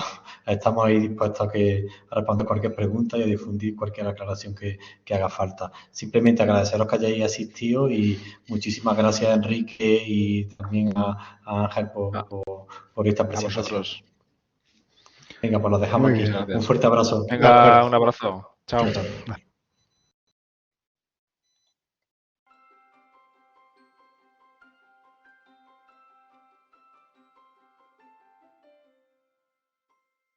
ahí dispuestos a responder cualquier pregunta y a difundir cualquier aclaración que haga falta. Simplemente agradeceros que hayáis asistido y muchísimas gracias a Enrique y también a Ángel por esta presentación. Venga, pues lo dejamos aquí. Un fuerte abrazo. Venga, un abrazo. Chao. Chao.